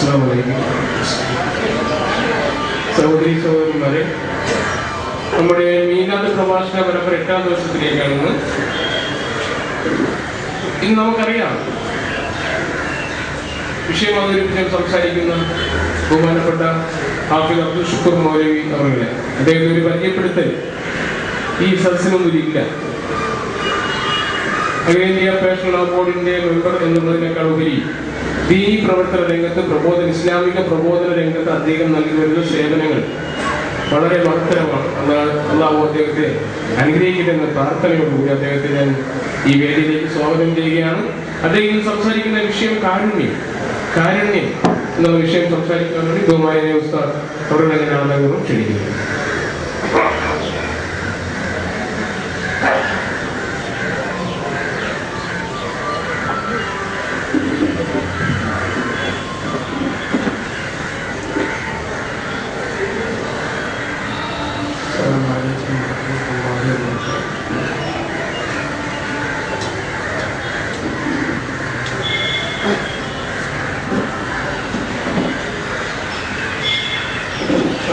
സഹോദരി സഹോദരന്മാരെ, നമ്മുടെ മീലാദ് പ്രഭാഷണ പരമ്പര 8ാം ദിവസത്തിലേക്കാണ് ഇന്ന്. നമുക്കറിയാം, വിഷയം അവതരിപ്പിച്ച് സംസാരിക്കുന്ന ബഹുമാനപ്പെട്ട ഹാഫിദ് അബ്ദുൽ ഷുക്കൂർ മൗലവി അവരുടെ അദ്ദേഹത്തെ ഒരു പരിചയപ്പെടുത്തൽ ഈ സദസ്സിനൊന്നുമില്ല. അഖിലേന്ത്യാ പേഴ്സണൽ ബോർഡിന്റെ മെമ്പർ എന്നുള്ളതിനേക്കാൾ ഉപരി ദീനി പ്രവർത്തന രംഗത്ത് ഇസ്ലാമിക പ്രബോധന രംഗത്ത് അദ്ദേഹം നൽകി വരുന്ന സേവനങ്ങൾ വളരെ മഹത്തരമാണ്. അള്ളാഹു അദ്ദേഹത്തെ അനുഗ്രഹിക്കട്ടെ എന്ന പ്രാർത്ഥനയോടുകൂടി അദ്ദേഹത്തെ ഞാൻ ഈ വേദിയിലേക്ക് സ്വാഗതം ചെയ്യുകയാണ്. അദ്ദേഹം സംസാരിക്കുന്ന വിഷയം കാരുണ്യം എന്നുള്ള വിഷയം സംസാരിക്കാൻ വേണ്ടി ബഹുമാന്യ ഉസ്താദ് തുടർന്ന് ആളുകളും ക്ഷണിക്കുന്നു.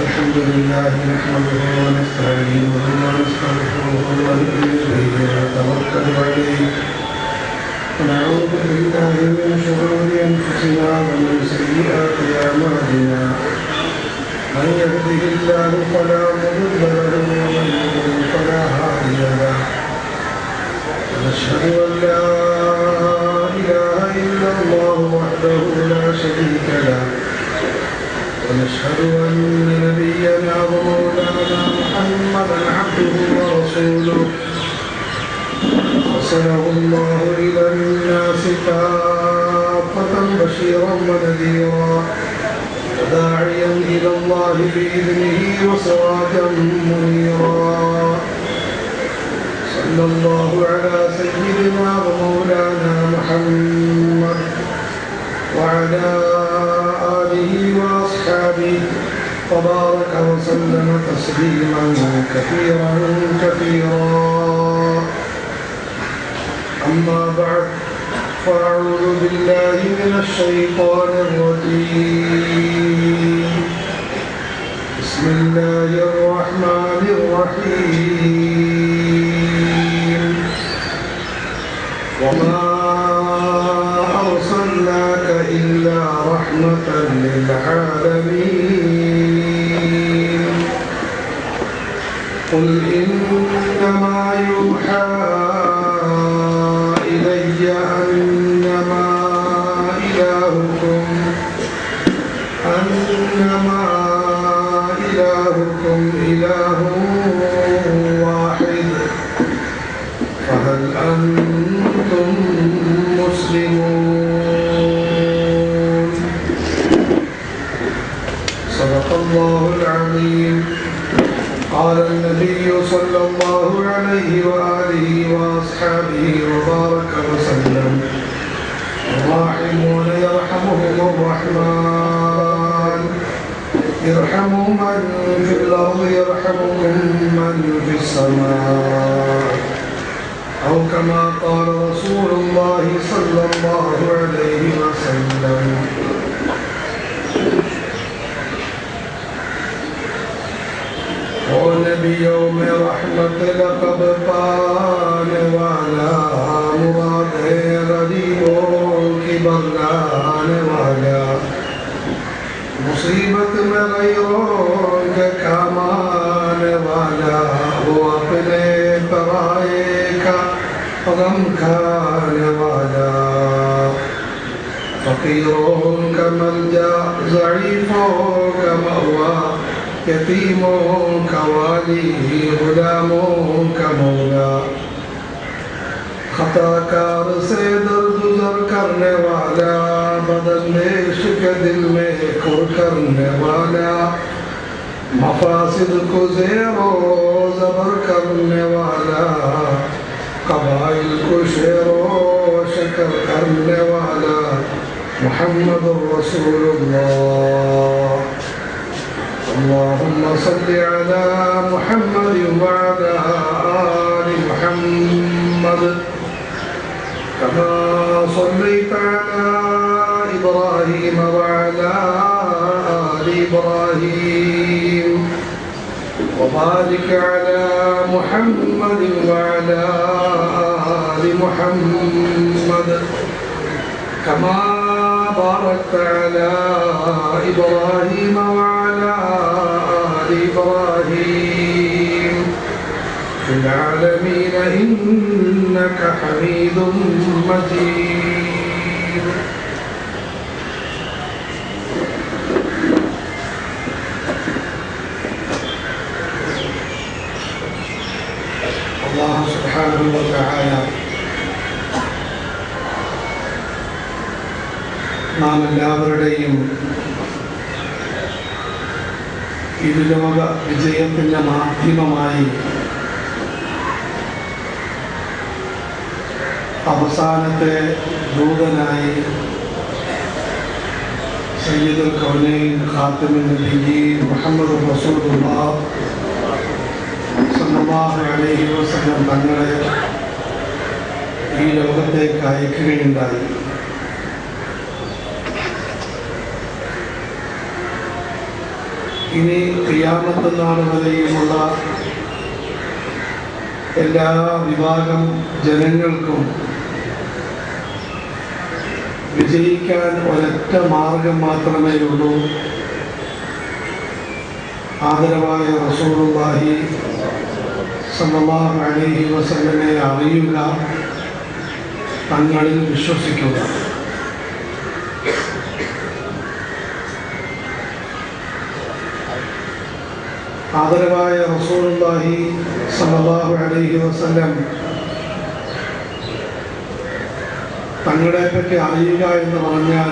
الحمد لله نحمده ونستعينه ونستغفره ونؤمن به ونتوكل عليه ونعوذ بالله من شرور انفسنا ومن سيئات اعمالنا من يهده الله فلا مضل له ومن يضلل فلا هادي له ونشهد ان لا اله الا الله وحده لا شريك له ونشهد أن نبينا ومولانا محمدا عبده ورسوله أرسله الله إلى الناس كافة بشيرا ونذيرا وداعيا إلى الله بإذنه وسراجا منيرا صلى الله على سيدنا ومولانا محمد وعلى آله وأصحابه وبارك وسلم تسليما كثيرا أما بعد فأعوذ بالله من الشيطان الرجيم بسم الله الرحمن الرحيم وما أرسلناك إلا رحمة للعالمين قل إنما يوحى إلي أنما إلهكم إله واحد فهل أنتم مسلمون صدق الله العظيم. قال النبي صلى الله عليه وآله وأصحابه وبارك وسلم الراحمون يرحمهم الرحمن ارحموا من في الأرض يرحمكم من في السماء أو كما قال رسول الله صلى الله عليه وسلم. نبیوں میں رحمت لقب پانے والا مراد ہے غریبوں کی بغلانے والا مصیبت میں غیروں کے کام آنے والا وہ اپنے پرائے کا غم کھانے والا فقیروں کا ملجا ضعیفوں کا مأویٰ یتیموں کا والی غلاموں کا مولا خطا کار سے درگزر کرنے والا بداندیش کے دل میں کھر کرنے والا مفاسد کو زیر و زبر کرنے والا قبائل کو شیر و شکر کرنے والا محمد رسول اللہ. اللهم صل على محمد وعلى آل محمد كما صليت على إبراهيم وعلى آل إبراهيم وبارك على محمد وعلى آل محمد كما باركت على إبراهيم وعلى آل إبراهيم في العالمين إنك حميد مجيد. الله سبحانه وتعالى നാം എല്ലാവരുടെയും ഇരുലോക വിജയത്തിൻ്റെ മാധ്യമമായി അവസാനത്തെ ദൂതനായി സയ്യിദുൽ കൗനൈൻ ഖാതിമുൻ നബിയ്യീൻ മുഹമ്മദ് റസൂലുള്ളാഹി സ്വല്ലല്ലാഹു അലൈഹി വസല്ലം തങ്ങളെ ഈ ലോകത്തേക്ക് അയക്കുകയുണ്ടായി. ഇനി ഖിയാമത്ത് നാൾ വരെയുമുള്ള എല്ലാ വിഭാഗം ജനങ്ങൾക്കും വിജയിക്കാൻ ഒരൊറ്റ മാർഗം മാത്രമേ ഉള്ളൂ. ആദരവായ റസൂലുള്ളാഹി സ്വല്ലല്ലാഹു അലൈഹി വസല്ലമയെ അറിയുക, തങ്ങളിൽ വിശ്വസിക്കുക. ആദരവായ റസൂലുള്ളാഹി സ്വല്ലല്ലാഹു അലൈഹി വസല്ലം തങ്ങളെപ്പറ്റി അറിയുക എന്ന് പറഞ്ഞാൽ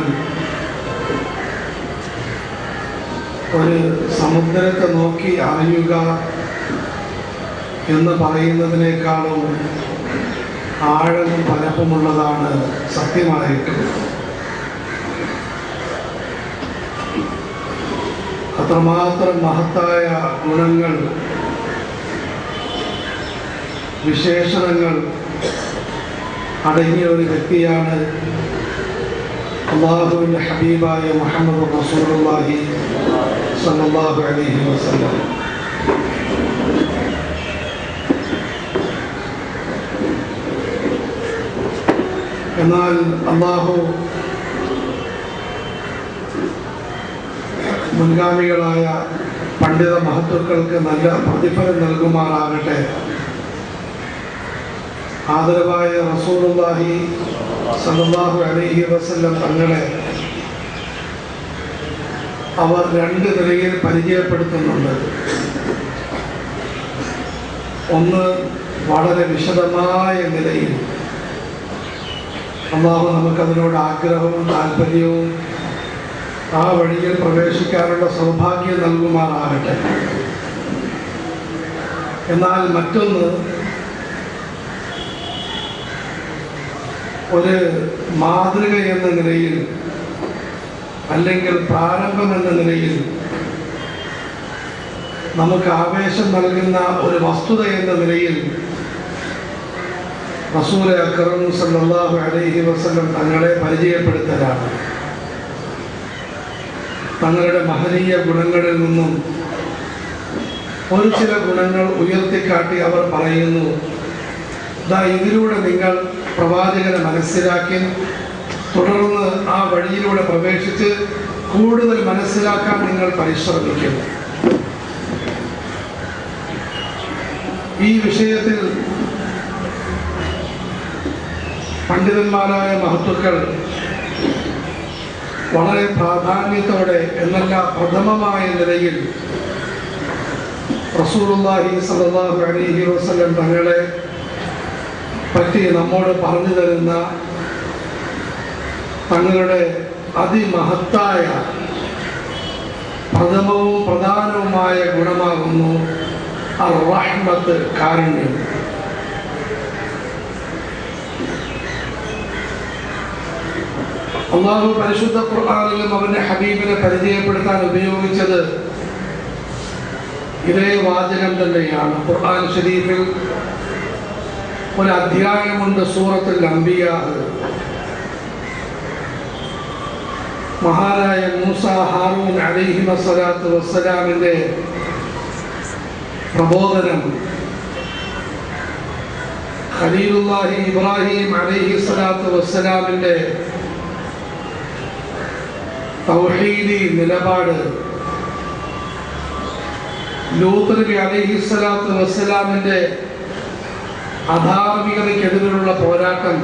ഒരു സമുദ്രത്തെ നോക്കി അറിയുക എന്ന് പറയുന്നതിനേക്കാളും ആഴവും പരപ്പുമുള്ളതാണ് സത്യമായിട്ടും. അത്രമാത്രം മഹത്തായ ഗുണങ്ങൾ, വിശേഷണങ്ങൾ അടങ്ങിയ ഒരു വ്യക്തിയാണ് അല്ലാഹുവിൻ്റെ ഹബീബായ മുഹമ്മദ് റസൂലുള്ളാഹി സ്വല്ലല്ലാഹു അലൈഹി വസല്ലം. എന്നാൽ അല്ലാഹു മുൻഗാമികളായ പണ്ഡിത മഹത്തുക്കൾക്ക് നല്ല പ്രതിഫലം നൽകുമാറാകട്ടെ. ആദരവായ റസൂലുള്ളാഹി സ്വല്ലല്ലാഹു അലൈഹി വസല്ലം തങ്ങളെ അവർ രണ്ട് നിലയിൽ പരിചയപ്പെടുത്തുന്നുണ്ട്. ഒന്ന്, വളരെ വിശദമായ നിലയിൽ അല്ലാഹു നമുക്കതിനോട് ആഗ്രഹവും താല്പര്യവും ആ വഴിയിൽ പ്രവേശിക്കാനുള്ള സൗഭാഗ്യം നൽകുമാറാകട്ടെ. എന്നാൽ മറ്റൊന്ന്, ഒരു മാതൃക എന്ന നിലയിൽ അല്ലെങ്കിൽ പ്രാരംഭം എന്ന നിലയിൽ നമുക്ക് ആവേശം നൽകുന്ന ഒരു വസ്തുത എന്ന നിലയിൽ റസൂൽ അക്രം സല്ലല്ലാഹു അലൈഹി വസല്ലം തങ്ങളെ പരിചയപ്പെടുത്തലാണ്. തങ്ങളുടെ മഹനീയ ഗുണങ്ങളിൽ നിന്നും ഒരു ചില ഗുണങ്ങൾ ഉയർത്തിക്കാട്ടി അവർ പറയുന്നു, ഇതിലൂടെ നിങ്ങൾ പ്രവാചകനെ മനസ്സിലാക്കി തുടർന്ന് ആ വഴിയിലൂടെ പ്രവേശിച്ച് കൂടുതൽ മനസ്സിലാക്കാൻ നിങ്ങൾ പരിശ്രമിക്കുന്നു. ഈ വിഷയത്തിൽ പണ്ഡിതന്മാരായ മഹത്തുക്കൾ വളരെ പ്രാധാന്യത്തോടെ എന്നല്ല പ്രഥമമായ നിലയിൽ റസൂലുള്ളാഹി സ്വല്ലല്ലാഹു അലൈഹി വസല്ലം തങ്ങളെ പറ്റി നമ്മോട് പറഞ്ഞു തരുന്ന തങ്ങളുടെ അതിമഹത്തായ പ്രഥമവും പ്രധാനവുമായ ഗുണമാകുന്നു അർ-റഹ്മത്ത്, കാരുണ്യം. അല്ലാഹു പരിശുദ്ധ ഖുർആനിലും അവന്റെ ഹബീബിനെ പരിചയപ്പെടുത്താൻ ഉപയോഗിച്ചത് ഇതേ വാചകം തന്നെയാണ്. ഖുർആൻ ശരീഫിൽ ഒരു അധ്യായമുണ്ട്, സൂറത്തുൽ അംബിയാ. മഹാനായ മൂസ ഹാറൂൻ അലൈഹിമസ്സലാത്തു വസ്സലാമിൻ്റെ പ്രബോധനം, ഖലീലുല്ലാഹി ഇബ്രാഹിം അലൈഹിസ്സലാത്തു വസ്സലാമിൻ്റെ തൗഹീദി നിലപാട്, ലൂത്ത് നബി അലൈഹിസ്സലാത്തു വസ്സലാമിൻ്റെ അധാർമികതയ്ക്കെതിരെയുള്ള പോരാട്ടം,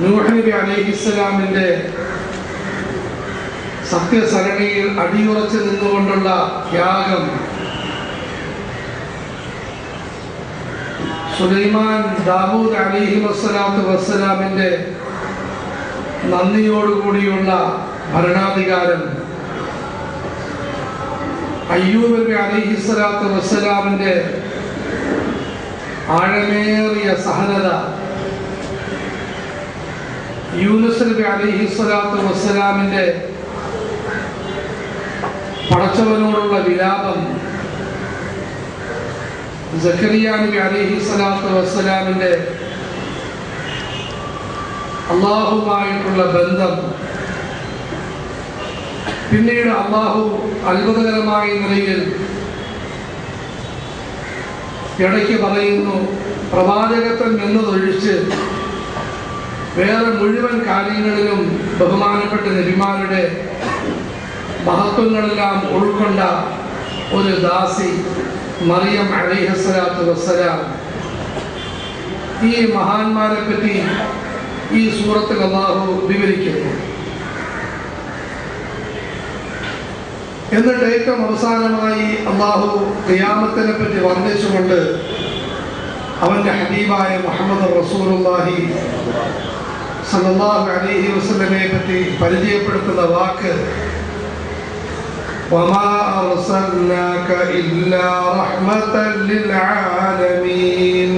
നൂഹ് നബി അലൈഹിസ്സലാമിൻ്റെ സത്യസരണിയിൽ അടിയുറച്ച് നിന്നുകൊണ്ടുള്ള ത്യാഗം, സുലൈമാൻ ദാവൂദ് അലൈഹിസ്സലാത്തു വസ്സലാമിൻ്റെ നന്ദിയോടുകൂടിയുള്ള ഭരണാധികാരം, അയ്യൂബ് നബി അലൈഹിസ്സലാത്തു വസ്സലാമിൻ്റെ ആഴമേറിയ സഹനത, യൂനുസ് നബി അലൈഹിസ്സലാത്തു വസ്സലാമിൻ്റെ പടച്ചവനോടുള്ള വിലാപം, സക്കരിയ നബി അലൈഹിസ്സലാത്തു വസ്സലാമിൻ്റെ അല്ലാഹുവുമായിട്ടുള്ള ബന്ധം, പിന്നീട് അല്ലാഹു അത്ഭുതകരമായ നിലയിൽ ഇടയ്ക്ക് പറയുന്നു, പ്രവാചകത്വം എന്നതൊഴിച്ച് വേറെ മുഴുവൻ കാര്യങ്ങളിലും ബഹുമാനപ്പെട്ട നബിമാരുടെ മഹത്വങ്ങളെല്ലാം ഉൾക്കൊണ്ട ഒരു ദാസി മറിയം അലൈഹിസ്സലാത്തു വസ്സലാം. ഈ മഹാന്മാരെ പറ്റി ഈ സൂറത്തിൽ അല്ലാഹു വിവരിക്കുന്നു. എന്നിട്ട് ഏറ്റവും അവസാനമായി അല്ലാഹു ഖിയാമത്തിനെ പറ്റി വർണ്ണിച്ചുകൊണ്ട് അവൻ്റെ ഹബീബായ മുഹമ്മദ് റസൂലുള്ളാഹി സല്ലല്ലാഹു അലൈഹി വസല്ലമയെ പറ്റി പരിചയപ്പെടുത്തുന്ന വാക്ക്, വമാ അർസൽനാക ഇല്ലാ റഹ്മതൻ ലിൽ ആലമീൻ.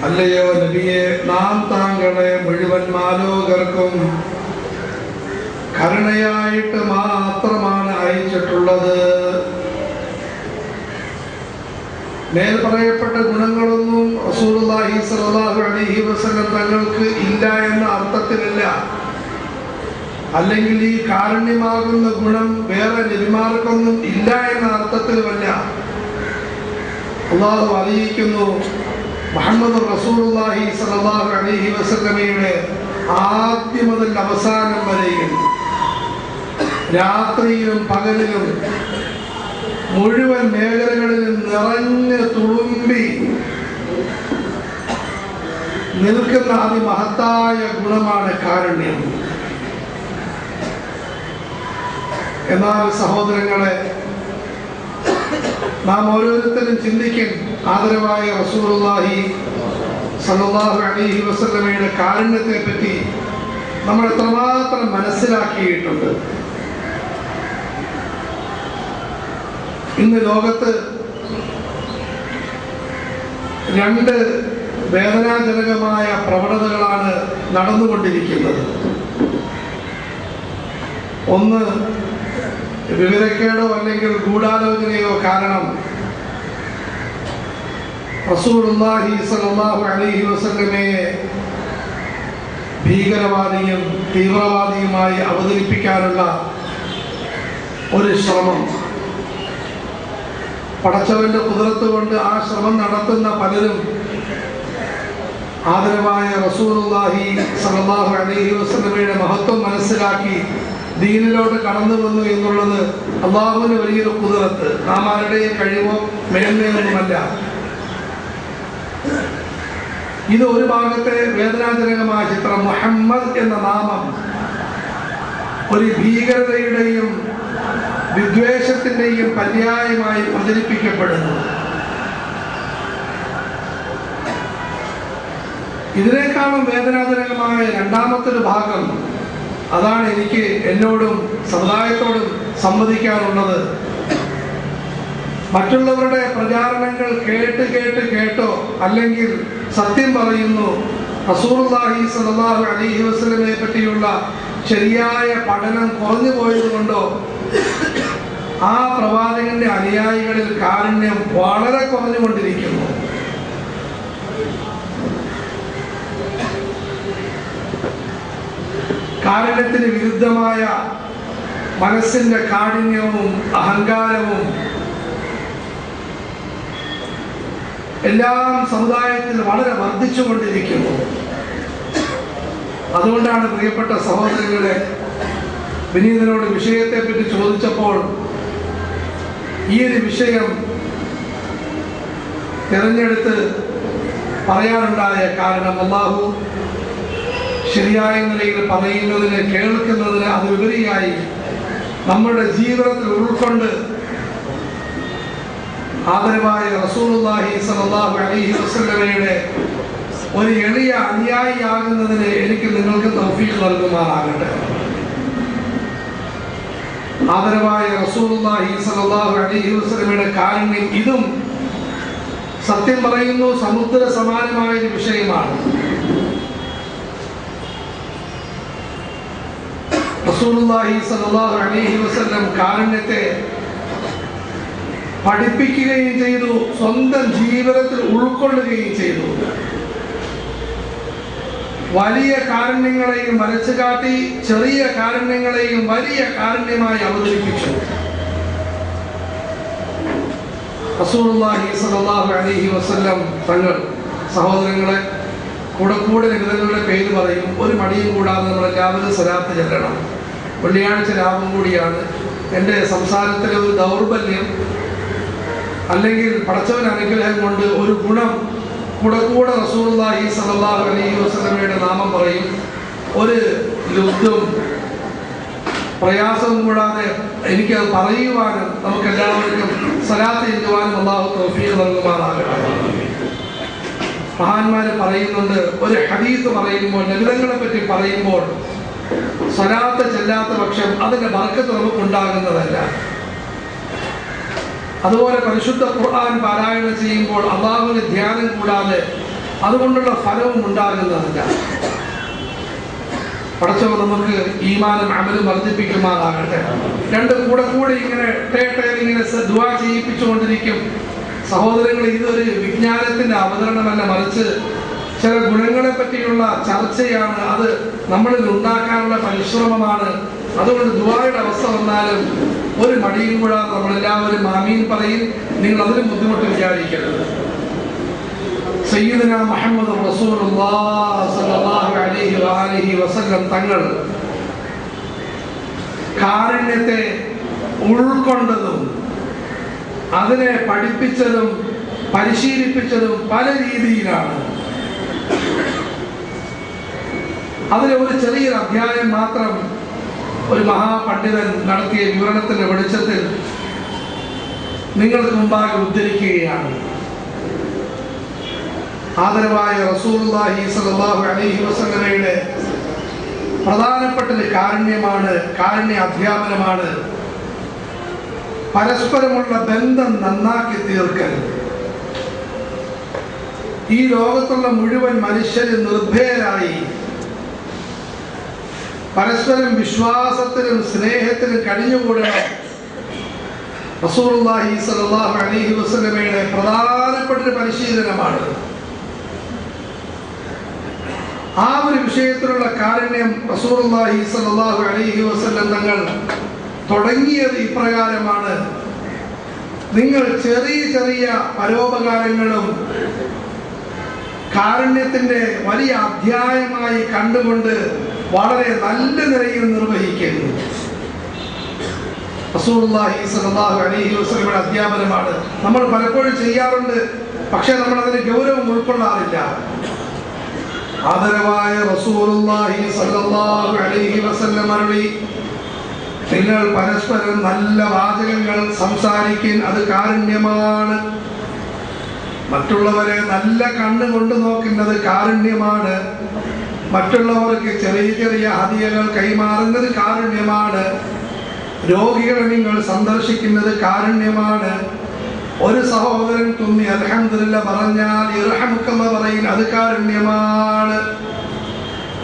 അല്ലയോ നബിയെ, നാം താങ്കളെ മുഴുവൻ മാലോകർക്കും കരുണയായിട്ട് മാത്രമാണ് അയച്ചിട്ടുള്ളത്. മേൽ പറയപ്പെട്ട ഗുണങ്ങളൊന്നും റസൂലുള്ളാഹി സ്വല്ലല്ലാഹു അലൈഹി വസല്ലം തങ്ങൾക്ക് ഇല്ല എന്ന അർത്ഥത്തിലല്ല, അല്ലെങ്കിൽ ഈ കാരുണ്യമാകുന്ന ഗുണം വേറെ നബിമാർക്കൊന്നും ഇല്ല എന്ന അർത്ഥത്തിലുമല്ല. അല്ലാഹു അറിയിക്കുന്നു, മുഹമ്മദ് റസൂലുള്ളാഹി സ്വല്ലല്ലാഹു അലൈഹി വസല്ലമയുടെ ആദ്യം മുതൽ അവസാനം വരെയും രാത്രിയിലും പകലിലും മുഴുവൻ മേഖലകളിലും നിറഞ്ഞ് തുളുമ്പി നിൽക്കുന്ന അതിമഹത്തായ ഗുണമാണ് കാരുണ്യം. എന്നാൽ സഹോദരങ്ങളെ, നാം ഓരോരുത്തരും ചിന്തിക്കും, ആദരവായ റസൂലുള്ളാഹി സല്ലല്ലാഹു അലൈഹി വസല്ലമയുടെ കാരുണ്യത്തെ പറ്റി നമ്മൾ എത്രമാത്രം മനസ്സിലാക്കിയിട്ടുണ്ട്. ഇന്ന് ലോകത്ത് രണ്ട് വേദനാജനകമായ പ്രവണതകളാണ് നടന്നുകൊണ്ടിരിക്കുന്നത്. ഒന്ന്, വിവരക്കേടോ അല്ലെങ്കിൽ ഗൂഢാലോചനയോ കാരണം റസൂലുള്ളാഹി സ്വല്ലല്ലാഹു അലൈഹി വസല്ലമയെ ഭീകരവാദിയും തീവ്രവാദിയുമായി അവതരിപ്പിക്കാനുള്ള ഒരു ശ്രമം. പടച്ചവന്റെ കുദറത്ത് കൊണ്ട് ആ ശ്രമം നടത്തുന്ന പലരും ആദരവായ റസൂലുള്ളാഹി സ്വല്ലല്ലാഹു അലൈഹി വസല്ലമയുടെ മഹത്വം മനസ്സിലാക്കി ദീനിലോട്ട് കടന്നു വന്നു എന്നുള്ളത് അല്ലാഹുവിന് വലിയൊരു കുദറത്ത്, നാം ആരുടെയും കഴിവോ മേന്മയൊന്നുമല്ല. ഇത് ഒരു ഭാഗത്തെ വേദനാജനകമായ ചിത്രം. മുഹമ്മദ് എന്ന നാമം ഒരു ഭീകരതയുടെയും വിദ്വേഷത്തിന്റെയും പര്യായമായി പ്രചരിപ്പിക്കപ്പെടുന്നു. ഇതിനേക്കാളും വേദനാജനകമായ രണ്ടാമത്തൊരു ഭാഗം, അതാണ് എനിക്ക് എന്നോടും സമുദായത്തോടും സംവദിക്കാനുള്ളത്. മറ്റുള്ളവരുടെ പ്രചാരണങ്ങൾ കേട്ടോ അല്ലെങ്കിൽ സത്യം പറയുന്നു, റസൂലുള്ളാഹി സ്വല്ലല്ലാഹു അലൈഹി വസല്ലമയെ പറ്റിയുള്ള ശരിയായ പഠനം കുറഞ്ഞു പോയതുകൊണ്ടോ ആ പ്രവാചകന്റെ അനുയായികളിൽ കാരുണ്യം വളരെ കാരുണ്യത്തിന് വിരുദ്ധമായ മനസ്സിന്റെ കാഠിന്യവും അഹങ്കാരവും എല്ലാം സമുദായത്തിൽ വളരെ വർദ്ധിച്ചുകൊണ്ടിരിക്കുന്നു. അതുകൊണ്ടാണ് പ്രിയപ്പെട്ട സഹോദരങ്ങളെ, വിനീതനോട് വിഷയത്തെപ്പറ്റി ചോദിച്ചപ്പോൾ ഈ ഒരു വിഷയം തിരഞ്ഞെടുത്ത് പറയാനുണ്ടായ കാരണം, അല്ലാഹു ശരിയായ നിലയിൽ പറയുന്നതിന്, കേൾക്കുന്നതിന് അതിലുപരിയായി നമ്മുടെ ജീവിതത്തിൽ ഉൾക്കൊണ്ട് ആദരവായ റസൂലുള്ളാഹി സ്വല്ലല്ലാഹു അലൈഹി വസല്ലമയുടെ ഒരു എളിയ അനുയായിയാകുന്നതിന് എനിക്ക് നിങ്ങൾക്ക് തൗഫീഖ് നൽകുമാറാകട്ടെ. ആദരവായ റസൂലുള്ളാഹി സ്വല്ലല്ലാഹു അലൈഹി വസല്ലമയുടെ കാരുണ്യം ഇതും സത്യം പറയുന്നു സമുദ്ര സമാനമായ ഒരു വിഷയമാണ്. റസൂലുള്ളാഹി സ്വല്ലല്ലാഹു അലൈഹി വസല്ലം കാരുണ്യത്തെ പഠിപ്പിക്കുകയും ചെയ്തു, സ്വന്തം ജീവിതത്തിൽ ഉൾക്കൊള്ളുകയും ചെയ്തു. വലിയ കാരുണ്യങ്ങളെയും വരച്ചു കാട്ടി ചെറിയ കാരുണ്യങ്ങളെയും വലിയ കാരുണ്യമായി അവതരിപ്പിച്ചു. റസൂലുള്ളാഹി സ്വല്ലല്ലാഹു അലൈഹി വസല്ലം തങ്ങൾ, സഹോദരങ്ങളെ, കൂടെ നിബിധങ്ങളുടെ പേര് പറയും. ഒരു മടിയും കൂടാതെ നമ്മൾ എല്ലാവരും സ്വലാത്ത് ചെല്ലണം. വെള്ളിയാഴ്ച രാവും കൂടിയാണ്. എൻ്റെ സംസാരത്തിലെ ഒരു ദൗർബല്യം അല്ലെങ്കിൽ പടച്ചവൻ അനുഗ്രഹം കൊണ്ട് ഒരു ഗുണം കൂടെ റസൂലുള്ളാഹി സ്വല്ലല്ലാഹു അലൈഹി വസല്ലമയുടെ നാമം പറയും. ഒരു ലുബ്ധും പ്രയാസവും കൂടാതെ എനിക്കത് പറയുവാനും നമുക്കെല്ലാവർക്കും സ്വലാത്ത് ചെയ്യുവാനും അല്ലാഹു തൗഫീഖ് നൽകുമാറാകട്ടെ. മഹാന്മാര് പറയുന്നുണ്ട്, ഒരു ഹദീസ് പറയുമ്പോൾ, നബിതങ്ങളെ പറ്റി പറയുമ്പോൾ സ്വലാത്ത് ചെല്ലാത്ത പക്ഷം അതിന്റെ ബർക്കത്ത് നമുക്ക് ഉണ്ടാകുന്നതല്ല. അതുപോലെ പരിശുദ്ധ ഖുർആൻ പാരായണം ചെയ്യുമ്പോൾ അല്ലാഹുവിന്റെ ധ്യാനം കൂടാതെ അതുകൊണ്ടുള്ള ഫലവും ഉണ്ടാകുന്നതല്ല. പടച്ചവൻ നമുക്ക് ഈമാനും അമലും വർദ്ധിപ്പിക്കുമാറാകട്ടെ. രണ്ട് കൂടെ ഇങ്ങനെ ഇങ്ങനെ ദുആ ചെയ്യിപ്പിച്ചുകൊണ്ടിരിക്കും. സഹോദരങ്ങൾ, ഇതൊരു വിജ്ഞാനത്തിന്റെ അവതരണമല്ല, മറിച്ച് ചില ഗുണങ്ങളെ പറ്റിയുള്ള ചർച്ചയാണ്. അത് നമ്മളിൽ ഉണ്ടാക്കാനുള്ള പരിശ്രമമാണ്. അതുകൊണ്ട് ദുആയുടെ അവസ്ഥ വന്നാലും ഒരു മടിയും കൂടാതെ നമ്മളെല്ലാവരും ആമീൻ പറയും. നിങ്ങൾ അതിലും ബുദ്ധിമുട്ട് വിചാരിക്കരുത്. സയ്യിദുനാ മുഹമ്മദ് റസൂലുള്ളാഹി സ്വല്ലല്ലാഹു അലൈഹി വആലിഹി വസല്ലം തങ്ങൾ കാരുണ്യത്തെ ഉൾക്കൊണ്ടതും അതിനെ പഠിപ്പിച്ചതും പരിശീലിപ്പിച്ചതും പല രീതിയിലാണ്. അതിലെ ഒരു ചെറിയൊരു അധ്യായം മാത്രം ഒരു മഹാപണ്ഡിതൻ നടത്തിയ വിവരണത്തിന്റെ വെളിച്ചത്തിൽ നിങ്ങൾക്ക് മുമ്പാകെ ഉദ്ധരിക്കുകയാണ്. ആദരവായ റസൂലുള്ളാഹി സ്വല്ലല്ലാഹു അലൈഹി വസല്ലമയുടെ പ്രധാനപ്പെട്ട ഒരു കാരുണ്യമാണ്, കാരുണ്യ അധ്യാപനമാണ് പരസ്പരമുള്ള ബന്ധം നന്നാക്കി തീർക്കൽ. ഈ ലോകത്തുള്ള മുഴുവൻ മനുഷ്യരും നിർഭയരായി പരസ്പരം വിശ്വാസത്തിലും സ്നേഹത്തിലും കഴിഞ്ഞുകൂടണം. റസൂലുള്ളാഹി സ്വല്ലല്ലാഹു അലൈഹി വസല്ലമയുടെ പ്രധാനപ്പെട്ട ഒരു പരിശീലനമാണ്. ആ ഒരു വിഷയത്തിലുള്ള കാരുണ്യം റസൂലുള്ളാഹി സ്വല്ലല്ലാഹു അലൈഹി വസല്ലം തങ്ങൾ തുടങ്ങിയത് ഇപ്രകാരമാണ്: നിങ്ങൾ ചെറിയ ചെറിയ പരോപകാരങ്ങളും കാരുണ്യത്തിന്റെ വലിയ അധ്യായമായി കണ്ടുകൊണ്ട് വളരെ നല്ല നിലയിൽ നിർവഹിക്കുന്നു. റസൂലുള്ളാഹി സ്വല്ലല്ലാഹു അലൈഹി വസല്ലമയുടെ അധ്യാപനമാണ്. നമ്മൾ പലപ്പോഴും ചെയ്യാറുണ്ട്, പക്ഷെ നമ്മൾ അതിന് ഗൗരവം ഉൾക്കൊള്ളാറില്ല. ആദരവായ റസൂലുള്ളാഹി സ്വല്ലല്ലാഹു അലൈഹി വസല്ലം അരുളി, നിങ്ങൾ പരസ്പരം നല്ല വാചകങ്ങൾ സംസാരിക്കാൻ, അത് കാരുണ്യമാണ്. മറ്റുള്ളവരെ നല്ല കണ്ണുകൊണ്ട് നോക്കുന്നത് കാരുണ്യമാണ്. മറ്റുള്ളവർക്ക് ചെറിയ ചെറിയ ഹദിയകൾ കൈമാറുന്നത് കാരുണ്യമാണ്. രോഗികളെ നിങ്ങൾ സന്ദർശിക്കുന്നത് കാരുണ്യമാണ്. ഒരു സഹോദരൻ തുമ്മി അൽഹംദുലില്ലാഹ് പറഞ്ഞാൽ ഇർഹമുക്കല്ലാഹ് പറയും, അത് കാരുണ്യമാണ്.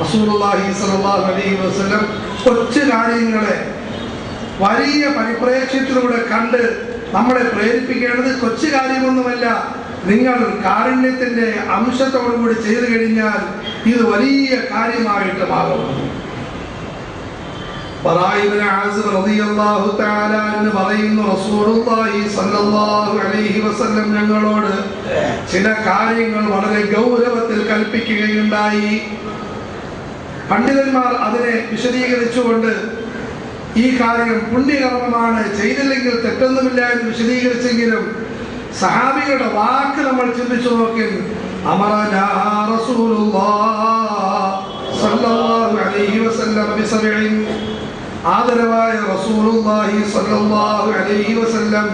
റസൂലുള്ളാഹി സ്വല്ലല്ലാഹു അലൈഹി വസല്ലം കൊച്ചു കാര്യങ്ങളെ വലിയ പരിപ്രേക്ഷ്യത്തിലൂടെ കണ്ട് നമ്മളെ പ്രേരിപ്പിക്കേണ്ടത് കൊച്ചു കാര്യമൊന്നുമല്ല. നിങ്ങൾ കാരുണ്യത്തിന്റെ അംശത്തോടുകൂടി ചെയ്തു കഴിഞ്ഞാൽ ഇത് വലിയ കാര്യമായിട്ട് മാറും. ബറാഇ ഇബ്നു ആസിബ് റളിയല്ലാഹു തആല അൻഹു പറയുന്നു, റസൂലുള്ളാഹി സ്വല്ലല്ലാഹു അലൈഹി വസല്ലം ഞങ്ങളോട് ചില കാര്യങ്ങൾ വളരെ ഗൗരവത്തിൽ കൽപ്പിക്കുകയുണ്ടായി. പണ്ഡിതന്മാർ അതിനെ വിശദീകരിച്ചുകൊണ്ട് ഈ കാര്യം പുണ്യകർമ്മമാണ്, ചെയ്തില്ലെങ്കിൽ തെറ്റൊന്നുമില്ല എന്ന് വിശദീകരിച്ചെങ്കിലും സഹാബികളുടെ വാക്ക് നമ്മൾ ചിന്തിച്ചു നോക്കി. അമറനാ റസൂലുള്ളാഹി സ്വല്ലല്ലാഹു അലൈഹി വസല്ലം ബിസബഇൻ, ആദരവായ റസൂലുള്ളാഹി സ്വല്ലല്ലാഹു അലൈഹി വസല്ലം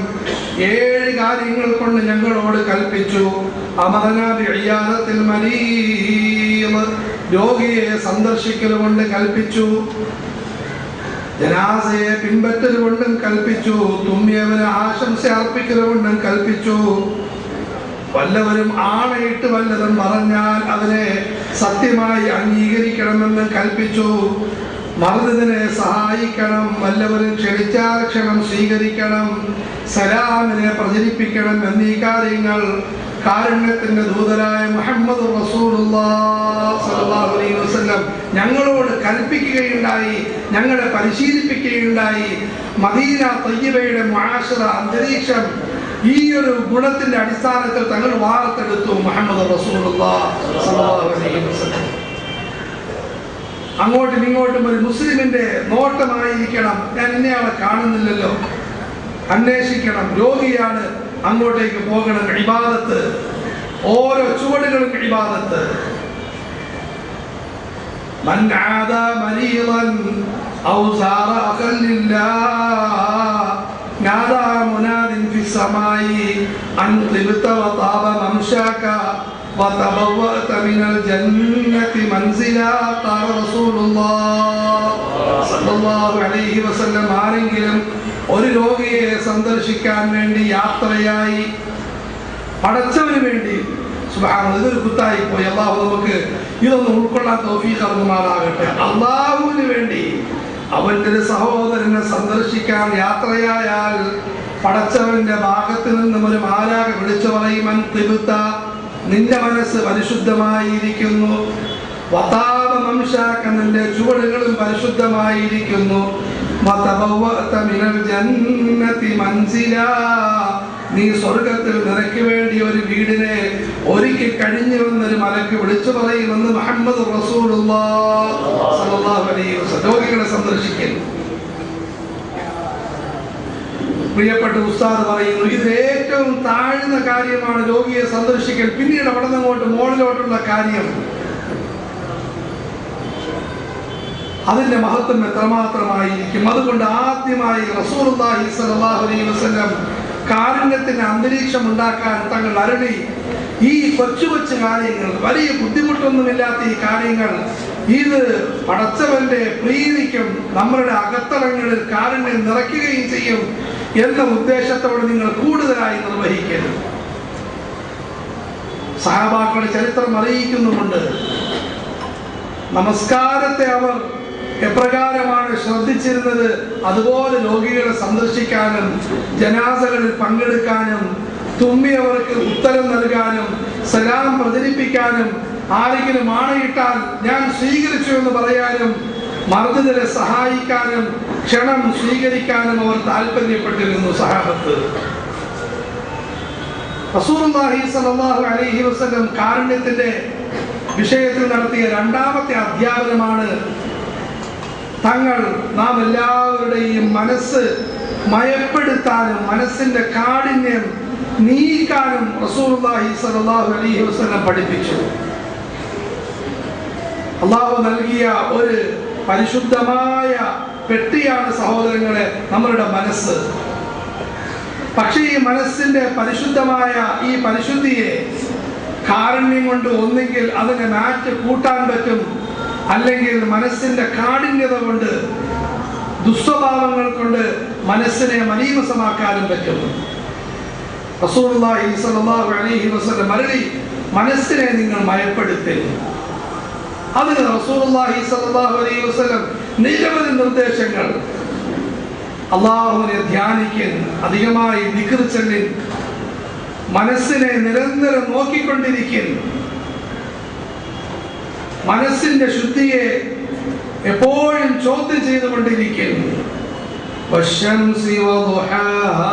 7 കാര്യങ്ങൾ കൊണ്ട് ഞങ്ങളോട് കൽപ്പിച്ചു. അമറനാ ബിഇയാദത്തിൽ മരീദ്, രോഗിയെ സന്ദർശിക്കലുകൊണ്ട് കൽപ്പിച്ചു. ജനാസയെ പിൻപറ്റലുകൊണ്ടും കൽപ്പിച്ചു. തുമ്മിയവന് ആശംസ അർപ്പിക്കലുകൊണ്ടും കൽപ്പിച്ചു. വല്ലവരും ആണയിട്ട് വല്ലതും പറഞ്ഞാൽ അതിനെ സത്യമായി അംഗീകരിക്കണമെന്ന് കൽപ്പിച്ചു. മർദ്ദിതനെ സഹായിക്കണം, വല്ലവരും ക്ഷണിച്ചാൽ ക്ഷണം സ്വീകരിക്കണം, സലാമിനെ പ്രചരിപ്പിക്കണം എന്നീ കാര്യങ്ങൾ കാരുണ്യത്തിന്റെ ദൂതരായ മുഹമ്മദ് റസൂലുള്ളാഹി സ്വല്ലല്ലാഹു അലൈഹി വസല്ലം ഞങ്ങളോട് കൽപ്പിക്കുകയുണ്ടായി, ഞങ്ങളെ പരിശീലിപ്പിക്കുകയുണ്ടായി. മദീന തയ്യിബയുടെ മുആശറ അന്തരീക്ഷം ഈ ഒരു ഗുണത്തിന്റെ അടിസ്ഥാനത്തിൽ തങ്ങൾ വാർത്തെടുത്തു. മുഹമ്മദ് റസൂലുള്ളാഹി സ്വല്ലല്ലാഹു അലൈഹി വസല്ലം അങ്ങോട്ടും ഇങ്ങോട്ടും ഒരു മുസ്ലിമിന്റെ നോട്ടമായിരിക്കണം. ഞാൻ ഇന്നയാളെ കാണുന്നില്ലല്ലോ, അന്വേഷിക്കണം. രോഗിയാണ്, അങ്ങോട്ടേക്ക് പോകണം. ഇബാദത്ത്, ഓരോ ചുവടുകളും ഇബാദത്ത്. മൻ ആദാ മരീദൻ ഔ സാറ അഖല്ലില്ലാഹ് നാദാ മുനാദിൻ ഫിസ്സമായി അൻ ഖിബ്ത വതാബ മംശാക വതബവഅത മിനൽ ജന്നതി മൻസിലാ ഖാല റസൂലുള്ളാഹി സ്വല്ലല്ലാഹു അലൈഹി വസല്ലം ആരെങ്കിലും ഒരു രോഗിയെ സന്ദർശിക്കാൻ വേണ്ടി യാത്രയായി, പടച്ചവന് വേണ്ടി, സുബ്ഹാനല്ലാഹ്, ഇതൊരു കുത്തായി പോയി. അല്ലാഹു നമുക്ക് ഇതൊന്നും ഉൾക്കൊള്ളാൻ തൗഫീഖ് നൽകുമാറാകട്ടെ. അല്ലാഹുവിന് വേണ്ടി അവന്റെ ഒരു സഹോദരനെ സന്ദർശിക്കാൻ യാത്രയായാൽ പടച്ചവന്റെ ഭാഗത്ത് നിന്നും ഒരു മാലാഖ വിളിച്ചു പറയും, അൻ ഖിബ്ത, നിന്റെ മനസ്സ് പരിശുദ്ധമായിരിക്കുന്നു. വതാബ മംശാക, നിന്റെ ചുവടുകളും പരിശുദ്ധമായിരിക്കുന്നു. വതബവഅത മിനൽ ജന്നതി മൻസിലാ, നീ സ്വർഗത്തിൽ നിനക്ക് വേണ്ടി ഒരു വീടിനെ ഒരുക്കി കഴിഞ്ഞുവെന്നൊരു മലക്ക് വിളിച്ചു പറയുമെന്ന് മുഹമ്മദ് റസൂലുള്ളാഹി സ്വല്ലല്ലാഹു അലൈഹി വസല്ലം. രോഗികളെ സന്ദർശിക്കുന്നു. പ്രിയപ്പെട്ട ഉസ്താദ് പറയുന്നു, ഇതിൽ ഏറ്റവും താഴ്ന്ന കാര്യമാണ് രോഗിയെ സന്ദർശിക്കൽ. പിന്നീട് അവിടെ നിന്നങ്ങോട്ട് മുകളിലോട്ടുള്ള കാര്യം, അതിന്റെ മഹത്വം എത്രമാത്രമായിരിക്കും. അതുകൊണ്ട് ആദ്യമായി റസൂലുള്ളാഹി സ്വല്ലല്ലാഹു അലൈഹി വസല്ലം കാരുണ്യത്തിന്റെ അന്തരീക്ഷം ഉണ്ടാക്കാൻ തങ്ങൾ അരുളി. ഈ കൊച്ചു കൊച്ചു കാര്യങ്ങൾ, വലിയ ബുദ്ധിമുട്ടൊന്നുമില്ലാത്ത ഈ കാര്യങ്ങൾ, ഇത് പടച്ചവന്റെ പ്രീതിക്കും നമ്മളുടെ അകത്തളങ്ങളിൽ കാരുണ്യം നിറയ്ക്കുകയും ചെയ്യും എന്ന ഉദ്ദേശത്തോടെ നിങ്ങൾ കൂടുതലായി നിർവഹിക്കരുത്. സഹാബാക്കളുടെ ചരിത്രം അറിയിക്കുന്നുമുണ്ട്. നമസ്കാരത്തെ അവർ എപ്രകാരമാണ് ശ്രദ്ധിച്ചിരുന്നത്, അതുപോലെ രോഗികളെ സന്ദർശിക്കാനും ജനാസകളിൽ പങ്കെടുക്കാനും തുമ്മിയവർക്ക് ഉത്തരം നൽകാനും സലാം പ്രചരിപ്പിക്കാനും ആരെങ്കിലും ആണയിട്ടാൽ ഞാൻ സ്വീകരിച്ചു എന്ന് പറയാനും മർദ്ദിതരെ സഹായിക്കാനും ക്ഷണം സ്വീകരിക്കാനും അവർ താല്പര്യപ്പെട്ടിരുന്നു സഹാബത്ത്. റസൂലുള്ളാഹി സ്വല്ലല്ലാഹു അലൈഹി വസല്ലം കാരുണ്യത്തിന്റെ വിഷയത്തിൽ നടത്തിയ രണ്ടാമത്തെ അധ്യാപനമാണ് തങ്ങൾ നാം എല്ലാവരുടെയും മനസ്സ് മയപ്പെടുത്താനും മനസ്സിന്റെ കാഠിന്യം നീക്കാനും റസൂലുള്ളാഹി സ്വല്ലല്ലാഹു അലൈഹി വസല്ലം പഠിപ്പിച്ചു. അല്ലാഹു നൽകിയ ഒരു പരിശുദ്ധമായ പെട്ടിയാണ് സഹോദരങ്ങളെ നമ്മളുടെ മനസ്സ്. പക്ഷേ ഈ മനസ്സിന്റെ പരിശുദ്ധമായ ഈ പരിശുദ്ധിയെ കാരുണ്യം കൊണ്ട് ഒന്നെങ്കിൽ അതിനെ മാറ്റി കൂട്ടാൻ പറ്റും, അല്ലെങ്കിൽ മനസ്സിന്റെ കാഠിന്യത കൊണ്ട് ദുസ്വഭാവങ്ങൾ കൊണ്ട് മനസ്സിനെ മലീമസമാക്കാനും പറ്റും. റസൂലുള്ളാഹി സ്വല്ലല്ലാഹു അലൈഹി വസല്ലം അരുളി, മനസ്സിനെ നിങ്ങൾ മയപ്പെടുത്തരുത്. അതിന് റസൂലുള്ളാഹി സ്വല്ലല്ലാഹു അലൈഹി വസല്ലം നിരവധി നിർദ്ദേശങ്ങൾ. അല്ലാഹുവിനെ ധ്യാനിക്കൽ, അധികമായി ദിക്ർ ചൊല്ലൽ, മനസ്സിനെ നിരന്തരം നോക്കിക്കൊണ്ടിരിക്കൽ, മനസ്സിന്റെ ശുദ്ധിയെ എപ്പോഴും ചോദ്യം ചെയ്തുകൊണ്ടിരിക്കുന്നു. വശംസി വദുഹാഹാ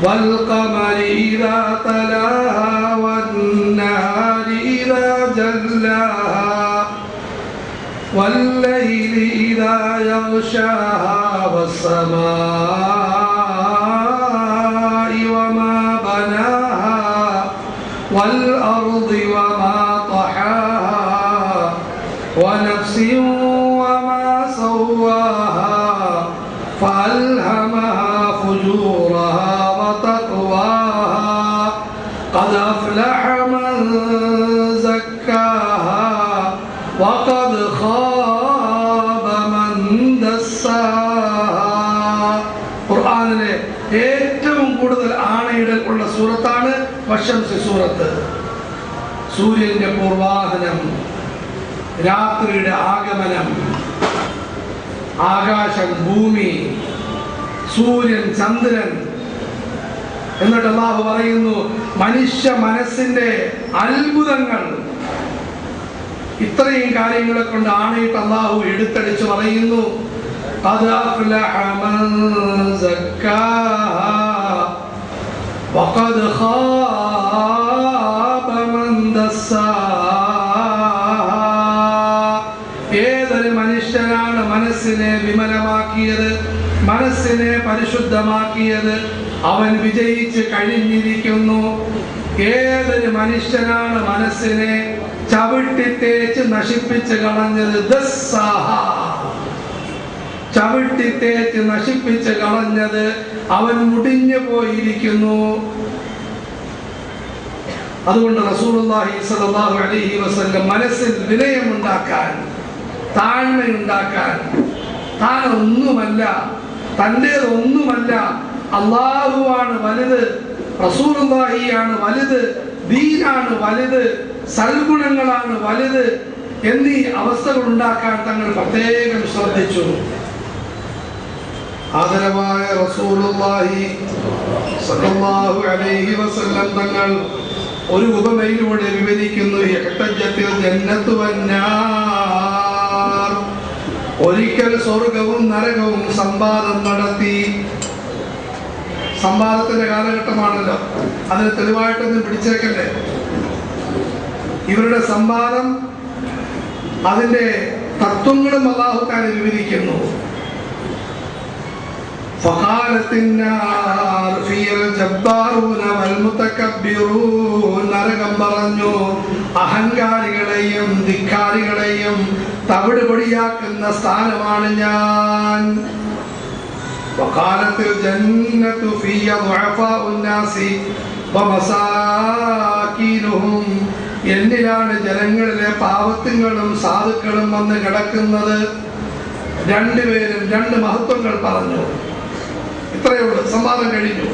വൽഖമരി ഇദാ തലാഹാ വന്നഹാരി ഇദാ ജല്ലാഹാ വല്ലൈലി ഇദാ യഗ്ശാഹാ വസ്സമാഇ വമാ ബനാഹാ വൽഅർളി വമാ തഹാഹാ വനഫ്സിൻ വമാ സവ്വാഹാ فألهمها فجورها وتقواها قد أفلح من زكاها وقد خاب من دساها. ഖുർആനിലെ ഏറ്റവും കൂടുതൽ ആണയിടൽ ഉള്ള സൂറത്താണ് വശംസി സൂറത്ത്. സൂര്യന്റെ പൂർവാഹനം, രാത്രിയുടെ ആഗമനം, ആകാശം, ഭൂമി, സൂര്യൻ, ചന്ദ്രൻ. എന്നിട്ട് അല്ലാഹു പറയുന്നു മനുഷ്യ മനസ്സിന്റെ അത്ഭുതങ്ങൾ. ഇത്രയും കാര്യങ്ങളെ കൊണ്ട് ആണയിട്ട് അല്ലാഹു എടുത്തടിച്ച് പറയുന്നു ഖദ് അഫ്ലഹ മൻ സക്കാഹാ വഖദ് ഖാബ മൻ ദസ്സാഹാ. ഏതൊരു മനുഷ്യനാണ് മനസ്സിനെ വിമലമാക്കിയത്, മനസ്സിനെ പരിശുദ്ധമാക്കിയത്, അവൻ വിജയിച്ച് കഴിഞ്ഞിരിക്കുന്നു. ഏതൊരു മനുഷ്യനാണ് മനസ്സിനെ ചവിട്ടിത്തേച്ച് നശിപ്പിച്ച് കളഞ്ഞത്, ദസ്സാഹാ, ചവിട്ടിത്തേച്ച് നശിപ്പിച്ച് കളഞ്ഞത്, അവൻ മുടിഞ്ഞു പോയിരിക്കുന്നു. അതുകൊണ്ട് റസൂലുള്ളാഹി സ്വല്ലല്ലാഹു അലൈഹി വസല്ലം മനസ്സിൽ വിനയമുണ്ടാക്കാൻ, താഴ്മയുണ്ടാക്കാൻ, താൻ ഒന്നുമല്ല, തൻ്റേതൊന്നുമല്ല, അല്ലാഹുവാണ് വലുത്, റസൂലുള്ളാഹിയാണ് വലുത്, ദീനാണ് വലുത്, സൽഗുണങ്ങളാണ് വലുത് എന്നീ അവസ്ഥകൾ ഉണ്ടാക്കാൻ തങ്ങൾ പ്രത്യേകം ശ്രദ്ധിച്ചു. ആദരവായ റസൂലുള്ളാഹി സ്വല്ലല്ലാഹു അലൈഹി വസല്ലം തങ്ങൾ ഒരു ഉപമയിലൂടെ വിവരിക്കുന്നു. ഇഹ്തജ്ജത്തിൽ ജന്നത്തു വന്നാർ. ഒരിക്കൽ സ്വർഗവും നരകവും സംവാദം നടത്തി. സംവാദത്തിന്റെ കാലഘട്ടമാണല്ലോ, അതിന് തെളിവായിട്ടൊന്നും പിടിച്ചേക്കല്ലേ. ഇവരുടെ സംവാദം, അതിന്റെ തത്വങ്ങളും അല്ലാഹു തആല വിവരിക്കുന്നു. നരകം പറഞ്ഞു, അഹങ്കാരികളെയും ധിക്കാരികളെയും തവിട് പൊടിയാക്കുന്ന സ്ഥാനമാണ് ഞാൻ. വഖാലത്തിൽ ജന്നത്തു ഫിയ ദുഅഫാഉൻ നാസി വമസാകിനുഹും. എന്നിലാണ് ജനങ്ങളിലെ പാവത്തുകളും സാധുക്കളും വന്ന് കിടക്കുന്നത്. രണ്ടുപേരും രണ്ട് മഹത്വങ്ങൾ പറഞ്ഞു. ഇത്രയേ ഉള്ളൂ. സംവാദം കഴിഞ്ഞു.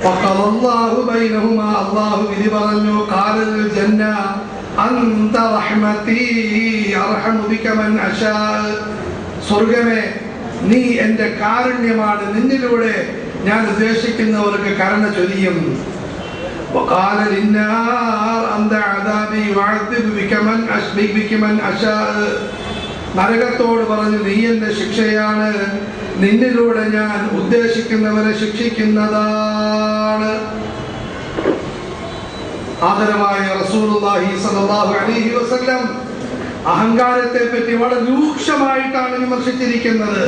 ഫഖദല്ലാഹു ബൈനഹുമാ. അല്ലാഹു വിധി പറഞ്ഞു. ഖാലൽ ജന്ന അൻത റഹ്മതി അർഹമു ബിക മൻ അശാ. സ്വർഗ്ഗമേ, നീ എൻ്റെ കാരുണ്യമാണ്, നിന്നിലൂടെ ഞാൻ ഉദ്ദേശിക്കുന്നവർക്ക് കരുണ ചൊരിയും. وقال للنار أنت عذابي وأعذب بك من أشاء. നരകത്തോട് പറഞ്ഞു, നീ എൻ്റെ ശിക്ഷയാണ്, നിന്നിലൂടെ ഞാൻ ഉദ്ദേശിക്കുന്നവരെ ശിക്ഷിക്കുന്നതാണ്. ആദരവായ റസൂലുള്ളാഹി സ്വല്ലല്ലാഹു അലൈഹി വസല്ലം അഹങ്കാരത്തെ പറ്റി വളരെ രൂക്ഷമായിട്ടാണ് വിമർശിച്ചിരിക്കുന്നത്.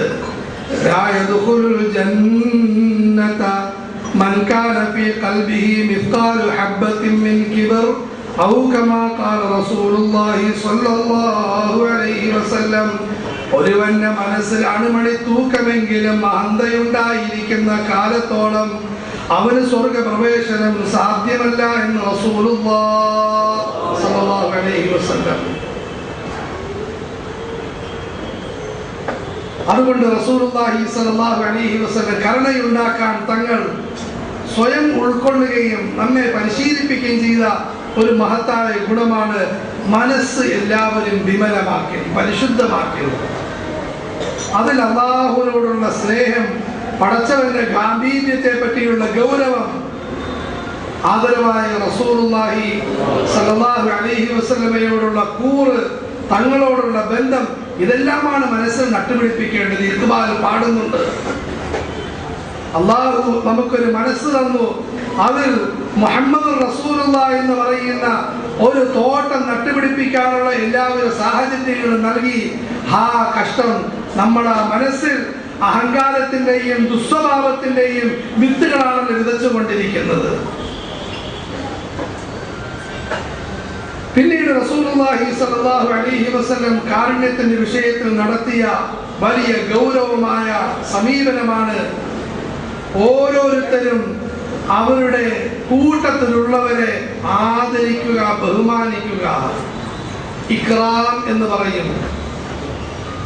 ലാ യദ്ഖുലുൽ ജന്നത മൻ കാന ഫീ ഖൽബിഹി മിസ്ഖാലു ഹബ്ബത്തിൻ മിൻ കിബർ ഔ കമാ ഖാല റസൂലുള്ളാഹി സ്വല്ലല്ലാഹു അലൈഹി വസല്ലം. ഒരുവന്റെ മനസ്സിൽ അണുമണി തൂക്കമെങ്കിലും അഹന്തയുണ്ടായിരിക്കുന്ന കാലത്തോളം അവന് സ്വർഗപ്രവേശനം സാധ്യമല്ല എന്ന് റസൂലുള്ളാഹി സ്വല്ലല്ലാഹു അലൈഹി വസല്ലം. അതുകൊണ്ട് റസൂലുള്ളാഹി സ്വല്ലല്ലാഹു അലൈഹി വസല്ലം കരുണയുണ്ടാക്കാൻ തങ്ങൾ സ്വയം ഉൾക്കൊള്ളുകയും നമ്മെ പരിശീലിപ്പിക്കുകയും ചെയ്ത ഒരു മഹത്തായ ഗുണമാണ് മനസ്സ് എല്ലാവരും വിമലമാക്കൽ, പരിശുദ്ധമാക്കൽ. അതിൽ അല്ലാഹുവിനോടുള്ള സ്നേഹം, പടച്ചവന്റെ ഗാംഭീര്യത്തെ പറ്റിയുള്ള ഗൗരവം, ആദരവായ റസൂലുള്ളാഹി സ്വല്ലല്ലാഹു അലൈഹി വസല്ലമയോടുള്ള കൂറ്, തങ്ങളോടുള്ള ബന്ധം, ഇതെല്ലാമാണ് മനസ്സിൽ നട്ടുപിടിപ്പിക്കേണ്ടത്. ഇഖ്ബാൽ പാടുന്നുണ്ട്, അള്ളാഹു നമുക്കൊരു മനസ്സ് തന്നു, അതിൽ മുഹമ്മദ് റസൂലുള്ളാഹി എന്ന് പറയുന്ന ഒരു തോട്ടം നട്ടുപിടിപ്പിക്കാനുള്ള എല്ലാവിധ സാഹചര്യങ്ങളും നൽകി. കഷ്ടം, നമ്മുടെ മനസ്സിൽ അഹങ്കാരത്തിന്റെയും ദുസ്വഭാവത്തിന്റെയും വിത്തുകളാണ് വിതച്ചുകൊണ്ടിരിക്കുന്നത്. പിന്നീട് റസൂലുള്ളാഹി സ്വല്ലല്ലാഹു അലൈഹി വസല്ലം കാരുണ്യത്തിന്റെ വിഷയത്തിൽ നടത്തിയ വലിയ ഗൗരവമായ സമീപനമാണ് ഓരോരുത്തരും അവരുടെ കൂട്ടത്തിലുള്ളവരെ ആദരിക്കുക, ബഹുമാനിക്കുക. ഇക്റാം എന്ന് പറയും.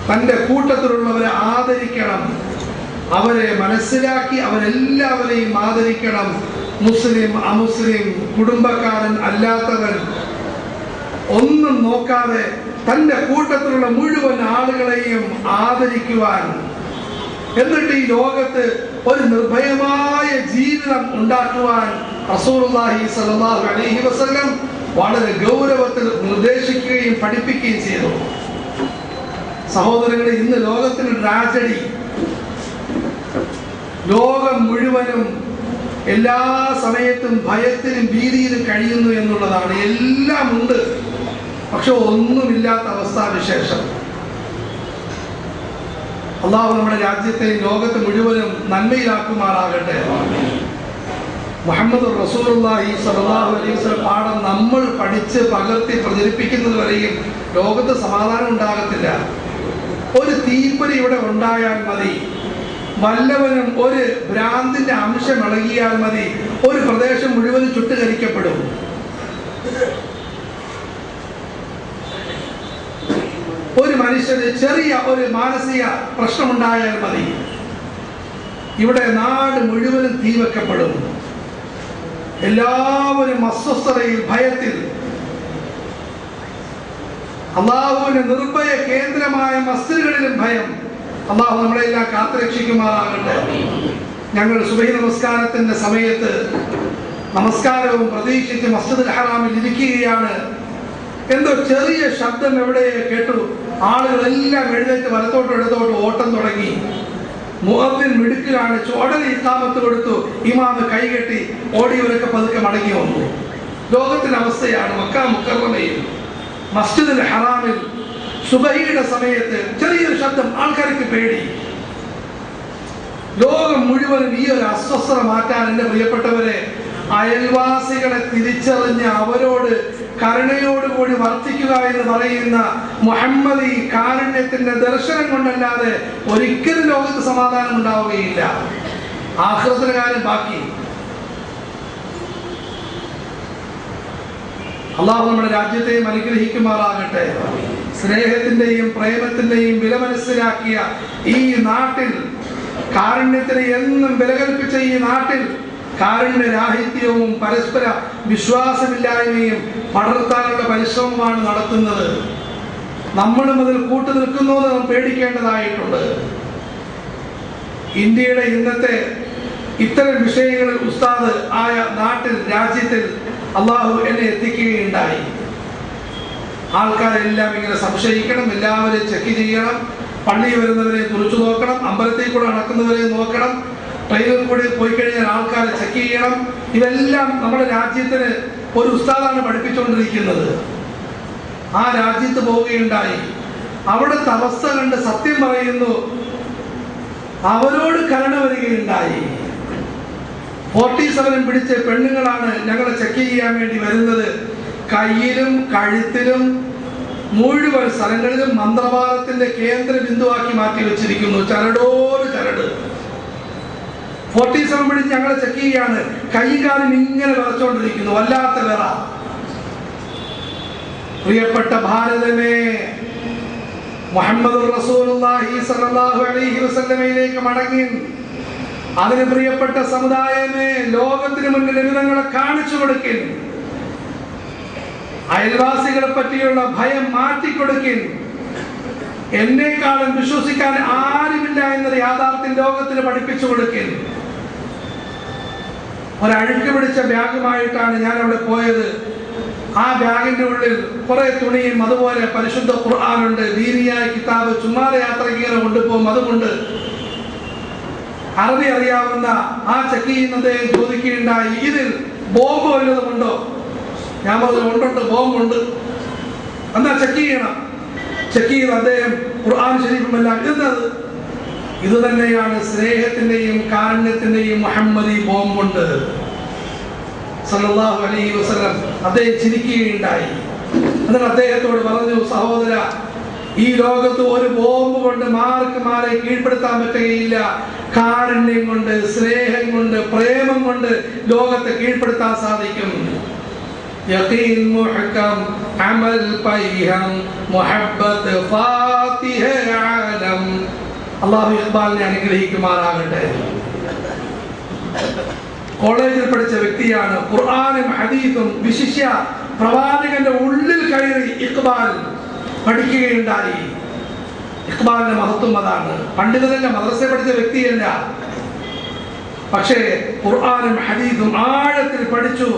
തൻ്റെ കൂട്ടത്തിലുള്ളവരെ ആദരിക്കണം, അവരെ മനസ്സിലാക്കി അവരെല്ലാവരെയും ആദരിക്കണം. മുസ്ലിം, അമുസ്ലിം, കുടുംബക്കാരൻ അല്ലാത്തവൻ ഒന്നും നോക്കാതെ തൻ്റെ കൂട്ടത്തിലുള്ള മുഴുവൻ ആളുകളെയും ആദരിക്കുവാൻ, എന്നിട്ട് ഈ ലോകത്ത് ഒരു നിർഭയമായ ജീവിതം ഉണ്ടാക്കുവാൻ റസൂലുള്ളാഹി സ്വല്ലല്ലാഹു അലൈഹി വസല്ലം വളരെ ഗൗരവത്തിൽ നിർദ്ദേശിക്കുകയും പഠിപ്പിക്കുകയും ചെയ്തു. സഹോദരങ്ങളെ, ഇന്ന് ലോകത്തിന് ട്രാജഡി, ലോകം മുഴുവനും എല്ലാ സമയത്തും ഭയത്തിലും ഭീതിയിലും കഴിയുന്നു എന്നുള്ളതാണ്. എല്ലാം ഉണ്ട്, പക്ഷെ ഒന്നുമില്ലാത്ത അവസ്ഥാവിശേഷം. അള്ളാഹു നമ്മുടെ രാജ്യത്തെയും ലോകത്തെ മുഴുവനും നന്മയിലാക്കുമാറാകട്ടെ. മുഹമ്മദ് റസൂലുള്ളാഹി സ്വല്ലല്ലാഹു അലൈഹി വസല്ലം പാഠം നമ്മൾ പഠിച്ച് പകർത്തി പ്രചരിപ്പിക്കുന്നത് വരെയും ലോകത്ത് സമാധാനം ഉണ്ടാകത്തില്ല. ഒരു തീപ്പൊരി ഇവിടെ ഉണ്ടായാൽ മതി, വല്ലവനും ഒരു ഭ്രാന്തിന്റെ അംശം ഇളകിയാൽ മതി, ഒരു പ്രദേശം മുഴുവനും ചുട്ടുകരിക്കപ്പെടും. ഒരു മനുഷ്യന് ചെറിയ ഒരു മാനസിക പ്രശ്നമുണ്ടായാൽ മതി, ഇവിടെ നാട് മുഴുവനും തീ വെക്കപ്പെടും. എല്ലാവരും അസ്വസ്ഥതയിൽ, ഭയത്തിൽ. അള്ളാഹുവിന്റെ നിർഭയ കേന്ദ്രമായ മസ്ജിദുകളിലും ഭയം. അള്ളാഹു നമ്മളെല്ലാം കാത്തുരക്ഷിക്കുമാറാകട്ടെ. ഞങ്ങൾ സുബഹി നമസ്കാരത്തിന്റെ സമയത്ത് നമസ്കാരവും പ്രതീക്ഷിച്ച് മസ്ജിദുൽ ഹറാമിൽ ഇരിക്കുകയാണ്. എന്തോ ചെറിയ ശബ്ദം എവിടെ കേട്ടു. ആളുകളെല്ലാം എഴുന്നേറ്റ് വലത്തോട്ടും ഇടത്തോട്ടും ഓട്ടം തുടങ്ങി. മുഅദ്ദിൻ മിടുക്കിലാണ്, ഉടനെ ഇഖാമത്ത് കൊടുത്തു. ഇമാമ് കൈകെട്ടി ഓടിയവരൊക്കെ പതുക്കെ മടങ്ങി വന്നു. ലോകത്തിന്റെ അവസ്ഥയാണ്. മക്ക മുക്കർറമയിൽ മസ്ജിദുൽ ഹറാമിൽ സുബഹിയുടെ സമയത്ത് ചെറിയൊരു ശബ്ദം, ആൾക്കാർക്ക് പേടി. ലോകം മുഴുവനും ഈ ഒരു അസ്വസ്ഥത മാറ്റാൻ എൻ്റെ പ്രിയപ്പെട്ടവരെ, അയൽവാസികളെ തിരിച്ചറിഞ്ഞ് അവരോട് കരുണയോടുകൂടി വർത്തിക്കുക എന്ന് പറയുന്ന മുഹമ്മദി കാരുണ്യത്തിന്റെ ദർശനം കൊണ്ടല്ലാതെ ഒരിക്കലും ലോകത്ത് സമാധാനം ഉണ്ടാവുകയില്ല. ആഖിറത്തിലെ കാര്യം ബാക്കി. അള്ളാഹു നമ്മുടെ രാജ്യത്തെയും അനുഗ്രഹിക്കുമാറാകട്ടെ. സ്നേഹത്തിന്റെയും പ്രേമത്തിന്റെയും വില മനസ്സിലാക്കിയ ഈ നാട്ടിൽ, കാരുണ്യത്തിന് എന്നും വില കൽപ്പിച്ച ഈ നാട്ടിൽ കാരുണ്യരാഹിത്യവും പരസ്പര വിശ്വാസമില്ലായ്മയും പടർത്താനുള്ള പരിശ്രമമാണ് നടത്തുന്നത്. നമ്മളും അതിൽ കൂട്ടു നിൽക്കുന്നത് നാം പേടിക്കേണ്ടതായിട്ടുണ്ട്. ഇന്ത്യയുടെ ഇന്നത്തെ ഇത്തരം വിഷയങ്ങളിൽ ഉസ്താദ് ആയ നാട്ടിൽ, രാജ്യത്തിൽ അള്ളാഹു എന്നെ എത്തിക്കുകയുണ്ടായി. ആൾക്കാരെല്ലാം ഇങ്ങനെ സംശയിക്കണം, എല്ലാവരെയും ചെക്ക് ചെയ്യണം, പള്ളിയിൽ വരുന്നവരെ തുറച്ചു നോക്കണം, അമ്പലത്തിൽ കൂടെ നടക്കുന്നവരെ നോക്കണം, ട്രെയിനിൽ കൂടി പോയി കഴിഞ്ഞാൽ ആൾക്കാരെ ചെക്ക് ചെയ്യണം. ഇതെല്ലാം നമ്മുടെ രാജ്യത്തിന് ഒരു ഉസ്താദാണ് പഠിപ്പിച്ചുകൊണ്ടിരിക്കുന്നത്. ആ രാജ്യത്ത് പോവുകയുണ്ടായി. അവിടുത്തെ അവസ്ഥ കണ്ട് സത്യം പറയുന്നു, അവരോട് കരുണ വരികയുണ്ടായി. 47 പിടിച്ച പെണ്ണുങ്ങളാണ് ഞങ്ങളെ ചെക്ക് ചെയ്യാൻ വേണ്ടി വരുന്നത്. കയ്യിലും കഴുത്തിലും മുഴുവൻ സ്ഥലങ്ങളിലും മന്ത്രവാദത്തിന്റെ കേന്ദ്ര ബിന്ദുവാക്കി മാറ്റി വെച്ചിരിക്കുന്നു. ചരടോട് ചരട്. 47 പിടിച്ച് ഞങ്ങളെ ചെക്ക് ചെയ്യാണ്. കൈകാലും ഇങ്ങനെ വിറച്ചുകൊണ്ടിരിക്കുന്നു, വല്ലാത്ത വിറ. പ്രിയപ്പെട്ട ഭാരതമേ, മുഹമ്മദ് റസൂലുള്ളാഹി സ്വല്ലല്ലാഹു അലൈഹി വസല്ലമയിലേക്ക് മടങ്ങി. അതിന് പ്രിയപ്പെട്ട സമുദായമേ, ലോകത്തിന് മുന്നിൽ ലളിതങ്ങളെ കാണിച്ചു കൊടുക്കിൻ. അയൽവാസികളെ പറ്റിയുള്ള ഭയം മാറ്റിക്കൊടുക്കിൻ. എന്നെക്കാളും വിശ്വസിക്കാൻ ആരുമില്ല എന്നൊരു യാഥാർത്ഥ്യം ലോകത്തിന് പഠിപ്പിച്ചു കൊടുക്കിൻ. ഒരഴുക്ക് പിടിച്ച ബാഗുമായിട്ടാണ് ഞാൻ അവിടെ പോയത്. ആ ബാഗിന്റെ ഉള്ളിൽ കുറെ തുണിയും അതുപോലെ പരിശുദ്ധ ഖുർആനുണ്ട്. ദീനിയായ കിതാബ് ചുമ്മാതെ യാത്രയ്ക്ക് ഇങ്ങനെ കൊണ്ടുപോകും. അതുകൊണ്ട് അറബി അറിയാവുന്ന ആ ചെക്ക് ചെയ്യുന്നത് ചോദിക്കുകയുണ്ടായി, ഇതിൽ ബോംബ് വല്ലതുമുണ്ടോ? ഞാൻ പറഞ്ഞു ഉണ്ടുണ്ട്, ബോംബുണ്ട്. എന്നാ ചെക്ക് ചെയ്യണം. ചെക്ക് ചെയ്ത് അദ്ദേഹം ഖുർആൻ ശരീഫുമെല്ലാം ഇരുന്നത് ഇത് തന്നെയാണ്, സ്നേഹത്തിന്റെയും കാരുണ്യത്തിന്റെയും മുഹമ്മദി ബോംബുണ്ട് സല്ലല്ലാഹു അലൈഹി വസല്ലം. അദ്ദേഹം ചിരിക്കുകയുണ്ടായി. എന്നിട്ട് അദ്ദേഹത്തോട് പറഞ്ഞു, സഹോദര, ഈ ലോകത്ത് ഒരു ബോംബ് കൊണ്ട് മാരെ കീഴ്പ്പെടുത്താൻ പറ്റുകയില്ല. കാരുണ്യം കൊണ്ട്, സ്നേഹം കൊണ്ട്, പ്രേമം കൊണ്ട് ലോകത്തെ കീഴ്പ്പെടുത്താൻ സാധിക്കും. യഖീൻ മുഹകം അമൽ പൈഹം മുഹബ്ബത്ത് ഫാത്തിഹ ആലം. അല്ലാഹു ഇഖ്ബാലിനെ അനുഗ്രഹിക്കുമാറാകട്ടെ. കോളേജിൽ പഠിച്ച വ്യക്തിയാണ്. ഖുർആനും ഹദീസും വിശിഷ്യ പ്രവാചകന്റെ ഉള്ളിൽ കയറി ഇഖ്ബാൽ പഠിക്കുകയുണ്ടായി. ഇഖ്ബാലിന്റെ മഹത്വം അതാണ്. പണ്ഡിതനല്ല, മദ്രസയിൽ പഠിച്ച വ്യക്തിയല്ല, പക്ഷേ ഖുർആനും ഹദീസും ആഴത്തിൽ പഠിച്ചു.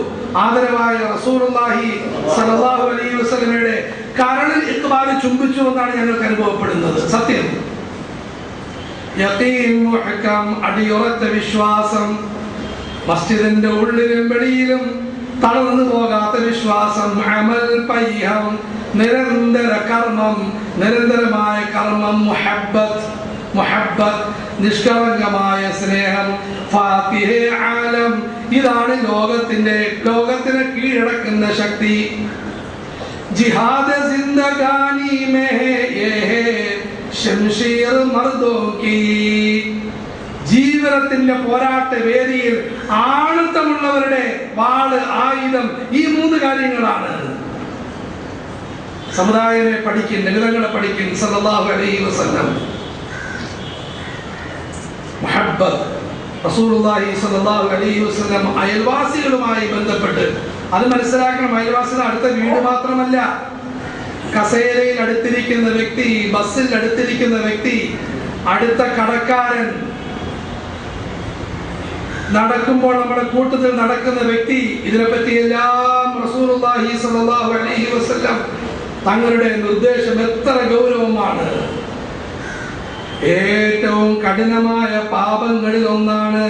ആദരവായ റസൂലുള്ളാഹി സ്വല്ലല്ലാഹു അലൈഹി വസല്ലമയുടെ കരളിൽ ഇഖ്ബാൽ ചുംബിച്ചു എന്നാണ് ഞങ്ങൾക്ക് അനുഭവപ്പെടുന്നത്. സത്യം. യഖീൻ മുഹകം, അടിയുറച്ച വിശ്വാസം. മസ്ജിദിന്റെ ഉള്ളിലും വെളിയിലും തളർന്നു പോകാത്ത വിശ്വാസം. അമൽ പയ്യം, നിരന്തര കർമ്മം, നിരന്തരമായ കർമ്മം. മുഹബ്ബത്ത്, നിഷ്കളങ്കമായ സ്നേഹം. ഫാത്തിഹെ ആലം, ഇതാണ് ലോകത്തിനെ കീഴടക്കുന്ന ശക്തി. ജിഹാദ് സിന്ദഗാനി മേ യേ ശംശീർ മർദോ കി. ജീവിതത്തിന്റെ പോരാട്ട വേദിയിൽ ആണത്തമുള്ളവരുടെ വാള്, ആയുധം, ഈ 3 കാര്യങ്ങളാണ്. സമുദായനെ പഠിക്കും, ലളിതങ്ങളെ പഠിക്കും. സല്ലല്ലാഹു അലൈഹി വസല്ലം. മുഹബ്ബത്ത്, റസൂലുള്ളാഹി സ്വല്ലല്ലാഹു അലൈഹി വസല്ലം അയൽവാസികളുമായി ബന്ധപ്പെട്ട് അത് മനസ്സിലാക്കണം. അയൽവാസികൾ അടുത്ത വീട് മാത്രമല്ല, കസേരയിൽ അടുത്തിരിക്കുന്ന വ്യക്തി, ബസ്സിൽ അടുത്തിരിക്കുന്ന വ്യക്തി, അടുത്ത കടക്കാരൻ, നടക്കുമ്പോൾ നമ്മുടെ കൂട്ടത്തിൽ നടക്കുന്ന വ്യക്തി, ഇതിനെപ്പറ്റി എല്ലാം റസൂലുള്ളാഹി സ്വല്ലല്ലാഹു അലൈഹി വസല്ലം തങ്ങളുടെ നിർദ്ദേശം എത്ര ഗൗരവമാണ്. ഏറ്റവും കഠിനമായ പാപങ്ങളിൽ ഒന്നാണ്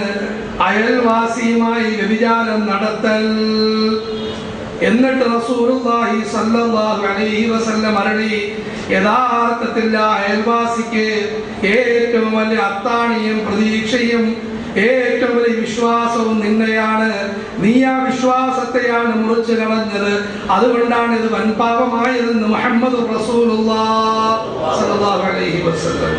അയൽവാസിയുമായി വ്യഭിചാരം നടത്തൽ. എന്നിട്ട് റസൂലുള്ളാഹി സ്വല്ലല്ലാഹു അലൈഹി വസല്ലം അരുളി, യഥാർത്ഥത്തിൽ അയൽവാസിക്ക് ഏറ്റവും വലിയ അത്താണിയും പ്രതീക്ഷയും ഏറ്റവും വലിയ വിശ്വാസവും നിന്നെയാണ്. നീ ആ വിശ്വാസത്തെയാണ് മുറിച്ചു കളഞ്ഞത്. അതുകൊണ്ടാണ് ഇത് വൻപാപമായതെന്ന് മുഹമ്മദ് റസൂലുള്ളാഹി സ്വല്ലല്ലാഹു അലൈഹി വസല്ലം.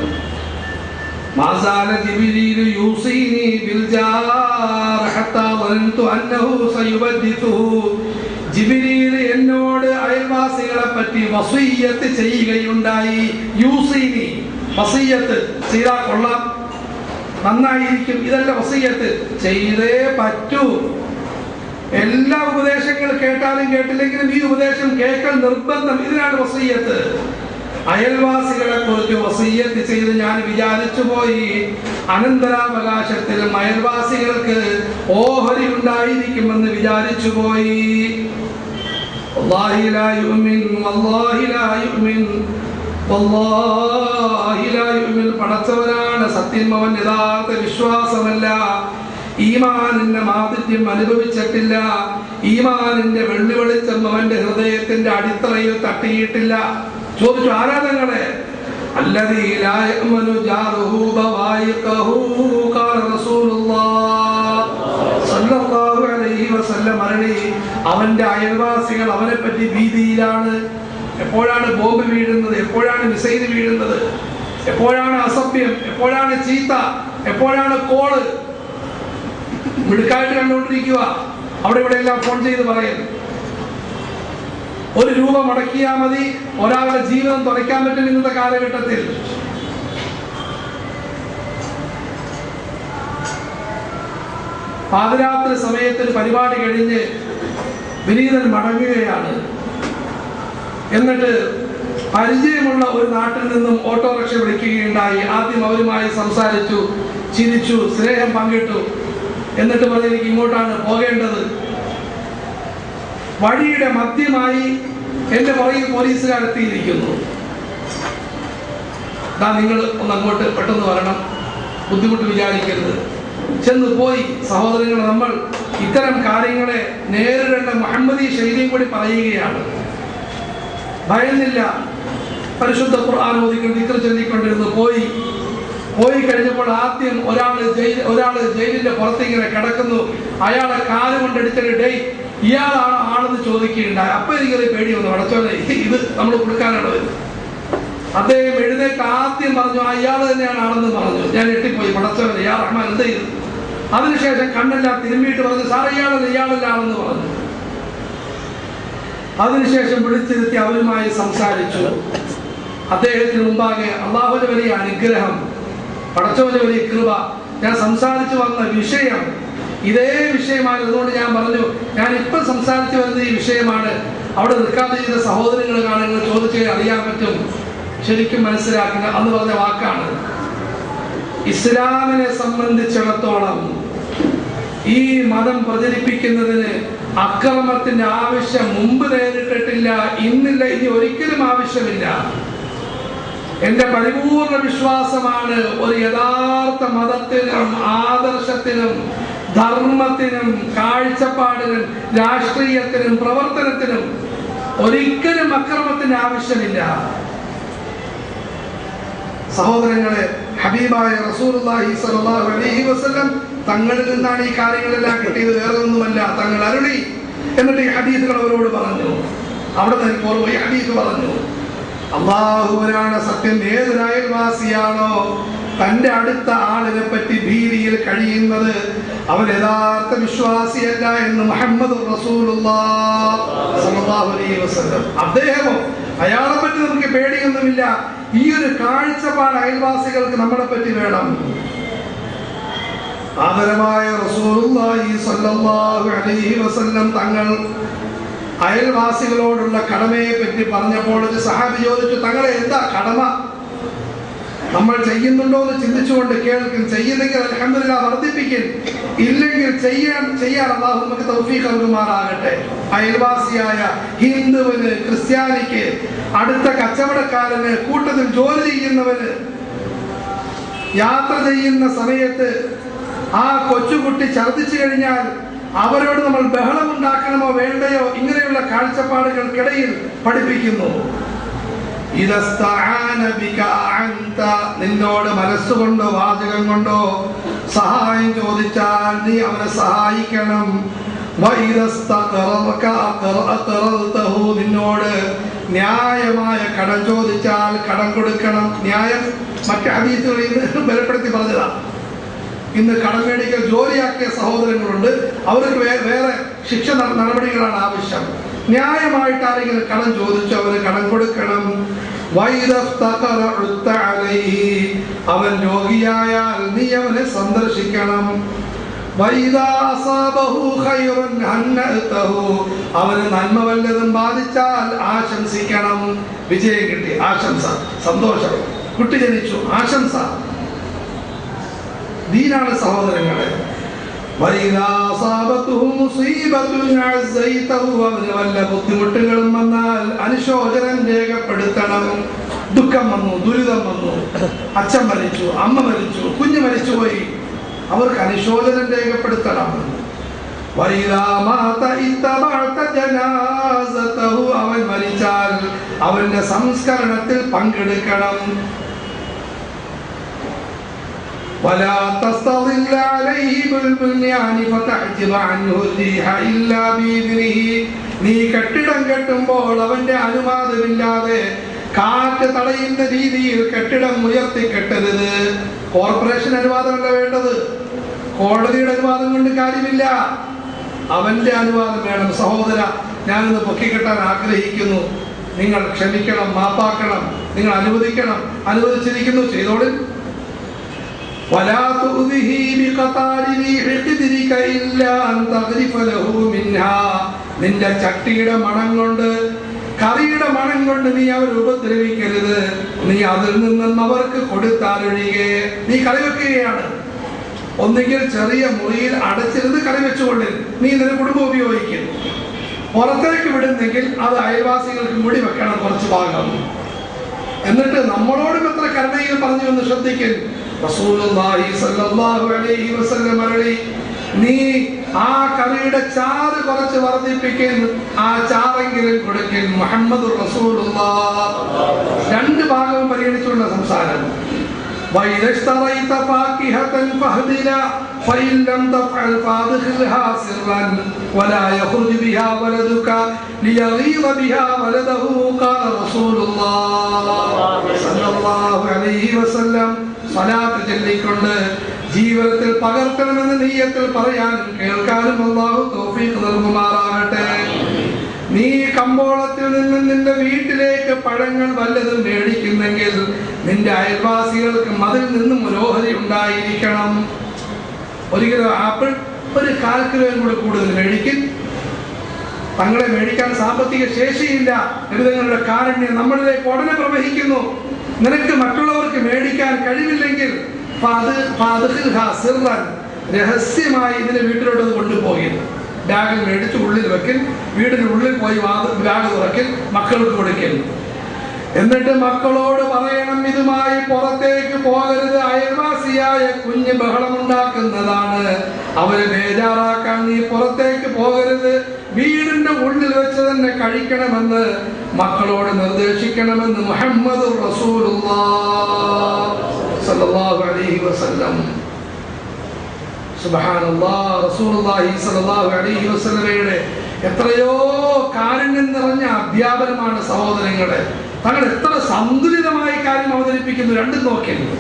മാസാല ജിബ്രീൽ യൂസീനി ബിൽ ജാർ ഹത്താ വൻതു അന്നഹു സയുബദ്ദിതുഹു. ജിബ്രീൽ എന്നോട് അയൽവാസികളെ പറ്റി വസിയ്യത്ത് ചെയ്യുകയുണ്ടായി. യൂസീനി, വസിയ്യത്ത് ചെയ്താൽ കൊള്ളാം, നന്നായിരിക്കും, ഇതല്ല വസിയ്യത്ത്, ചെയ്തേ പറ്റൂ. എല്ലാ ഉപദേശങ്ങൾ കേട്ടാലും കേട്ടില്ലെങ്കിലും ഈ ഉപദേശം കേൾക്കൽ നിർബന്ധം. ഇതിനാണ് വസിയ്യത്ത്. അയൽവാസികളെ കുറിച്ച് വസിയ്യത്ത് ചെയ്ത് ഞാൻ വിചാരിച്ചു പോയി, അനന്തരാവകാശത്തിലും അയൽവാസികൾക്ക് ഓഹരി ഉണ്ടായിരിക്കുമെന്ന് വിചാരിച്ചു പോയി. വല്ലാഹി ലാ യുഅ്മിൻ, വല്ലാഹി ലാ യുഅ്മിൻ, വല്ലാഹി ലാ യുഅ്മിൻ. പടച്ചവനാണ് സത്യം, അവൻ യഥാർത്ഥ വിശ്വാസമല്ല. ഈമാനിന്റെ മാധുര്യം അനുഭവിച്ചിട്ടില്ല. ഈമാനിന്റെ വെള്ളി വെളിച്ചം അവന്റെ ഹൃദയത്തിന്റെ അടിത്തറയിൽ തട്ടിയിട്ടില്ല. ചോദിച്ചു, ആരാധങ്ങളെ? അല്ലദീ ലാ യഅ്മനു ജാറുഹു ബവായിഖഹു ഖാല റസൂലുള്ളാഹി സ്വല്ലല്ലാഹു അലൈഹി വസല്ലം അരുളി, അവന്റെ അയൽവാസികൾ അവനെ പറ്റി ഭീതിയിലാണ്. എപ്പോഴാണ് ബോംബ് വീഴുന്നത്, എപ്പോഴാണ് മിസൈൽ വീഴുന്നത്, എപ്പോഴാണ് അസഭ്യം, എപ്പോഴാണ് ചീത്ത, എപ്പോഴാണ് കോള്, മിടുക്കായിട്ട് കണ്ടുകൊണ്ടിരിക്കുക. അവിടെ ഇവിടെ എല്ലാം ഫോൺ ചെയ്ത് പറയും. 1 രൂപ മുടക്കിയാൽ മതി ഒരാളുടെ ജീവിതം തുറയ്ക്കാൻ പറ്റും ഇന്നത്തെ കാലഘട്ടത്തിൽ. പാതിരാത്രി സമയത്ത് പരിപാടി കഴിഞ്ഞ് വിനീതൻ മടങ്ങുകയാണ്. എന്നിട്ട് പരിചയമുള്ള ഒരു നാട്ടിൽ നിന്നും ഓട്ടോറിക്ഷ വിളിക്കുകയുണ്ടായി. ആദ്യം അവരുമായി സംസാരിച്ചു, ചിരിച്ചു, സ്നേഹം പങ്കിട്ടു. എന്നിട്ട് പറഞ്ഞു, എനിക്ക് ഇങ്ങോട്ടാണ് പോകേണ്ടത്. വഴിയുടെ മധ്യമായി എൻ്റെ പുറകിൽ പോലീസുകാരെത്തിയിരിക്കുന്നു. നിങ്ങൾ ഒന്ന് അങ്ങോട്ട് പെട്ടെന്ന് വരണം, ബുദ്ധിമുട്ട് വിചാരിക്കരുത്. ചെന്ന് പോയി സഹോദരങ്ങൾ, നമ്മൾ ഇത്തരം കാര്യങ്ങളെ നേരിടേണ്ട മുഹമ്മദി ശൈലിയും കൂടി പറയുകയാണ്. ഭയന്നില്ല, പരിശുദ്ധ ഖുർആൻ ഓതിക്കൊണ്ട് ദിക്ർ ചൊല്ലിക്കൊണ്ടിരുന്നു. പോയി കഴിഞ്ഞപ്പോൾ ആദ്യം ഒരാള് ജയിലിന്റെ പുറത്ത് ഇങ്ങനെ കിടക്കുന്നു. അയാളെ കാലുകൊണ്ട് എടുത്തിട്ട് ഡേയ് ഇയാളാണ് ആണെന്ന് ചോദിക്കുകയുണ്ടായി. അപ്പൊ എനിക്കൊരു പേടി വന്നു, അടച്ചോനെ ഇത് നമ്മൾ കൊടുക്കാനാണ് വരുന്നത്. അദ്ദേഹം എഴുന്നേറ്റ് ആദ്യം പറഞ്ഞു അയാൾ തന്നെയാണ് ആണെന്ന് പറഞ്ഞു. ഞാൻ ഞെട്ടിപ്പോയി, പടച്ചവനെ യാ റഹ്മാൻ എന്ത് ചെയ്തു? അതിനുശേഷം കണ്ണെല്ലാം തിരുമ്മിയിട്ട് പറഞ്ഞു സാർ ഇയാളല്ലാണെന്ന് പറഞ്ഞു. അതിനുശേഷം വിളിച്ചിരുത്തി അവരുമായി സംസാരിച്ചു. അദ്ദേഹത്തിന് മുമ്പാകെ അള്ളാഹുവിന്റെ വലിയ അനുഗ്രഹം, പടച്ചവന്റെ വലിയ കൃപ. ഞാൻ സംസാരിച്ചു വന്ന വിഷയം ഇതേ വിഷയമാണ്. അതുകൊണ്ട് ഞാൻ പറഞ്ഞു ഞാൻ ഇപ്പം സംസാരിച്ചു വരുന്ന ഈ വിഷയമാണ്. അവിടെ നിൽക്കാതെ ചെയ്ത സഹോദരങ്ങൾ കാണുന്നത് ചോദിച്ചു അറിയാൻ പറ്റും, ശരിക്കും മനസ്സിലാക്കുക അന്ന് പറഞ്ഞ വാക്കാണ്. ഇസ്ലാമിനെ സംബന്ധിച്ചിടത്തോളം ഈ മതം പ്രചരിപ്പിക്കുന്നതിന് അക്രമത്തിന്റെ ആവശ്യം മുമ്പ് നേരിട്ടിട്ടില്ല, ഇന്നില്ല, ഇനി ഒരിക്കലും ആവശ്യമില്ല. എന്റെ പരിപൂർണ വിശ്വാസമാണ് ഒരു യഥാർത്ഥ മതത്തിനും ആദർശത്തിനും ധർമ്മത്തിനും കാഴ്ചപ്പാടിനും രാഷ്ട്രീയത്തിനും പ്രവർത്തനത്തിനും ഒരിക്കലും അക്രമത്തിന്റെ ആവശ്യമില്ല. സഹോദരങ്ങളെ, ഹബീബായ റസൂലുള്ളാഹി സ്വല്ലല്ലാഹു അലൈഹി വസല്ലം തങ്ങളിൽ നിന്നാണ് ഈ കാര്യങ്ങളെല്ലാം കിട്ടിയത്, വേറെ ഒന്നുമല്ല. തങ്ങൾ അരുളി. എന്നിട്ട് ഈ ഹദീസുകൾ അവരോട് പറഞ്ഞു. അവിടെ നിന്ന് ഓർമ്മ ഈ ഹദീസ് പറഞ്ഞു, അല്ലാഹുവിനാണ് സത്യം, ഏതൊരു അയൽവാസിയാണോ തന്റെ അടുത്ത ആളിനെ പറ്റി ഭീതിയിൽ കഴിയുന്നത് അവൻ യഥാർത്ഥ വിശ്വാസിയല്ല എന്ന് മുഹമ്മദ് റസൂലുള്ളാഹി സ്വല്ലല്ലാഹു അലൈഹി വസല്ലം. അദ്ദേഹമോ അയാളെ പറ്റി നമുക്ക് പേടിയൊന്നുമില്ല. ഈ ഒരു കാഴ്ചപ്പാട് അയൽവാസികൾക്ക് നമ്മളെ പറ്റി വേണം. ആദരമായ റസൂലുള്ളാഹി സ്വല്ലല്ലാഹു അലൈഹി വസല്ലം തങ്ങൾ അയൽവാസികളോടുള്ള കടമയെ പറ്റി പറഞ്ഞപ്പോൾ ഒരു സഹാബി ചോദിച്ചു, തങ്ങളെ എന്താ കടമ? നമ്മൾ ചെയ്യുന്നുണ്ടോ എന്ന് ചിന്തിച്ചുകൊണ്ട് കേൾക്കും. ചെയ്യുന്നെങ്കിൽ അൽഹംദുലില്ലാഹ് വർദ്ധിപ്പിക്കും, ഇല്ലെങ്കിൽ ചെയ്യാൻ അല്ലാഹു നമുക്ക് തൗഫീഖ് നൽകുമാറാകട്ടെ. അയൽവാസിയായ ഹിന്ദുവിന്, ക്രിസ്ത്യാനിക്ക്, അടുത്ത കച്ചവടക്കാരന്, കൂട്ടത്തിൽ ജോലി ചെയ്യുന്നവന്, യാത്ര ചെയ്യുന്ന സമയത്ത് ആ കൊച്ചുകുട്ടി ഛർദ്ദിച്ചു കഴിഞ്ഞാൽ അവരോട് നമ്മൾ ബഹളമുണ്ടാക്കണമോ വേണ്ടയോ, ഇങ്ങനെയുള്ള കാഴ്ചപ്പാടുകൾക്കിടയിൽ പഠിപ്പിക്കുന്നു. നിന്നോട് മനസ്സുകൊണ്ടോ വാചകം കൊണ്ടോ സഹായം ചോദിച്ചാൽ നീ അവനെ സഹായിക്കണം. നിന്നോട് ന്യായമായ കടം ചോദിച്ചാൽ കടം കൊടുക്കണം. ന്യായം മറ്റ് ഹദീസുകളിൽ ബലപ്പെടുത്തി പറഞ്ഞതാണ്. ഇന്ന് കടം മേടിക്കൽ ജോലിയാക്കിയ സഹോദരങ്ങളുണ്ട്, അവർക്ക് വേറെ ശിക്ഷ നടപടികളാണ് ആവശ്യം. ന്യായമായിട്ട് ആരെങ്കിലും കടം ചോദിച്ചു അവന് കടം കൊടുക്കണം. അവൻ രോഗിയായാൽ നീ അവനെ സന്ദർശിക്കണം. അവന് നന്മ വല്ലതും ബാധിച്ചാൽ ആശംസിക്കണം. വിജയം കിട്ടി, ആശംസ, സന്തോഷം, കുട്ടി ജനിച്ചു, ആശംസ. ദീനാണ് സഹോദരങ്ങളെ. അവന് വല്ല ബുദ്ധിമുട്ടുകളും വന്നാൽ അനുശോചനം രേഖപ്പെടുത്തണം. ദുഃഖം വന്നു, ദുരിതം വന്നു, അച്ഛൻ മരിച്ചു, അമ്മ മരിച്ചു, കുഞ്ഞ് മരിച്ചുപോയി, അവർക്ക് അനുശോചനം രേഖപ്പെടുത്തണം. അവൻ മരിച്ചാൽ അവന്റെ സംസ്കരണത്തിൽ പങ്കെടുക്കണം. ولا تستظل عليه بالبنيان فتحجب عنه الريح إلا بإذنه. നീ കെട്ടിടം കെട്ടുമ്പോൾ അവന്റെ അനുവാദമില്ലാതെ കാറ്റ് തടയുന്ന രീതിയിൽ കെട്ടിടം ഉയർത്തി കെട്ടരുത്. കോർപ്പറേഷൻ അനുവാദമല്ല വേണ്ടത്, കോടതിയുടെ അനുവാദം കൊണ്ട് കാര്യമില്ല, അവന്റെ അനുവാദം വേണം. സഹോദര, ഞാനിന്ന് പൊക്കിക്കെട്ടാൻ ആഗ്രഹിക്കുന്നു, നിങ്ങൾ ക്ഷമിക്കണം, മാപ്പാക്കണം, നിങ്ങൾ അനുവദിക്കണം. അനുവദിച്ചിരിക്കുന്നു, ചെയ്തോളൂ. ولا تؤذه بقطار ريح قدرك إلا أن تغرف له منها. നിന്റെ ചട്ടിയുടെ മണം കൊണ്ട്, കറിയുടെ മണം കൊണ്ട് നീ അവരെ ഉപദ്രവിക്കരുത്. നീ അതിൽ നിന്നും അവർക്ക് കൊടുത്താലൊഴികെ. നീ കറി വെക്കുകയാണ്, ഒന്നുകിൽ ചെറിയ മുറിയിൽ അടച്ചിരുന്ന് കറി വെച്ചുകൊണ്ടിരുന്നു, നീ നിന്റെ കുടുംബം ഉപയോഗിക്കും. പുറത്തേക്ക് വിടുന്നെങ്കിൽ അത് അയൽവാസികൾക്ക് കൂടി വെക്കണം കുറച്ച് ഭാഗം. എന്നിട്ട് നമ്മളോടും എത്ര കരുണയിൽ പറഞ്ഞു എന്ന് ശ്രദ്ധിക്കൽ. റസൂലുള്ളാഹി സ്വല്ലല്ലാഹു അലൈഹി വസല്ലം അരുളി, നീ ആ കറിയുടെ ചാറ് കുറച്ച് വർദ്ധിപ്പിക്കൽ, ആ ചാറെങ്കിലും കൊടുക്കൽ. മുഹമ്മദുർ റസൂലുള്ളാഹ്. രണ്ട് ഭാഗവും പരിഗണിച്ചുള്ള സംസാരം. وإذا اشتريت فاكهة فاهدنا فإن لم تفعل فادخلها سرا ولا يخرج بها ولدك ليغيظ بها ولده قال رسول الله صلى الله عليه وسلم. സ്വലാത്ത് ചൊല്ലിക്കൊണ്ട് ജീവിതത്തിൽ പകർത്തണമെന്ന് നിയ്യത്തിൽ പറയാനും കേൾക്കാനും അല്ലാഹു തൗഫീഖ് നൽകുമാറാകട്ടെ. നീ കമ്പോളത്തിൽ നിന്ന് നിന്റെ വീട്ടിലേക്ക് പഴങ്ങൾ വല്ലതും മേടിക്കുന്നെങ്കിൽ നിന്റെ അയൽവാസികൾക്ക് അതിൽ നിന്നും ഒരു ഓഹരി ഉണ്ടായിരിക്കണം. 1 കിലോ ആപ്പിൾ 1/4 കിലോയും കൂടെ കൂടുതൽ മേടിക്കും. തങ്ങളെ മേടിക്കാൻ സാമ്പത്തിക ശേഷിയില്ല, നിങ്ങളുടെ കാരുണ്യം നമ്മളിലേക്ക് ഉടനെ പ്രവഹിക്കുന്നു. നിനക്ക് മറ്റുള്ളവർക്ക് മേടിക്കാൻ കഴിവില്ലെങ്കിൽ രഹസ്യമായി ഇതിനെ വീട്ടിലോട്ട് കൊണ്ടുപോകരുത്. ബാഗിൽ മേടിച്ച് ഉള്ളിൽ വെക്കൽ, വീടിന് ഉള്ളിൽ പോയി ബാഗ് തുറക്കൽ, മക്കൾക്ക് കൊടുക്കൽ. എന്നിട്ട് മക്കളോട് പറയണം, ഇതുമായി പുറത്തേക്ക് പോകരുത്. അയൽവാസിയായ കുഞ്ഞ് ബഹളമുണ്ടാക്കുന്നതാണ്, അവരെ ബേജാറാക്കാൻ നീ പുറത്തേക്ക് പോകരുത്. വീടിന്റെ ഉള്ളിൽ വെച്ച് തന്നെ കഴിക്കണമെന്ന് മക്കളോട് നിർദ്ദേശിക്കണമെന്ന് മുഹമ്മദുർ റസൂലുള്ളാഹ് സ്വല്ലല്ലാഹു അലൈഹി വസല്ലം. സുബ്ഹാനല്ലാഹ്. റസൂലുള്ളാഹി സ്വല്ലല്ലാഹു അലൈഹി വസല്ലമയുടെ എത്രയോ കാരുണ്യം നിറഞ്ഞ അധ്യാപനമാണ് സഹോദരങ്ങളെ. തങ്ങൾ എത്ര സന്തുലിതമായ കാര്യം അവതരിപ്പിക്കുന്നു. രണ്ടും നോക്കുന്നു.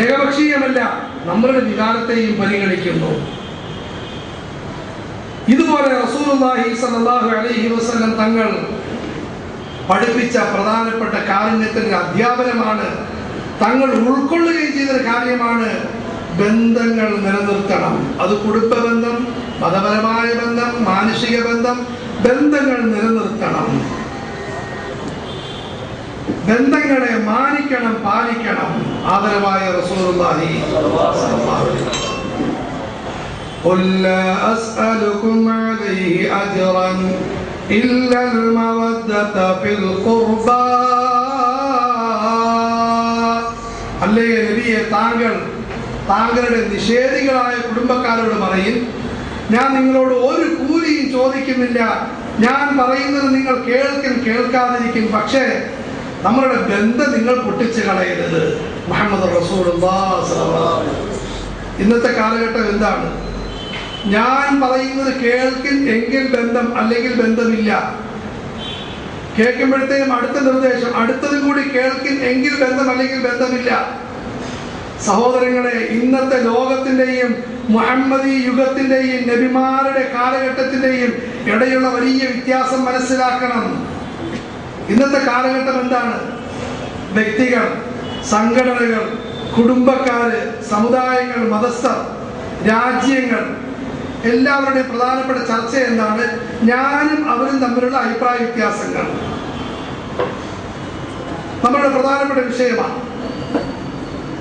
ഏകപക്ഷീയമല്ല, നമ്മളുടെ വികാരത്തെയും പരിഗണിക്കുന്നു. ഇതുപോലെ റസൂലുള്ളാഹി സ്വല്ലല്ലാഹു അലൈഹി വസല്ലം തങ്ങൾ പഠിപ്പിച്ച പ്രധാനപ്പെട്ട കാരുണ്യത്തിന്റെ അധ്യാപനമാണ്, തങ്ങൾ ഉൾക്കൊള്ളുകയും ചെയ്തൊരു കാര്യമാണ് ബന്ധങ്ങൾ നിലനിർത്തണം. അത് കുടുംബ ബന്ധം, മതപരമായ ബന്ധം, മാനുഷിക ബന്ധം, ബന്ധങ്ങൾ നിലനിർത്തണം. ബന്ധങ്ങളെ മാനിക്കണം, പാലിക്കണം. ആദരവായ റസൂലുള്ളാഹി സ്വല്ലല്ലാഹു അലൈഹി വസല്ലം قل لا أسألكم عليه أجرا إلا المودة في القربى. അല്ലേ നബിയെ, താങ്കളുടെ നിഷേധികളായ കുടുംബക്കാരോട് പറയും, ഞാൻ നിങ്ങളോട് ഒരു കൂലിയും ചോദിക്കുന്നില്ല. ഞാൻ പറയുന്നത് നിങ്ങൾ കേൾക്കാതിരിക്കും. പക്ഷേ നമ്മളുടെ ബന്ധം നിങ്ങൾ പൊട്ടിച്ചു കളയരുത്. മുഹമ്മദ് റസൂലുള്ളാഹി സ്വല്ലല്ലാഹു അലൈഹി വസല്ലം. ഇന്നത്തെ കാലഘട്ടം എന്താണ്? ഞാൻ പറയുന്നത് കേൾക്കും എങ്കിൽ ബന്ധം, അല്ലെങ്കിൽ ബന്ധമില്ല. കേൾക്കുമ്പോഴത്തേക്കും അടുത്ത നിർദ്ദേശം, അടുത്തതും കൂടി കേൾക്കും എങ്കിൽ ബന്ധം, അല്ലെങ്കിൽ ബന്ധമില്ല. സഹോദരങ്ങളെ, ഇന്നത്തെ ലോകത്തിന്റെയും മുഹമ്മദി യുഗത്തിന്റെയും നബിമാരുടെ കാലഘട്ടത്തിന്റെയും ഇടയുള്ള വലിയ വ്യത്യാസം മനസ്സിലാക്കണം. ഇന്നത്തെ കാലഘട്ടം എന്താണ്? വ്യക്തികൾ, സംഘടനകൾ, കുടുംബക്കാര്, സമുദായങ്ങൾ, മതസ്ഥർ, രാജ്യങ്ങൾ, എല്ലാവരുടെയും പ്രധാനപ്പെട്ട ചർച്ച എന്താണ്? ഞാനും അവരും തമ്മിലുള്ള അഭിപ്രായ വ്യത്യാസങ്ങൾ നമ്മളുടെ പ്രധാനപ്പെട്ട വിഷയമാണ്.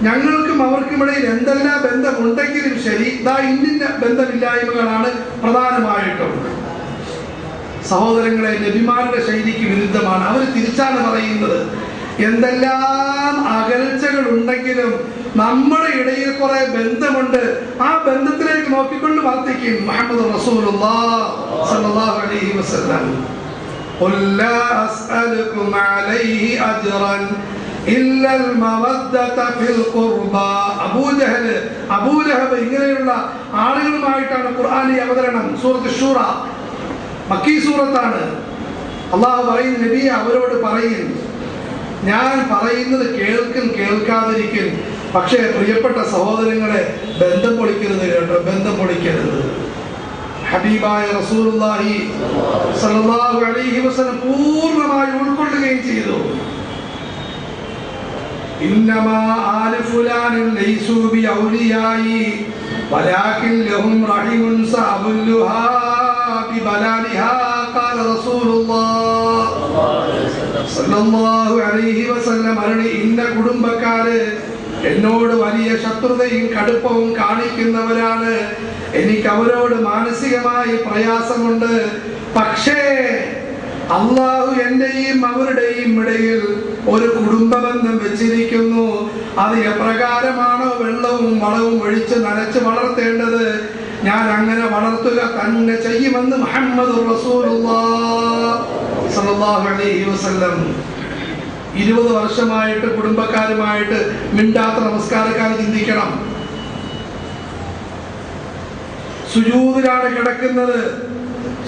ഞങ്ങൾക്കും അവർക്കും ഇടയിൽ എന്തെല്ലാം ബന്ധമുണ്ടെങ്കിലും ശരി, ഇന്ന ബന്ധമില്ലായ്മകളാണ് പ്രധാനമായിട്ടും. സഹോദരങ്ങളെ, നബിമാരുടെ ശൈലിക്ക് വിരുദ്ധമാണ്. അവർ തിരിച്ചാണ് പറയുന്നത്, എന്തെല്ലാം അകൽച്ചകൾ ഉണ്ടെങ്കിലും നമ്മുടെ ഇടയിൽ കുറെ ബന്ധമുണ്ട്, ആ ബന്ധത്തിലേക്ക് നോക്കിക്കൊണ്ട് വർത്തിക്കും. മുഹമ്മദ് റസൂലുള്ളാഹി സ്വല്ലല്ലാഹു അലൈഹി വസല്ലം. ഖുൽ ലാ അസ്അലുകും അലൈഹി അജ്റൻ ഇല്ലൽ മവദ്ദത ഫിൽ ഖുർബാ. അബൂ ലഹബ് ഇങ്ങനെയുള്ള ആളുകളുമായിട്ടാണ് ഖുർആനി അവതരണം. സൂറത്ത് ശൂറ മക്കി സൂറത്താണ്. അല്ലാഹു പറയുന്ന നബിയെ അവരോട് പറയും, ഞാൻ പറയുന്നത് കേൾക്കാതിരിക്കും. പക്ഷേ പ്രിയപ്പെട്ട സഹോദരങ്ങളെ, ബന്ധം പൊളിക്കരുത് കേട്ടോ, ബന്ധം പൊളിക്കരുത്. ഹബീബായ റസൂലുള്ളാഹി സ്വല്ലല്ലാഹു അലൈഹി വസല്ലം പൂർണ്ണമായി ഉൾക്കൊള്ളുകയും ചെയ്തു. ഇന്നമാ ആലു ഫുലാനിൻ ലൈസു ബി ഔലിയായി വലാകിൻ ലഹും റഹിമുൻ സഅബുല്ലുഹാ ബി ബലാലിഹാ ഖാല റസൂലുള്ളാഹി സ്വല്ലല്ലാഹു അലൈഹി വസല്ലം അരുളി, ഇന്ന കുടുംബക്കാര് എന്നോട് വലിയ ശത്രുതയും കടുപ്പവും കാണിക്കുന്നവരാണ്. എനിക്ക് അവരോട് മാനസികമായി പ്രയാസമുണ്ട്. പക്ഷേ അള്ളാഹു എന്റെയും അവരുടെയും ഇടയിൽ ഒരു കുടുംബ ബന്ധം വെച്ചിരിക്കുന്നു. അത് എപ്രകാരമാണോ വെള്ളവും വളവും ഒഴിച്ച് നനച്ച് വളർത്തേണ്ടത്, ഞാൻ അങ്ങനെ വളർത്തുക തന്നെ ചെയ്യുമെന്ന് മുഹമ്മദ് റസൂലുള്ളാഹി സ്വല്ലല്ലാഹു അലൈഹി വസല്ലം. 20 വർഷമായിട്ട് കുടുംബക്കാരുമായിട്ട് മിണ്ടാത്ത നമസ്കാരക്കാർ ചിന്തിക്കണം. സുജൂദിലാണ് കിടക്കുന്നത്.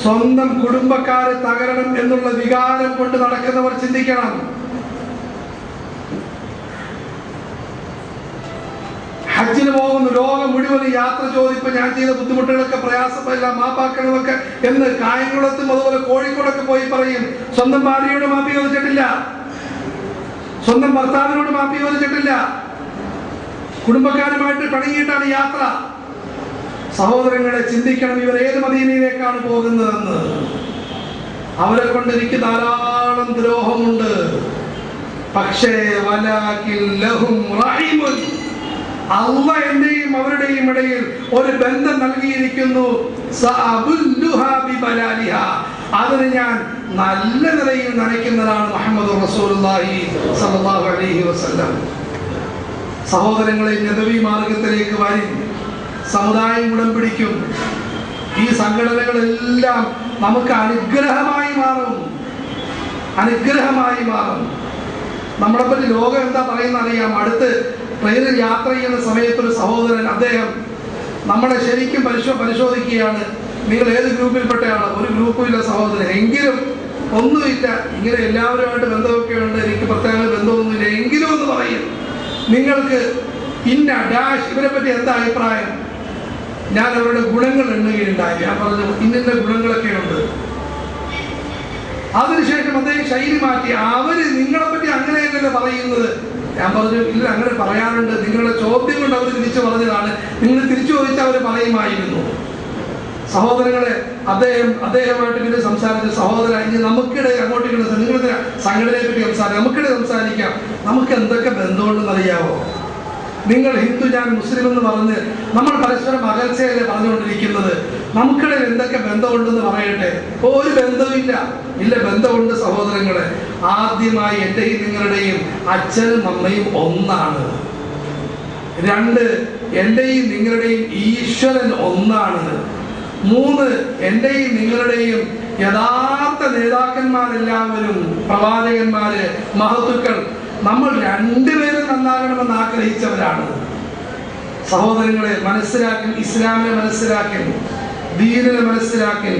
സ്വന്തം കുടുംബക്കാരെ തകരണം എന്നുള്ള വികാരം കൊണ്ട് നടക്കുന്നവർ ചിന്തിക്കണം. ഹജ്ജിന് പോകുന്നു, ലോകം മുഴുവൻ യാത്ര ചോദിപ്പ്, ഞാൻ ചെയ്ത ബുദ്ധിമുട്ടുകളൊക്കെ പ്രയാസമെല്ലാം മാപ്പാക്കണമൊക്കെ എന്ന് കായംകുളത്തും അതുപോലെ കോഴിക്കോടൊക്കെ പോയി പറയും. സ്വന്തം ഭാര്യയോട് മാപ്പി ചോദിച്ചിട്ടില്ല, സ്വന്തം ഭർത്താവിനോട് മാപ്പി ചോദിച്ചിട്ടില്ല, കുടുംബക്കാരുമായിട്ട് പിണങ്ങിയിട്ടാണ് യാത്ര. സഹോദരങ്ങളെ ചിന്തിക്കണം, ഇവർ ഏത് മദീനയിലേക്കാണ് പോകുന്നതെന്ന്. അവരെ കൊണ്ട് എനിക്ക് ധാരാളം ദ്രോഹമുണ്ട്. പക്ഷേ അള്ളാഹ് എന്റെയും അവരുടെയും ഇടയിൽ ഒരു ബന്ധം നൽകിയിരിക്കുന്നു. അതിന് ഞാൻ നല്ല നിലയിൽ നനയ്ക്കുന്നതാണ് മുഹമ്മദ് റസൂലുള്ളാഹി സ്വല്ലല്ലാഹു അലൈഹി വസല്ലം. സഹോദരങ്ങളെ, നബവി മാർഗത്തിലേക്ക് വരി, സമുദായം ഗുണം പിടിക്കും. ഈ സംഘടനകളെല്ലാം നമുക്ക് അനുഗ്രഹമായി മാറും, അനുഗ്രഹമായി മാറും. നമ്മളെ പറ്റി ലോകം എന്താ പറയുന്ന അറിയാം. അടുത്ത് ട്രെയിനിൽ യാത്ര ചെയ്യുന്ന സമയത്ത് ഒരു സഹോദരൻ, അദ്ദേഹം നമ്മളെ ശരിക്കും പരിശോധിക്കുകയാണ്. നിങ്ങൾ ഏത് ഗ്രൂപ്പിൽപ്പെട്ടയാണ്? ഒരു ഗ്രൂപ്പും ഇല്ല സഹോദരൻ, എങ്കിലും ഒന്നുമില്ല, ഇങ്ങനെ എല്ലാവരുമായിട്ട് ബന്ധമൊക്കെ ഉണ്ട്, എനിക്ക് പ്രത്യേക ബന്ധമൊന്നുമില്ല, എങ്കിലും ഒന്ന് പറയും, നിങ്ങൾക്ക് ഇന്ന ഡാഷ് ഇവരെ പറ്റി എന്താ അഭിപ്രായം? ഞാൻ അവരുടെ ഗുണങ്ങൾ എണ്ണുകയുണ്ടായി. ഞാൻ പറഞ്ഞു ഇന്ന ഗുണങ്ങളൊക്കെ ഉണ്ട്. അതിനുശേഷം അദ്ദേഹം ശൈലി മാറ്റി, അവര് നിങ്ങളെ പറ്റി അങ്ങനെയല്ലല്ലോ പറയുന്നത്. ഞാൻ പറഞ്ഞു ഇല്ല, അങ്ങനെ പറയാറുണ്ട്, നിങ്ങളുടെ ചോദ്യം കൊണ്ട് അവർ തിരിച്ചു പറഞ്ഞതാണ്, നിങ്ങൾ തിരിച്ചു ചോദിച്ചാൽ അവർ പറയുമായിരുന്നു. സഹോദരങ്ങളെ, അദ്ദേഹമായിട്ട് പിന്നെ സംസാരിച്ച സഹോദര, ഇനി നമുക്കിടെ അങ്ങോട്ട് നിങ്ങളുടെ സംഘടനയെ പറ്റി നമുക്കിടെ സംസാരിക്കാം. നമുക്ക് എന്തൊക്കെ ബന്ധമുണ്ടെന്നറിയാവോ? നിങ്ങൾ ഹിന്ദു, ഞാൻ മുസ്ലിം എന്ന് പറഞ്ഞ് നമ്മൾ പരസ്പരം അകൽച്ചയല്ലേ പറഞ്ഞുകൊണ്ടിരിക്കുന്നത്. നമുക്കിടയിൽ എന്തൊക്കെ ബന്ധമുണ്ടെന്ന് പറയട്ടെ. ഒരു ബന്ധമില്ല. ഇല്ല, ബന്ധമുണ്ട് സഹോദരങ്ങളെ. ആദ്യമായി എന്റെയും നിങ്ങളുടെയും അച്ഛനും അമ്മയും ഒന്നാണ്. 2, എന്റെയും നിങ്ങളുടെയും ഈശ്വരൻ ഒന്നാണ്. 3, എന്റെയും നിങ്ങളുടെയും യഥാർത്ഥ നേതാക്കന്മാരെല്ലാവരും, പ്രവാചകന്മാര്, മഹത്തുക്കൾ, നമ്മൾ രണ്ടുപേരും നന്നാകണമെന്ന് ആഗ്രഹിച്ചവരാണ്. സഹോദരങ്ങളെ, മനസ്സിലാക്കി, ഇസ്ലാമിനെ മനസ്സിലാക്കി, ദീനിനെ മനസ്സിലാക്കി.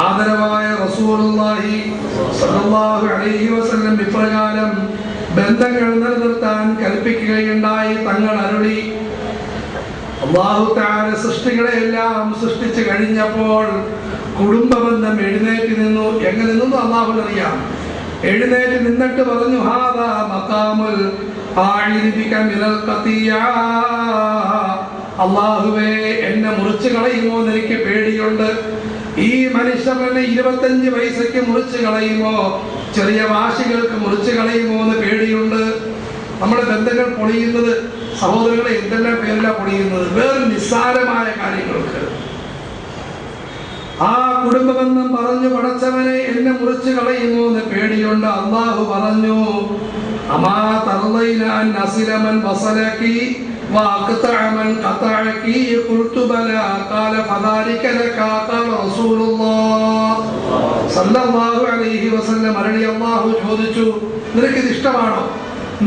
ആദരവായ റസൂലുള്ളാഹി സ്വല്ലല്ലാഹു അലൈഹി വസല്ലം ഇപ്രകാരം ബന്ധങ്ങൾ നിലനിർത്താൻ കൽപ്പിക്കുകയുണ്ടായി. തങ്ങൾ അരുളി, അല്ലാഹു തആല സൃഷ്ടികളെ എല്ലാം സൃഷ്ടിച്ചു കഴിഞ്ഞപ്പോൾ കുടുംബ ബന്ധം എഴുന്നേറ്റ് നിന്നു. എങ്ങനെ നിന്നു അല്ലാഹുവിന് അറിയാം. എഴുന്നേറ്റ് നിന്നിട്ട് പറഞ്ഞു, ഹാദാ മഖാമുൽ ആഇദി ബിക മിനൽ ഖതിയാ. അല്ലാഹുവേ, എന്നെ മുറിച്ചു കളയുമോ എന്ന് എനിക്ക് പേടിയുണ്ട്. ഈ മനുഷ്യനെ 25 വയസ്സൊക്കെ മുറിച്ചു കളയുമോ, ചെറിയ വാശികൾക്ക് മുറിച്ചു കളയുമോ എന്ന് പേടിയുണ്ട്. നമ്മുടെ ബന്ധങ്ങൾ പൊളിയുന്നത് സഹോദരങ്ങളെ എന്തെല്ലാം പേരിലാ പൊളിയുന്നത്? വേറെ നിസ്സാരമായ കാര്യങ്ങൾക്ക്. ആ കുടുംബ ബന്ധം പറഞ്ഞു, പടച്ചവനെ എന്നെ മുറിച്ചു കളയുമോ എന്ന് പേടിയുണ്ട്. അല്ലാഹു പറഞ്ഞു, അമാ തർളൈന അൻ അസിലമൻ വസലകി വഅഖതഅ മൻ ഖതഅകി ഖുൽതു ബലാ ഖാല ഫദാലിക ലക ഖാല റസൂലുള്ളാഹി സ്വല്ലല്ലാഹു അലൈഹി വസല്ലം. അരുളി അല്ലാഹു ചോദിച്ചു, നിനക്കിത് ഇഷ്ടമാണോ?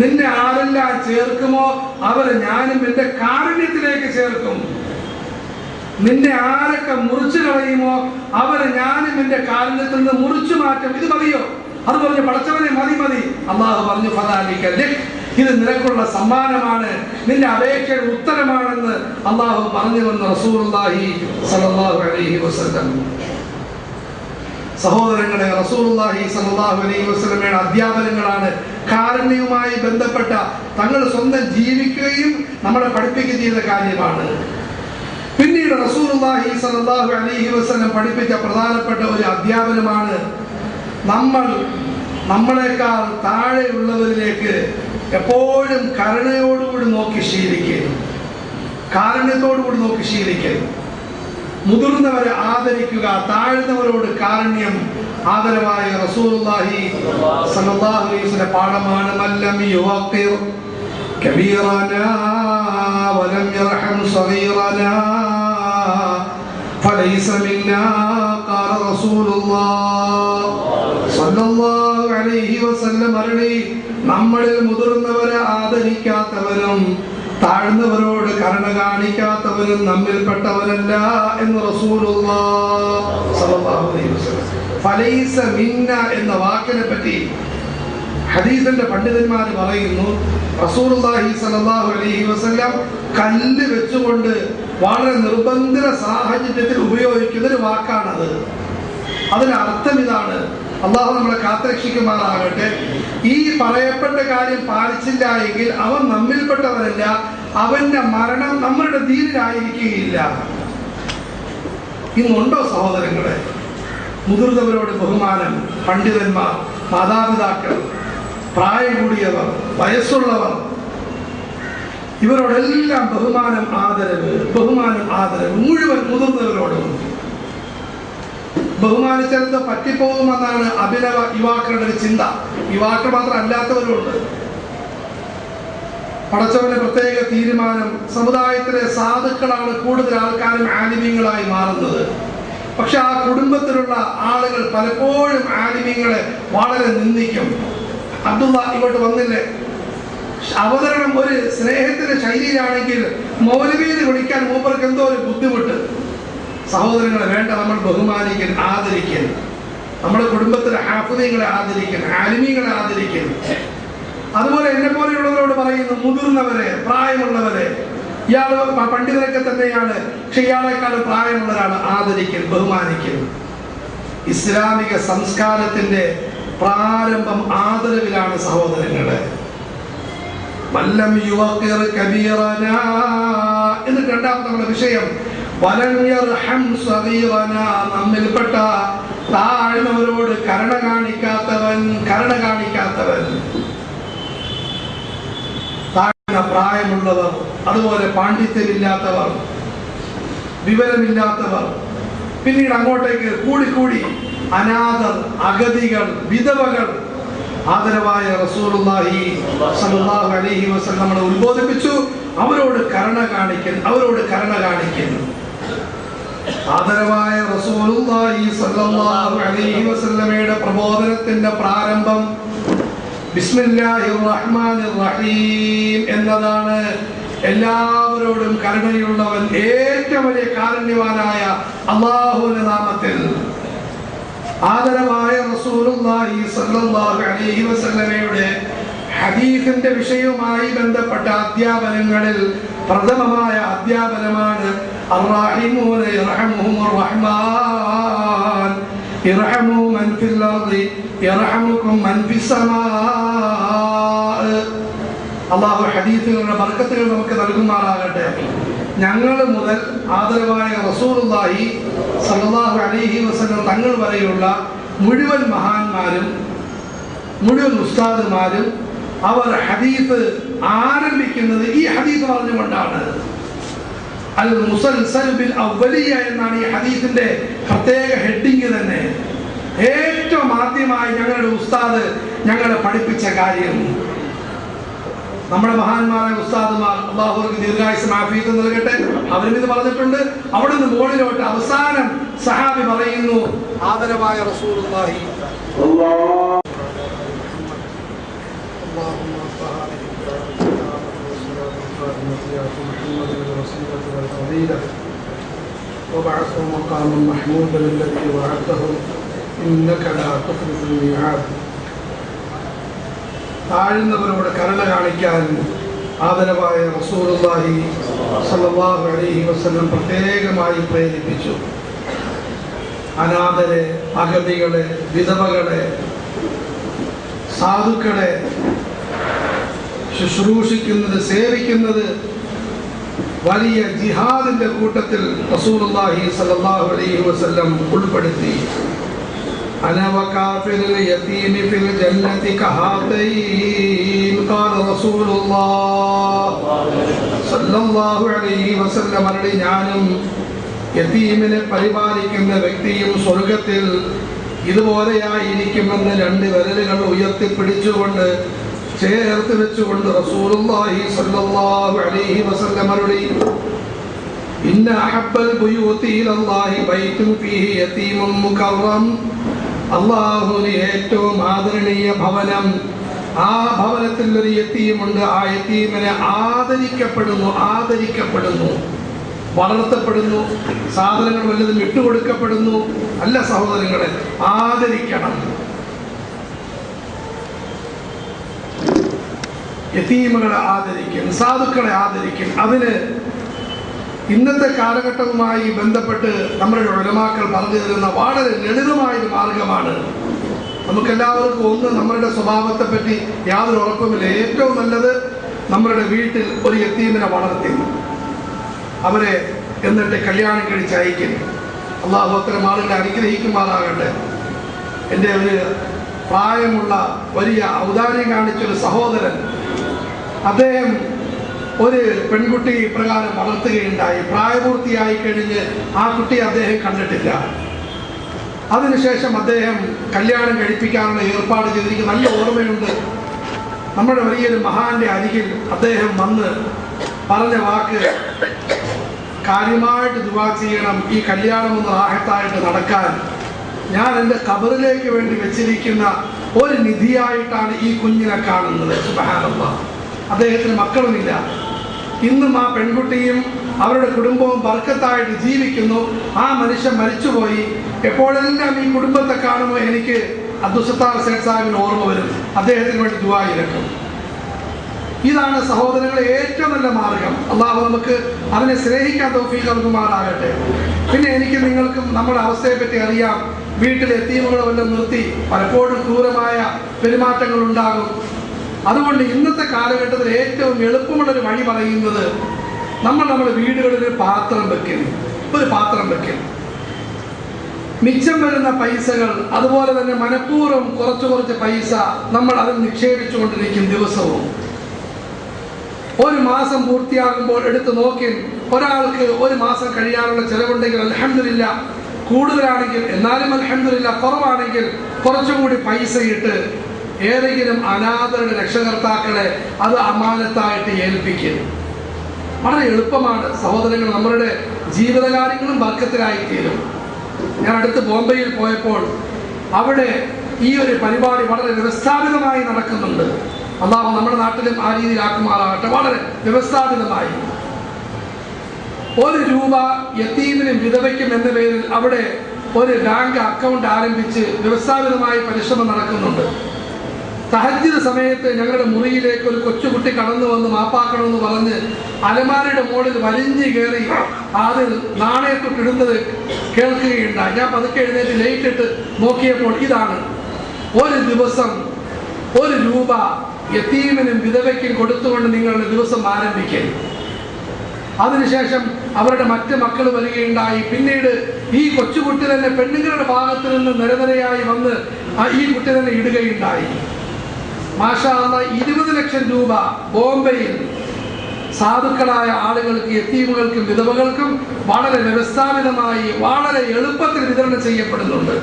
നിന്നെ ആരെല്ലാം ചേർക്കുമോ അവരെ ഞാനും എന്റെ കാരുണ്യത്തിലേക്ക് ചേർക്കും. നിന്നെ ആരൊക്കെ മുറിച്ചു കളയുമോ അവരെ ഞാനും എന്റെ കാരുണ്യത്തിൽ നിന്ന് മുറിച്ചു മാറ്റും. ഇത് മതിയോ? അത് പറഞ്ഞു, പടച്ചവനെ മതി. അല്ലാഹു പറഞ്ഞു, ഫദാലിക ലക്, ഇത് നിനക്കുള്ള സമ്മാനമാണ്, നിന്റെ അപേക്ഷയുടെ ഉത്തരമാണെന്ന് അല്ലാഹു പറഞ്ഞുവെന്ന് റസൂലുള്ളാഹി സ്വല്ലല്ലാഹു അലൈഹി വസല്ലം. സഹോദരങ്ങളെ, റസൂലുള്ളാഹി സ്വല്ലല്ലാഹു അലൈഹി വസല്ലമയുടെ അധ്യാപനങ്ങളാണ് കാരുണ്യവുമായി ബന്ധപ്പെട്ട തങ്ങൾ സ്വന്തം ജീവിക്കുകയും നമ്മളെ പഠിപ്പിക്കുകയും ചെയ്ത കാര്യമാണ്. പിന്നീട് റസൂലുള്ളാഹി സ്വല്ലല്ലാഹു അലൈഹി വസല്ലം പഠിപ്പിച്ച പ്രധാനപ്പെട്ട ഒരു അധ്യാപനമാണ് നമ്മളെക്കാൾ താഴെയുള്ളവരിലേക്ക് എപ്പോഴും കരുണയോടുകൂടി നോക്കി ശീലിക്കുക, കാരുണ്യത്തോടുകൂടി നോക്കി ശീലിക്കുക. മുതിർന്നവരെ ആദരിക്കുക, താഴ്ന്നവരോട് കാരുണ്യം. ആദരവായ റസൂലുള്ളാഹി സ്വല്ലല്ലാഹു അലൈഹി വസല്ലം പാഠമാണ് മല്ലം യുവഖിർ കബീറനാ വലം യർഹം സഗീറനാ ഫലൈസ മിന്നാ ഖാല റസൂലുള്ളാഹി സ്വല്ലല്ലാഹു അലൈഹി വസല്ലം അരുളി, നമ്മളിൽ മുതിർന്നവരെ ആദരിക്കാത്തവരും താഴ്ന്നവരോട് കരുണ കാണിക്കാത്തവരും നമ്മിൽപ്പെട്ടവരല്ല എന്ന് റസൂലുള്ളാഹി സ്വല്ലല്ലാഹു അലൈഹി വസല്ലം. ഫലൈസ മിന്ന എന്ന വാക്കിനെ പറ്റി ഹദീസിന്റെ പണ്ഡിതന്മാർ പറയുന്നു, റസൂലുള്ളാഹി സ്വല്ലല്ലാഹു അലൈഹി വസല്ലം കല്ല് വെച്ചുകൊണ്ട് വളരെ നിർബന്ധിത സാഹചര്യത്തിൽ ഉപയോഗിക്കുന്ന ഒരു വാക്കാണത്. അതിന്റെ അർത്ഥം ഇതാണ്, അള്ളാഹു നമ്മളെ കാത്തുരക്ഷിക്കുമാറാകട്ടെ. ഈ പറയപ്പെട്ട കാര്യം പാലിച്ചില്ല എങ്കിൽ അവൻ നമ്മിൽപ്പെട്ടവരല്ല, അവന്റെ മരണം നമ്മളുടെ ദീനിലായിരിക്കുകയില്ല. ഇന്നുണ്ടോ സഹോദരങ്ങളെ മുതിർന്നവരോട് ബഹുമാനം? പണ്ഡിതന്മാർ, മാതാപിതാക്കൾ, പ്രായം കൂടിയവർ, വയസ്സുള്ളവർ, ഇവരോടെല്ലാം ബഹുമാനം, ആദരവ്, ബഹുമാനം, ആദരവ്. മുഴുവൻ മുതിർന്നവരോടും ബഹുമാനിച്ചത് പറ്റിപ്പോകുമെന്നാണ് അഭിനവ യുവാക്കളുടെ ഒരു ചിന്ത. യുവാക്കൾ മാത്രം അല്ലാത്തവരുണ്ട്. പടച്ചവന്റെ പ്രത്യേക തീരുമാനം, സമുദായത്തിലെ സാധുക്കളാണ് കൂടുതൽ ആൾക്കാരും ആലിമീങ്ങളായി മാറുന്നത്. പക്ഷെ ആ കുടുംബത്തിലുള്ള ആളുകൾ പലപ്പോഴും ആലിമീങ്ങളെ വളരെ നിന്ദിക്കും. അബ്ദുള്ള ഇങ്ങോട്ട് വന്നില്ലേ, അവതരണം ഒരു സ്നേഹത്തിന്റെ ശൈലിയിലാണെങ്കിൽ മൗലവീനെ വിളിക്കാൻ മൂപ്പർക്ക് എന്തോ ഒരു ബുദ്ധിമുട്ട്. സഹോദരങ്ങളെ വേണ്ട, നമ്മൾ ബഹുമാനിക്കൻ, ആദരിക്കൻ. നമ്മുടെ കുടുംബത്തിലെ ഹാഫിദീങ്ങളെ ആദരിക്കൻ, ആലിമീങ്ങളെ ആദരിക്കൻ. അതുപോലെ എന്നെ പോലെയുള്ളവരോട് പറയുന്നു, മുതിർന്നവരെ, പ്രായമുള്ളവരെ, ഇയാൾ പണ്ഡിതരൊക്കെ തന്നെയാണ്, പക്ഷെ ഇയാളെക്കാൾ പ്രായമുള്ളവരാണ്, ആദരിക്കൻ, ബഹുമാനിക്കൻ. ഇസ്ലാമിക സംസ്കാരത്തിന്റെ പ്രാരംഭം ആദരവിലാണ് സഹോദരങ്ങളെ. വല്ലം യുവഖിർ കബീറനാ. എന്നിട്ട് രണ്ടാമത്തെ നമ്മുടെ വിഷയം വലം യർഹം സഗീറനാ, നമ്മിൽപ്പെട്ട താഴ്ന്നവരോട് കരുണ കാണിക്കാത്തവൻ. താഴ്ന്ന പ്രായമുള്ളവർ, അതുപോലെ പാണ്ഡിത്യമില്ലാത്തവർ, വിവരമില്ലാത്തവർ, പിന്നീട് അങ്ങോട്ടേക്ക് കൂടിക്കൂടി അനാഥർ, അഗതികൾ, വിധവകൾ. ആദരവായ റസൂലുള്ളാഹി സ്വല്ലല്ലാഹു അലൈഹി വസല്ലം നമ്മളെ ഉത്ബോധിപ്പിച്ചു, അവരോട് കരുണ കാണിക്കൻ. ആദരവായ റസൂലുള്ളാഹി സ്വല്ലല്ലാഹു അലൈഹി വസല്ലമയുടെ പ്രബോധനത്തിന്റെ പ്രാരംഭം ബിസ്മില്ലാഹിർ റഹ്മാനിർ റഹീം എന്നതാണ്. എല്ലാവരോടും കരുണയുള്ളവൻ, ഏറ്റവും വലിയ കാരുണ്യവാനായ അല്ലാഹുവിന്റെ നാമത്തിൽ. ആദരവായ റസൂലുള്ളാഹി സ്വല്ലല്ലാഹു അലൈഹി വസല്ലമയുടെ ഹദീസിന്റെ വിഷയവുമായി ബന്ധപ്പെട്ട അധ്യാപനങ്ങളിൽ പ്രഥമമായ അധ്യാപനമാണ് അർറഹീമൂന യർഹമുഹുർ റഹ്മാൻ ഇർഹമു മൻ ഫിൽ അർളി യർഹമുകും മൻ ഫിസ് സമാ. അല്ലാഹു ഹദീസുകളുടെ ബർക്കത്തുകൾ നമുക്ക് നൽകുമാറാകട്ടെ. ഞങ്ങൾ മുതൽ ആദരവായ റസൂലുള്ളാഹി സ്വല്ലല്ലാഹു അലൈഹി വസല്ലം തങ്ങൾ വരെയുള്ള മുഴുവൻ മഹാന്മാരും മുഴുവൻ ഉസ്താദുമാരും അവർ ഹദീസ് ആരംഭിക്കുന്നത് ഈ ഹദീസ് പറഞ്ഞുകൊണ്ടാണ്. അൽ മുസൽസൽ ബിൽ അവലിയ എന്നാണ് ഈ ഹദീസിന്റെ പ്രത്യേക ഹെഡിങ് തന്നെ. ഏറ്റവും ആദ്യമായി ഞങ്ങളുടെ ഉസ്താദ് ഞങ്ങളെ പഠിപ്പിച്ച കാര്യം, നമ്മുടെ മഹാന്മാരായ ഉസ്താദുമാർ, അല്ലാഹു അവർക്ക് ദീർഘായുസ്സും ആഫിയത്തും നൽകട്ടെ, അവരും ഇത് പറഞ്ഞിട്ടുണ്ട്. അവിടെ നിന്ന് മുകളിലോട്ട് അവസാനം സഹാബി പറയുന്നു, ആദരവായ റസൂലുള്ളാഹി وبعثه مقاما محمودا الذي وعدته إنك لا تخلف الميعاد. താഴ്ന്നവരോട് കരുണ കാണിക്കാൻ ആദരവായ റസൂലുള്ളാഹി സ്വല്ലല്ലാഹു അലൈഹി വസല്ലം പ്രത്യേകമായി പ്രേരിപ്പിച്ചു. അനാഥരെ, അഗതികളെ, വിധവകളെ, സാധുക്കളെ ശുശ്രൂഷിക്കുന്നത്, സേവിക്കുന്നത് വലിയ ജിഹാദിന്റെ കൂട്ടത്തിൽ റസൂലുള്ളാഹി സ്വല്ലല്ലാഹു അലൈഹി വസല്ലം ഉൾപ്പെടുത്തി. أنا وكافر اليتيم في الجنة كهاتين قال رسول الله صلى الله عليه وسلم. ഞാനും യതീമിനെ പരിപാലിക്കുന്ന വ്യക്തിയും സ്വർഗത്തിൽ ഇതുപോലെയായിരിക്കുമെന്ന് 2 വിരലുകൾ ഉയർത്തിപ്പിടിച്ചുകൊണ്ട് ചേർത്ത് വെച്ചുകൊണ്ട് റസൂലുള്ളാഹി സ്വല്ലല്ലാഹു അലൈഹി വസല്ലം അരുളി, ഇന്ന അഹബ്ബൽ ബുയൂതി ഇലല്ലാഹി ബൈതുൻ ഫീഹി യതീമുൻ മുകറം. അല്ലാഹുവിന് ഏറ്റവും ആദരണീയ ഭവനം, ആ ഭവനത്തിൽ ഒരു യതീമുണ്ട്. ആ യതീമിനെ ആദരിക്കപ്പെടുന്നു, വളർത്തപ്പെടുന്നു, സാധനങ്ങൾ വല്ലതും വിട്ടുകൊടുക്കപ്പെടുന്നു. അല്ല സഹോദരങ്ങളെ, ആദരിക്കണം. യതീമുകളെ ആദരിക്കും, സാധുക്കളെ ആദരിക്കും. അതിന് ഇന്നത്തെ കാലഘട്ടവുമായി ബന്ധപ്പെട്ട് നമ്മുടെ ഉലമാക്കൾ പറഞ്ഞു തരുന്ന വളരെ ലളിതമായൊരു മാർഗമാണ്. നമുക്കെല്ലാവർക്കും ഒന്ന്, നമ്മളുടെ സ്വഭാവത്തെ പറ്റി യാതൊരു ഉറപ്പുമില്ല. ഏറ്റവും നല്ലത് നമ്മളുടെ വീട്ടിൽ ഒരു യതീമിനെ വളർത്തി അവരെ എന്നിട്ട് കല്യാണം കഴിച്ച് അയക്കുന്നു. അള്ളാഹു അത്തരം ആളുകളെ അനുഗ്രഹിക്കുമാറാകട്ടെ. എൻ്റെ ഒരു പ്രായമുള്ള വലിയ ഔദാര്യം കാണിച്ചൊരു സഹോദരൻ, അദ്ദേഹം ഒരു പെൺകുട്ടി പ്രകാരം വളർത്തുകയുണ്ടായി. പ്രായപൂർത്തിയായി കഴിഞ്ഞ് ആ കുട്ടിയെ അദ്ദേഹം കണ്ടിട്ടില്ല. അതിനുശേഷം അദ്ദേഹം കല്യാണം കഴിപ്പിക്കാനുള്ള ഏർപ്പാട് ചെയ്തിരിക്കുന്ന നല്ല ഓർമ്മയുണ്ട്. നമ്മുടെ വലിയൊരു മഹാന്റെ അരികിൽ അദ്ദേഹം വന്ന് പറഞ്ഞ വാക്ക്, കാര്യമായിട്ട് ദുആ ചെയ്യണം, ഈ കല്യാണം ഒന്ന് റാഹത്തായിട്ട് നടക്കാൻ. ഞാൻ എൻ്റെ ഖബറിലേക്ക് വേണ്ടി വെച്ചിരിക്കുന്ന ഒരു നിധിയായിട്ടാണ് ഈ കുഞ്ഞിനെ കാണുന്നത്. സുബ്ഹാനല്ലാഹ്. അദ്ദേഹത്തിന് മക്കളുമില്ല. ഇന്നും ആ പെൺകുട്ടിയും അവരുടെ കുടുംബവും ബർക്കത്തായിട്ട് ജീവിക്കുന്നു. ആ മനുഷ്യൻ മരിച്ചുപോയി. എപ്പോഴെല്ലാം ഈ കുടുംബത്തെ കാണുമ്പോൾ എനിക്ക് അബ്ദുസത്താർ സേഠ് സാഹിബിന് ഓർമ്മ വരും. അദ്ദേഹത്തിന് വേണ്ടി ദുആ ഇരക്കും. ഇതാണ് സഹോദരങ്ങളെ ഏറ്റവും നല്ല മാർഗം. അള്ളാഹു നമുക്ക് അതിനെ സ്നേഹിക്കാൻ തൗഫീഖ് നൽകുമാറാകട്ടെ. പിന്നെ എനിക്ക് നിങ്ങൾക്കും നമ്മുടെ അവസ്ഥയെപ്പറ്റി അറിയാം. വീട്ടിലെ യതീമുകളെ വല്ലതും നിർത്തി പലപ്പോഴും ക്രൂരമായ പെരുമാറ്റങ്ങൾ ഉണ്ടാകും. അതുകൊണ്ട് ഇന്നത്തെ കാലഘട്ടത്തിൽ ഏറ്റവും എളുപ്പമുള്ളൊരു വഴി പറയുന്നത്, നമ്മുടെ വീടുകളിൽ ഒരു പാത്രം വെക്കുന്നു. മിച്ചം വരുന്ന പൈസകൾ, അതുപോലെ തന്നെ മനഃപൂർവ്വം കുറച്ച് പൈസ നമ്മൾ അതിൽ നിക്ഷേപിച്ചു കൊണ്ടിരിക്കും. ദിവസവും ഒരു മാസം പൂർത്തിയാകുമ്പോൾ എടുത്ത് നോക്കി, ഒരാൾക്ക് ഒരു മാസം കഴിയാനുള്ള ചെലവുണ്ടെങ്കിൽ അൽഹംദുലില്ലാ, കൂടുതലാണെങ്കിൽ എന്നാലും അൽഹംദുലില്ലാ, കുറവാണെങ്കിൽ കുറച്ചും കൂടി പൈസ ഇട്ട് ഏതെങ്കിലും അനാഥരുടെ രക്ഷകർത്താക്കളെ അത് അമാനത്തായിട്ട് ഏൽപ്പിക്കും. വളരെ എളുപ്പമാണ് സഹോദരങ്ങൾ. നമ്മളുടെ ജീവിതകാര്യങ്ങളും ബർക്കത്തിലായിത്തീരും. ഞാൻ അടുത്ത് ബോംബെയിൽ പോയപ്പോൾ അവിടെ ഈ ഒരു പരിപാടി വളരെ വ്യവസ്ഥാപിതമായി നടക്കുന്നുണ്ട്. അള്ളാഹു നമ്മുടെ നാട്ടിലും ആ രീതിയിലാക്കുമാറാകട്ടെ. വളരെ വ്യവസ്ഥാപിതമായി 1 രൂപ യതീമിനും വിധവയ്ക്കും എന്ന പേരിൽ അവിടെ ഒരു ബാങ്ക് അക്കൗണ്ട് ആരംഭിച്ച് വ്യവസ്ഥാപിതമായി പരിശ്രമം നടക്കുന്നുണ്ട്. തഹജ്ജുദ് സമയത്ത് ഞങ്ങളുടെ മുറിയിലേക്ക് ഒരു കൊച്ചുകുട്ടി കടന്നു വന്ന് മാപ്പാക്കണമെന്ന് പറഞ്ഞ് അലമാരയുടെ മുകളിൽ വലിഞ്ഞു കയറി അതിൽ നാണയത്തൊട്ടിടുന്നത് കേൾക്കുകയുണ്ടായി. ഞാൻ പതുക്കെ എഴുന്നേറ്റ് ലൈറ്റ് ഇട്ട് നോക്കിയപ്പോൾ ഇതാണ്. ഒരു ദിവസം 1 രൂപ യതീമിനും വിധവയ്ക്കും കൊടുത്തുകൊണ്ട് നിങ്ങളുടെ ദിവസം ആരംഭിക്കുക. അതിനുശേഷം അവരുടെ മറ്റ് മക്കൾ വരികയുണ്ടായി. പിന്നീട് ഈ കൊച്ചുകുട്ടി തന്നെ പെണ്ണുങ്ങളുടെ ഭാഗത്ത് നിന്ന് നിരനിരയായി വന്ന് ഈ കുട്ടി തന്നെ ഇടുകയുണ്ടായി. മാഷാ അല്ലാഹ് 20 ലക്ഷം രൂപ ബോംബെയിൽ സാധുക്കളായ ആളുകൾക്ക്, യതീമുകൾക്കും വിധവകൾക്കും വളരെ വ്യവസ്ഥാപിതമായി വളരെ എളുപ്പത്തിൽ വിതരണം ചെയ്യപ്പെടുന്നുണ്ട്.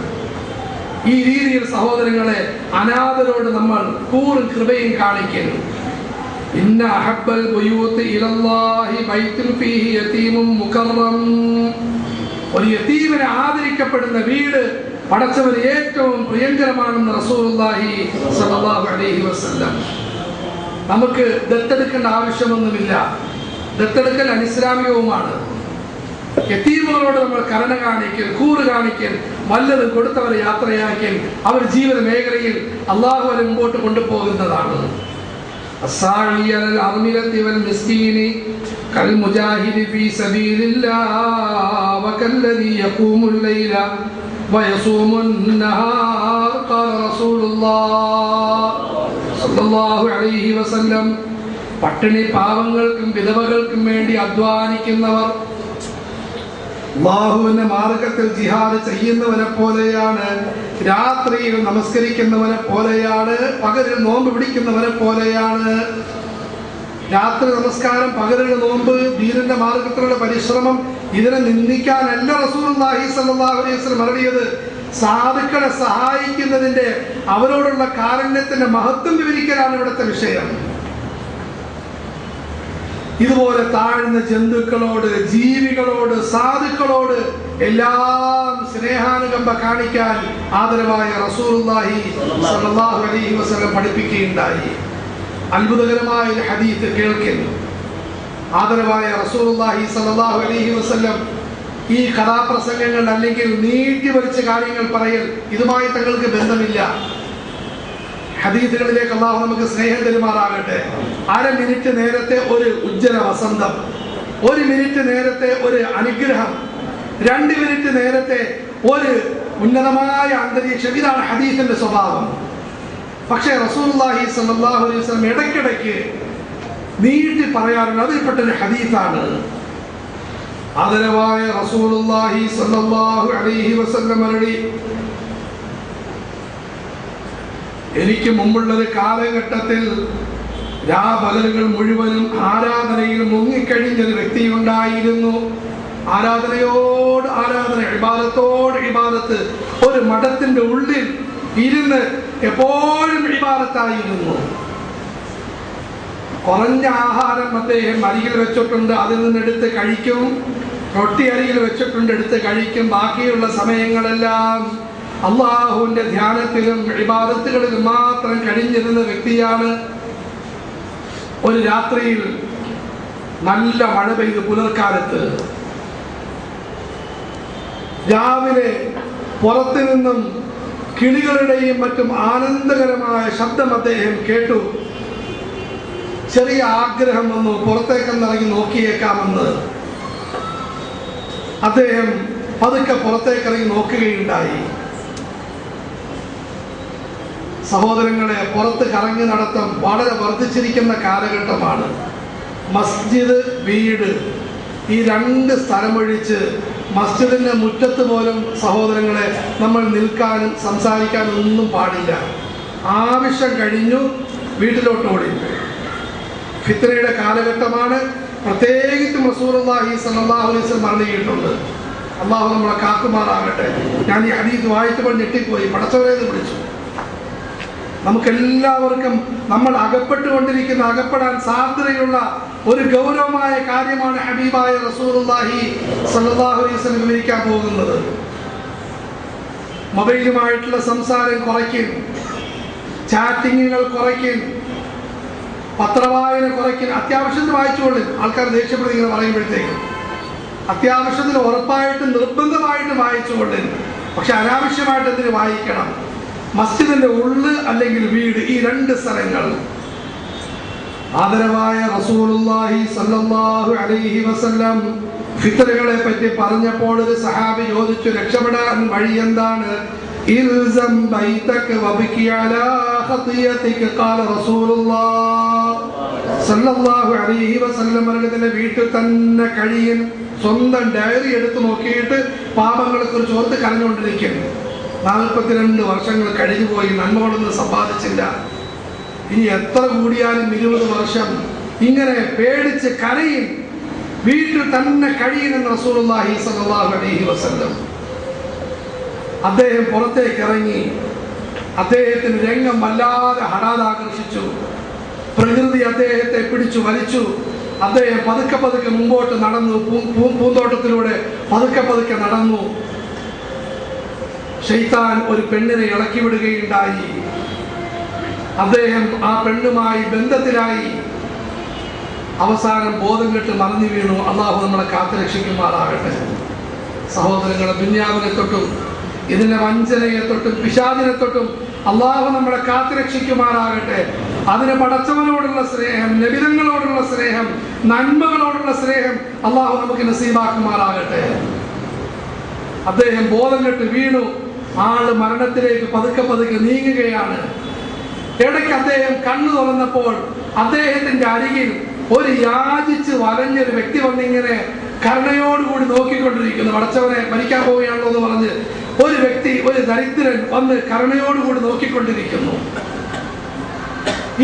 ഈ രീതിയിൽ സഹോദരങ്ങളെ, അനാഥരോട് നമ്മൾ കൂറും കൃപയും കാണിക്കുന്നു. ഇന്ന അഹബ്ബൽ ബുയൂതി ഇലല്ലാഹി ബൈതുൻ ഫീഹി യതീമുൻ മുകറം. ഒരു യതീമിനെ ആദരിക്കപ്പെടുന്ന വീട് പടച്ചവന് ഏറ്റവും പ്രിയങ്കരമാണെന്ന് റസൂലുള്ളാഹി സ്വല്ലല്ലാഹു അലൈഹി വസല്ലം. നമുക്ക് ദത്തെടുക്കേണ്ട ആവശ്യമൊന്നുമില്ല. ദത്തെടുക്കൽ അനിസ്ലാമികവുമാണ്. യതീമുകളോട് നമ്മൾ കരുണ കാണിക്കൽ, കൂറ് കാണിക്കൽ, വല്ലതും കൊടുത്തവരെ യാത്രയാക്കൽ, അവർ ജീവിത മേഖലയിൽ അള്ളാഹു വരെ മുമ്പോട്ട് കൊണ്ടുപോകുന്നതാണ്. الساعي على الأرملة والمسكين كالمجاهد في سبيل الله وكالذي يقوم الليل ويصوم النهار قال رسول الله صلى الله عليه وسلم. പട്ടിണി പാവങ്ങൾക്കും വിധവകൾക്കും വേണ്ടി അധ്വാനിക്കുന്നവർ അല്ലാഹുവിന്റെ മാർഗത്തിൽ ജിഹാദ് ചെയ്യുന്നവനെ പോലെയാണ്, രാത്രിയിൽ നമസ്കരിക്കുന്നവനെ പോലെയാണ്, പകലിൽ നോമ്പ് പിടിക്കുന്നവനെ പോലെയാണ്. രാത്രി നമസ്കാരം, പകലുള്ള നോമ്പ്, ദീനിന്റെ മാർഗത്തിലുള്ള പരിശ്രമം, ഇതിനെ നിന്ദിക്കാനല്ല റസൂലുള്ളാഹി സ്വല്ലല്ലാഹു അലൈഹി വസല്ലം മരടിയത്. സാധുക്കളെ സഹായിക്കുന്നതിന്റെ, അവരോടുള്ള കാരുണ്യത്തിന്റെ മഹത്വം വിവരിക്കലാണ് ഇവിടുത്തെ വിഷയം. ഇതുപോലെ താഴ്ന്ന ജന്തുക്കളോട്, ജീവികളോട്, സാധുക്കളോട് എല്ലാം സ്നേഹാനുകമ്പ കാണിക്കാൻ ആദരവായ റസൂലുള്ളാഹി സ്വല്ലല്ലാഹു അലൈഹി വസല്ലം പഠിപ്പിക്കുകയുണ്ടായി. അത്ഭുതകരമായ ഒരു ഹദീസ് കേൾക്കുന്നു. ആദരവായ റസൂലുള്ളാഹി സ്വല്ലല്ലാഹു അലൈഹി വസല്ലം ഈ കഥാപ്രസംഗങ്ങൾ അല്ലെങ്കിൽ നീട്ടിവലിച്ച കാര്യങ്ങൾ പറയൽ ഇതുമായി തങ്ങൾക്ക് ബന്ധമില്ല. ഹദീസുകളിലേക്ക് അല്ലാഹു നമുക്ക് സ്നേഹം തരുമാറാകട്ടെ. 1/2 മിനിറ്റ് നേരത്തെ ഒരു ഉജ്ജ്വല വസന്തം, 1 മിനിറ്റ് നേരത്തെ ഒരു അനുഗ്രഹം, 2 മിനിറ്റ് നേരത്തെ ഒരു ഉന്നതമായ അന്തരീക്ഷം, ഇതാണ് ഹദീസിന്റെ സ്വഭാവം. പക്ഷേ റസൂലുള്ളാഹി സ്വല്ലല്ലാഹു അലൈഹി വസല്ലം ഇടയ്ക്കിടയ്ക്ക് നീട്ടി പറയാറുണ്ട്. അതിൽപ്പെട്ടൊരു ഹദീസാണ്. ആദരവായ റസൂലുള്ളാഹി സ്വല്ലല്ലാഹു അലൈഹി വസല്ലം മരടി, എനിക്ക് മുമ്പുള്ളൊരു കാലഘട്ടത്തിൽ രാപകലുകൾ മുഴുവനും ആരാധനയിൽ മുങ്ങിക്കഴിഞ്ഞൊരു വ്യക്തിയുണ്ടായിരുന്നു. ആരാധനയോട് ആരാധന, ഇബാദത്തോട് ഇബാദത്ത്, ഒരു മഠത്തിന്റെ ഉള്ളിൽ ഇരുന്ന് എപ്പോഴും ഇബാദത്തായിരുന്നു. കുറഞ്ഞ ആഹാരം അദ്ദേഹം അരികിൽ വെച്ചിട്ടുണ്ട്, അതിൽ നിന്നെടുത്ത് കഴിക്കും. റൊട്ടി അരികിൽ വെച്ചിട്ടുണ്ട്, എടുത്ത് കഴിക്കും. ബാക്കിയുള്ള സമയങ്ങളെല്ലാം അള്ളാഹുവിന്റെ ധ്യാനത്തിലും ഇബാദത്തുകളിലും മാത്രം കഴിഞ്ഞിരുന്ന വ്യക്തിയാണ്. ഒരു രാത്രിയിൽ നല്ല മഴ പെയ്ത് പുലർക്കാലത്ത് രാവിലെ പുറത്തു നിന്നും കിളികളുടെയും മറ്റും ആനന്ദകരമായ ശബ്ദം അദ്ദേഹം കേട്ടു. ചെറിയ ആഗ്രഹം വന്നു, പുറത്തേക്കൊന്നിറങ്ങി നോക്കിയേക്കാമെന്ന്. അദ്ദേഹം പതുക്കെ പുറത്തേക്കിറങ്ങി നോക്കുകയുണ്ടായി. സഹോദരങ്ങളെ, പുറത്ത് കറങ്ങി നടത്തം വളരെ വർദ്ധിച്ചിരിക്കുന്ന കാലഘട്ടമാണ്. മസ്ജിദ്, വീട്, ഈ 2 സ്ഥലമൊഴിച്ച് മസ്ജിദിന്റെ മുറ്റത്ത് പോലും സഹോദരങ്ങളെ നമ്മൾ നിൽക്കാനും സംസാരിക്കാനും ഒന്നും പാടില്ല. ആവശ്യം കഴിഞ്ഞു വീട്ടിലോട്ട് ഓടി. ഫിത്നയുടെ കാലഘട്ടമാണ്. പ്രത്യേകിച്ചും റസൂലുള്ളാഹി സ്വല്ലല്ലാഹു അലൈഹി വസല്ലം പറഞ്ഞിട്ടുണ്ട്. അല്ലാഹു നമ്മളെ കാക്കുമാറാകട്ടെ. ഞാൻ ഈ ഹദീസ് വായിച്ചപ്പോൾ ഞെട്ടിപ്പോയി. പടച്ചവരേത് വിളിച്ചു. നമുക്കെല്ലാവർക്കും നമ്മൾ അകപ്പെട്ടുകൊണ്ടിരിക്കുന്ന, അകപ്പെടാൻ സാധ്യതയുള്ള ഒരു ഗൗരവമായ കാര്യമാണ് ഹബീബായ റസൂലുള്ളാഹി സ്വല്ലല്ലാഹു അലൈഹി വസല്ലം വിവരിക്കാൻ പോകുന്നത്. മൊബൈലുമായിട്ടുള്ള സംസാരം കുറയ്ക്കും, ചാറ്റിങ്ങുകൾ കുറയ്ക്കും, പത്രവായന കുറയ്ക്കും. അത്യാവശ്യത്തിന് വായിച്ചുകൊള്ളും. ആൾക്കാർ ദേഷ്യപ്പെടുത്തി ഇങ്ങനെ പറയുമ്പോഴത്തേക്കും അത്യാവശ്യത്തിന് ഉറപ്പായിട്ടും നിർബന്ധമായിട്ടും വായിച്ചുകൊള്ളും. പക്ഷെ അനാവശ്യമായിട്ട് എന്തിന് വായിക്കണം? മസ്ജിദിന്റെ ഉള്ള് അല്ലെങ്കിൽ വീട്, ഈ 2 സ്ഥലങ്ങൾ. ആദരവായ റസൂലുള്ളാഹി സ്വല്ലല്ലാഹു അലൈഹി വസല്ലം ഫിത്നകളെ പറ്റി പറഞ്ഞപ്പോൾ ഒരു സഹാബി ചോദിച്ചു, രക്ഷപ്പെടാൻ വഴി എന്താണ്? ഇൽസം ബൈതക വബകി അലാ ഖതിയതിക ഖാല റസൂലുള്ളാഹി സ്വല്ലല്ലാഹു അലൈഹി വസല്ലം അവരുടെ വീട്ടിൽ തന്നെ കഴിയൻ. സ്വന്തം ഡയറി എടുത്ത് നോക്കിയിട്ട് പാപങ്ങളെ കുറിച്ച് ഓർത്ത് കരഞ്ഞുകൊണ്ടിരിക്കും. 42 വർഷങ്ങൾ കഴിഞ്ഞുപോയി, നന്മകളൊന്നും സമ്പാദിച്ചില്ല. ഇനി എത്ര കൂടിയാലും 20 വർഷം ഇങ്ങനെ പേടിച്ച് കരയും. വീട്ടിൽ തന്നെ കഴിയുമെന്ന് റസൂലുള്ളാഹി സ്വല്ലല്ലാഹു അലൈഹി വസല്ലം. അദ്ദേഹം പുറത്തേക്ക് ഇറങ്ങി. അദ്ദേഹത്തിന് രംഗം വല്ലാതെ ഹഠാതാകർഷിച്ചു. പ്രകൃതി അദ്ദേഹത്തെ പിടിച്ചു വലിച്ചു. അദ്ദേഹം പതുക്കെ പതുക്കെ മുമ്പോട്ട് നടന്നു. പൂന്തോട്ടത്തിലൂടെ പതുക്കെ നടന്നു. ശൈത്താൻ ഒരു പെണ്ണിനെ ഇളക്കി വിടുകയുണ്ടായി. അദ്ദേഹം ആ പെണ്ണുമായി ബന്ധത്തിലായി. അവസാനം ബോധം കെട്ട് മറിഞ്ഞു വീണു. അള്ളാഹു നമ്മളെ കാത്തുരക്ഷിക്കുമാറാകട്ടെ. സഹോദരങ്ങളെ, ദുനിയാവിനെ തൊട്ടും ഇതിന്റെ വഞ്ചനയെ തൊട്ടും പിശാചിനെ തൊട്ടും അള്ളാഹു നമ്മളെ കാത്തുരക്ഷിക്കുമാറാകട്ടെ. അതിന് പടച്ചവനോടുള്ള സ്നേഹം, നബിതങ്ങളോടുള്ള സ്നേഹം, നന്മകളോടുള്ള സ്നേഹം അള്ളാഹു നമുക്ക് നസീബാക്കുമാറാകട്ടെ. അദ്ദേഹം ബോധം കെട്ട് വീണു. ആള് മരണത്തിലേക്ക് പതുക്കെ നീങ്ങുകയാണ്. ഇടയ്ക്ക് അദ്ദേഹം കണ്ണു തുറന്നപ്പോൾ അദ്ദേഹത്തിന്റെ അരികിൽ ഒരു യാചിച്ച് വലഞ്ഞൊരു വ്യക്തി വന്നിങ്ങനെ കരുണയോടുകൂടി നോക്കിക്കൊണ്ടിരിക്കുന്നു. പടച്ചവനെ മരിക്കാൻ പോവുകയാണല്ലോ എന്ന് പറഞ്ഞ് ഒരു വ്യക്തി, ഒരു ദരിദ്രൻ വന്ന് കരുണയോടുകൂടി നോക്കിക്കൊണ്ടിരിക്കുന്നു.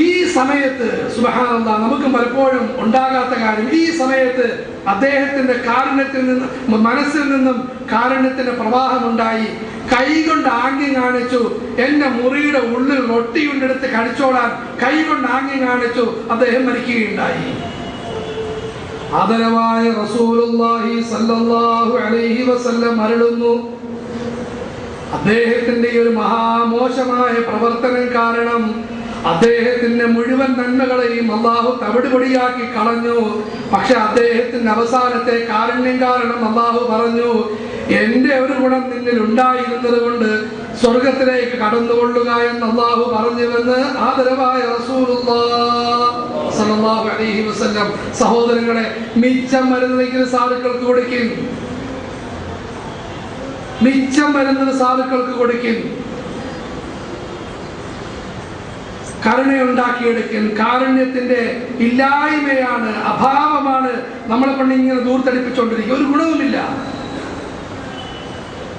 ഈ സമയത്ത് സുബ്ഹാനല്ലാഹ് നമുക്ക് പലപ്പോഴും ഉണ്ടാകാത്ത കാര്യം, ഈ സമയത്ത് അദ്ദേഹത്തിന്റെ കാരുണ്യത്തിൽ നിന്നും മനസ്സിൽ നിന്നും കാരുണ്യത്തിന്റെ പ്രവാഹമുണ്ടായി. കൈകൊണ്ട് ആംഗ്യം കാണിച്ചു, എന്റെ മുറിയുടെ ഉള്ളിൽ റൊട്ടി കൊണ്ടെടുത്ത് കഴിച്ചോളാൻ കൈകൊണ്ട് ആംഗ്യം കാണിച്ചു, അദ്ദേഹം മരിക്കുകയുണ്ടായി. ആദരവായ റസൂലുള്ളാഹി സ്വല്ലല്ലാഹു അലൈഹി വസല്ലം അരുളുന്നു, അദ്ദേഹത്തിന്റെ ഒരു മഹാമോശമായ പ്രവർത്തനം കാരണം അദ്ദേഹത്തിന്റെ മുഴുവൻ നന്മകളെയും അള്ളാഹു തവിടുപൊടിയാക്കി കളഞ്ഞു. പക്ഷെ അദ്ദേഹത്തിന്റെ അവസാനത്തെ കാരുണ്യം കാരണം അള്ളാഹു പറഞ്ഞു, എന്റെ ഒരു ഗുണം നിന്നിൽ ഉണ്ടായിരുന്നത് കൊണ്ട് സ്വർഗത്തിലേക്ക് കടന്നുകൊള്ളുക എന്ന് അള്ളാഹു പറഞ്ഞുവെന്ന് ആദരവായ റസൂലുള്ളാഹി സ്വല്ലല്ലാഹു അലൈഹി വസല്ലം. സഹോദരങ്ങളെ, മിച്ചം വരുന്നതെങ്കിൽ സാധുക്കൾക്ക് കൊടുക്കും, മിച്ചം വരുന്നത് സാധുക്കൾക്ക് കൊടുക്കും. കരുണയുണ്ടാക്കിയെടുക്കും. കാരുണ്യത്തിന്റെ ഇല്ലായ്മയാണ്, അഭാവമാണ് നമ്മളെ കൊണ്ട് ഇങ്ങനെ ദൂർത്തടിപ്പിച്ചുകൊണ്ടിരിക്കുക. ഒരു ഗുണവുമില്ല.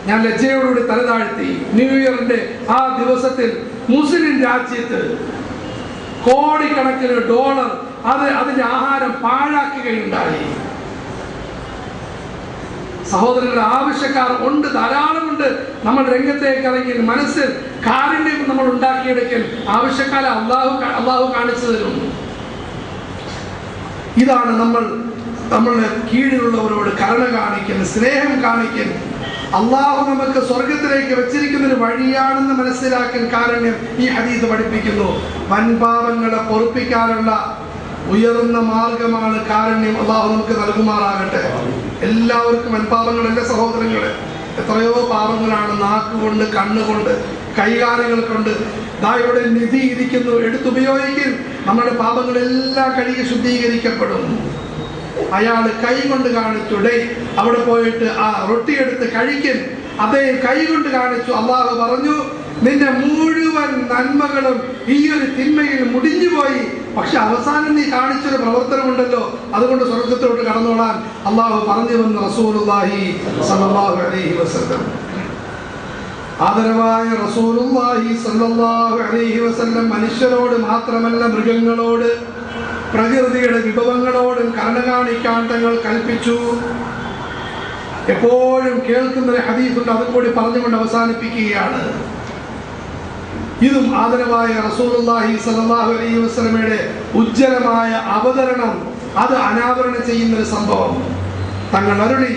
ഞാൻ ലജ്ജയോടുകൂടി തലതാഴ്ത്തി, ന്യൂ ഇയറിന്റെ ആ ദിവസത്തിൽ മുസ്ലിം രാജ്യത്ത് കോടിക്കണക്കിന് ഡോളർ അതിന്റെ ആഹാരം പാഴാക്കുകയുണ്ടായി. സഹോദരങ്ങളുടെ ആവശ്യക്കാർ ഉണ്ട്, ധാരാളമുണ്ട്. നമ്മൾ രംഗത്തേക്ക് ഇറങ്ങി മനസ്സിൽ കാരുണ്യം നമ്മൾ ഉണ്ടാക്കിയെടുക്കൽ ആവശ്യക്കാരെ അള്ളാഹു കാണിച്ചു തരും. ഇതാണ് നമ്മളുടെ കീഴിലുള്ളവരോട് കരുണ കാണിക്കൽ, സ്നേഹം കാണിക്കൽ. അള്ളാഹു നമുക്ക് സ്വർഗത്തിലേക്ക് വെച്ചിരിക്കുന്ന ഒരു വഴിയാണെന്ന് മനസ്സിലാക്കൽ കാരുണ്യം ഈ ഹദീസ് പഠിപ്പിക്കുന്നു. വൻപാപങ്ങളെ പൊറുപ്പിക്കാനുള്ള ഉയർന്ന മാർഗമാണ് കാരുണ്യം. അള്ളാഹു നമുക്ക് നൽകുമാറാകട്ടെ. എല്ലാവർക്കും വൻപാപങ്ങളല്ല സഹോദരങ്ങളെ, എത്രയോ പാപങ്ങളാണ് നാക്കുകൊണ്ട്, കണ്ണുകൊണ്ട്, കൈകാലുകൾ കൊണ്ട്. ഇവിടെ നിധി ഇരിക്കുന്നു, എടുത്തുപയോഗിക്കും. നമ്മുടെ പാപങ്ങളെല്ലാം കഴുകി ശുദ്ധീകരിക്കപ്പെടും. അയാൾ കൈ കൊണ്ട് കാണിച്ചു, അവിടെ പോയിട്ട് ആ റൊട്ടി എടുത്ത് കഴിക്കും. അദ്ദേഹം കൈ കൊണ്ട് കാണിച്ചു. അള്ളാഹു പറഞ്ഞു, നിന്റെ മുഴുവൻ നന്മകളും ഈ ഒരു തിന്മയിൽ മുടിഞ്ഞുപോയി. പക്ഷെ അവസാനം നീ കാണിച്ചൊരു പ്രവർത്തനമുണ്ടല്ലോ, അതുകൊണ്ട് സ്വർഗത്തിലോട്ട് കടന്നോളാൻ അള്ളാഹു പറഞ്ഞുവെന്ന് റസൂലുള്ളാഹി സ്വല്ലല്ലാഹു അലൈഹി വസല്ലം. ആദരവായ റസൂലുള്ളാഹി സ്വല്ലല്ലാഹു അലൈഹി വസല്ലം മനുഷ്യരോട് മാത്രമല്ല, മൃഗങ്ങളോട്, പ്രകൃതിയുടെ വിഭവങ്ങളോടും കരുണ കാണിക്കാൻ തങ്ങൾ കൽപ്പിച്ചു. എപ്പോഴും കേൾക്കുന്ന ഒരു ഹദീസുണ്ട്, അതും കൂടി പറഞ്ഞുകൊണ്ട് അവസാനിപ്പിക്കുകയാണ്. ഇതും ആദരവായ റസൂലുള്ളാഹി സ്വല്ലല്ലാഹു അലൈഹി വസല്ലമയുടെ ഉജ്ജ്വലമായ അവതരണം, അത് അനാവരണം ചെയ്യുന്ന ഒരു സംഭവം. തങ്ങൾ അരുളി,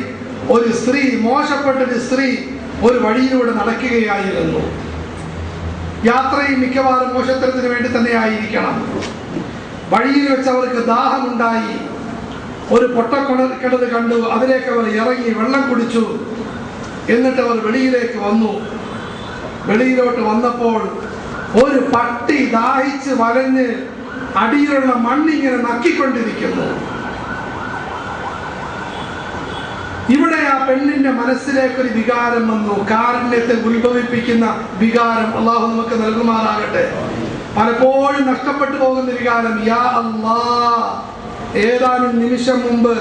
ഒരു സ്ത്രീ, മോശപ്പെട്ടൊരു സ്ത്രീ ഒരു വഴിയിലൂടെ നടക്കുകയായിരുന്നു. യാത്രയും മിക്കവാറും മോശത്തരത്തിന് വേണ്ടി തന്നെ ആയിരിക്കണം. വഴിയിൽ വെച്ച് അവർക്ക് ദാഹമുണ്ടായി. ഒരു പൊട്ടക്കിണറ് കണ്ടു, അതിലേക്ക് അവർ ഇറങ്ങി വെള്ളം കുടിച്ചു. എന്നിട്ട് അവർ വെളിയിലേക്ക് വന്നു. വെളിയിലോട്ട് വന്നപ്പോൾ ഒരു പട്ടി ദാഹിച്ച് വലഞ്ഞ് അടിയിലുള്ള മണ്ണിങ്ങനെ നക്കിക്കൊണ്ടിരിക്കുന്നു. ഇവിടെ ആ പെണ്ണിന്റെ മനസ്സിലേക്ക് ഒരു വികാരം വന്നു, കാരുണ്യത്തെ ഉത്ഭവിപ്പിക്കുന്ന വികാരം. അള്ളാഹു നമുക്ക് നൽകുമാറാകട്ടെ. പലപ്പോഴും നഷ്ടപ്പെട്ടു പോകുന്ന വികാരം. യാ അല്ലാഹ്, ഏതാനും നിമിഷം മുമ്പ്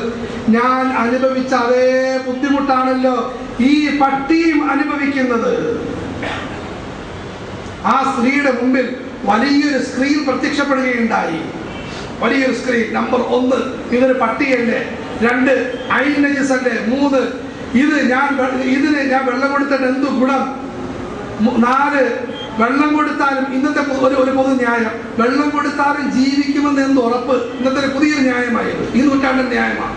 ഞാൻ അനുഭവിച്ച അതേ ബുദ്ധിമുട്ടാണല്ലോ ഈ പട്ടിയും അനുഭവിക്കുന്നത്. ആ സ്ത്രീയുടെ മുമ്പിൽ വലിയൊരു സ്ക്രീൻ പ്രത്യക്ഷപ്പെടുകയുണ്ടായി. വലിയൊരു സ്ക്രീൻ. നമ്പർ 1, ഇതൊരു പട്ടിയല്ലേ. 2, ഐൻ നജസല്ലേ. 3, ഇതിന് ഞാൻ വെള്ളം കൊടുത്തിട്ട് എന്തു ഗുണം. 4, വെള്ളം കൊടുത്താലും ഇന്നത്തെ ഒരു പൊതു ന്യായം, വെള്ളം കൊടുത്താലും ജീവിക്കുമെന്ന് എന്ത് ഉറപ്പ്. ഇന്നത്തെ പുതിയൊരു ന്യായമായത്, ഈ നൂറ്റാണ്ടിന്റെ ന്യായമാണ്.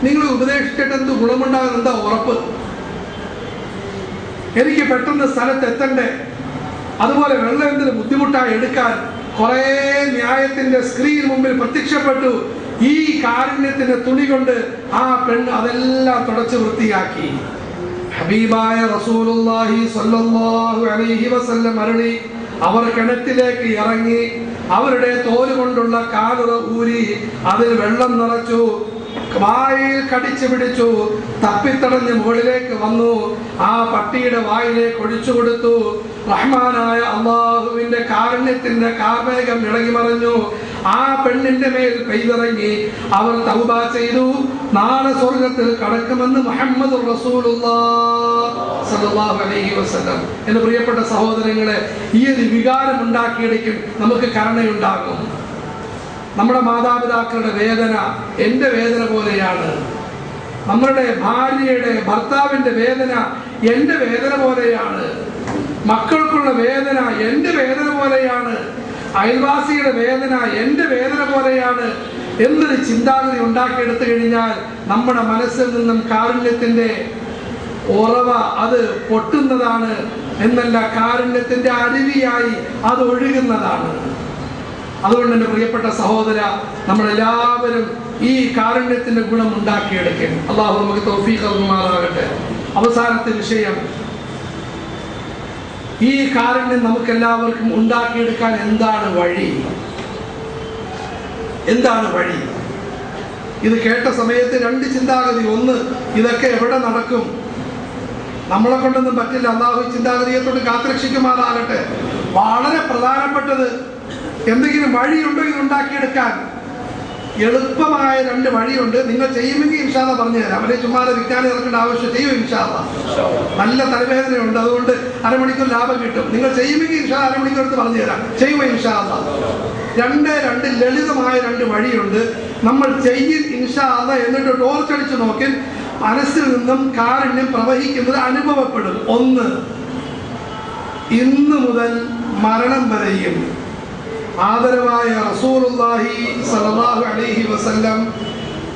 നിങ്ങൾ ഉപദേശിച്ചിട്ട് എന്ത് ഗുണമുണ്ടാകുന്ന എന്താ ഉറപ്പ്? എനിക്ക് പെട്ടെന്ന് സ്ഥലത്ത് എത്തണ്ടേ, അതുപോലെ വെള്ളം എന്തിന് ബുദ്ധിമുട്ടായി എടുക്കാൻ. കുറെ ന്യായത്തിന്റെ സ്ക്രീൻ മുമ്പിൽ പ്രത്യക്ഷപ്പെട്ടു. ഈ കാരുണ്യത്തിന്റെ തുണി കൊണ്ട് ആ പെണ്ണ് അതെല്ലാം തുടച്ച് വൃത്തിയാക്കി. ഹബീബായ റസൂലുള്ളാഹി സ്വല്ലല്ലാഹു അലൈഹി വസല്ലം അരുളി, അവർ കിണറ്റിലേക്ക് ഇറങ്ങി അവരുടെ തോല് കൊണ്ടുള്ള കാലുറ ഊരി അതിൽ വെള്ളം നിറച്ചു, വായിൽ കടിച്ചു പിടിച്ചു, തപ്പിത്തടഞ്ഞ് മുകളിലേക്ക് വന്നു. ആ പട്ടിയുടെ വായിലേക്ക് ഒഴിച്ചു കൊടുത്തു. റഹ്മാനായ അള്ളാഹുവിന്റെ കാരുണ്യത്തിന്റെ കാർമേഘം ഇളകി മറിഞ്ഞു. ആ പെണ്ണിന്റെ മേൽ പെയ്തിറങ്ങി. അവർ തൗബ ചെയ്തു. നാളെ സ്വർഗത്തിൽ കടക്കുമെന്ന് മുഹമ്മദ് റസൂലുള്ളാഹി സ്വല്ലല്ലാഹു അലൈഹി വസല്ലം. എന്റെ പ്രിയപ്പെട്ട സഹോദരങ്ങളെ, ഈ ഒരു വികാരം ഉണ്ടാക്കിയെടുക്കും നമുക്ക് കരുണയുണ്ടാകും. നമ്മുടെ മാതാപിതാക്കളുടെ വേദന എൻ്റെ വേദന പോലെയാണ്, നമ്മളുടെ ഭാര്യയുടെ ഭർത്താവിൻ്റെ വേദന എൻ്റെ വേദന പോലെയാണ്, മക്കൾക്കുള്ള വേദന എൻ്റെ വേദന പോലെയാണ്, അയൽവാസിയുടെ വേദന എൻ്റെ വേദന പോലെയാണ് എന്നൊരു ചിന്താഗതി ഉണ്ടാക്കിയെടുത്തു കഴിഞ്ഞാൽ നമ്മുടെ മനസ്സിൽ നിന്നും കാരുണ്യത്തിൻ്റെ ഉറവ അത് പൊട്ടുന്നതാണ് എന്നല്ല, കാരുണ്യത്തിൻ്റെ അരുവിയായി അത് ഒഴുകുന്നതാണ്. അതുകൊണ്ട് എൻ്റെ പ്രിയപ്പെട്ട സഹോദര, നമ്മളെല്ലാവരും ഈ കാരുണ്യത്തിൻ്റെ ഗുണം ഉണ്ടാക്കിയെടുക്കും. അള്ളാഹു നമുക്ക് തൗഫീഖ് നൽകുമാറാകട്ടെ. അവസാനത്തെ വിഷയം, ഈ കാരുണ്യം നമുക്കെല്ലാവർക്കും ഉണ്ടാക്കിയെടുക്കാൻ എന്താണ് വഴി? എന്താണ് വഴി? ഇത് കേട്ട സമയത്ത് രണ്ട് ചിന്താഗതി. ഒന്ന്, ഇതൊക്കെ എവിടെ നടക്കും, നമ്മളെ കൊണ്ടൊന്നും പറ്റില്ല. അള്ളാഹു ചിന്താഗതിയെത്തോട് കാത്തുരക്ഷിക്കുമാറാകട്ടെ. വളരെ പ്രധാനപ്പെട്ടത്, എന്തെങ്കിലും വഴിയുണ്ടോ ഇതുണ്ടാക്കിയെടുക്കാൻ? എളുപ്പമായ രണ്ട് വഴിയുണ്ട്. നിങ്ങൾ ചെയ്യുമെങ്കിൽ ഇൻഷാ അല്ലാഹ് പറഞ്ഞു തരാം. അവരെ ചുമ്മാതെ വിജ്ഞാനം ഇറക്കേണ്ട ആവശ്യം, ചെയ്യും ഇൻഷാ അല്ലാഹ്. നല്ല തലവേദനയുണ്ട്, അതുകൊണ്ട് അരമണിക്കൂർ ലാഭം കിട്ടും. നിങ്ങൾ ചെയ്യുമെങ്കിൽ ഇൻഷാ അരമണിക്കൂർ എടുത്ത് പറഞ്ഞു തരാം, ചെയ്യുമോ ഇൻഷാ അല്ലാഹ്. രണ്ട് ലളിതമായ രണ്ട് വഴിയുണ്ട്. നമ്മൾ ചെയ്യും ഇൻഷാ അല്ലാഹ്. എന്നിട്ട് ടോർച്ചടിച്ച് നോക്കി മനസ്സിൽ നിന്നും കാരുണ്യം പ്രവഹിക്കുന്നത് അനുഭവപ്പെടും. ഒന്ന്, ഇന്ന് മുതൽ മരണം വരെയും ആദരവായ റസൂലുള്ളാഹി സ്വല്ലല്ലാഹു അലൈഹി വസല്ലം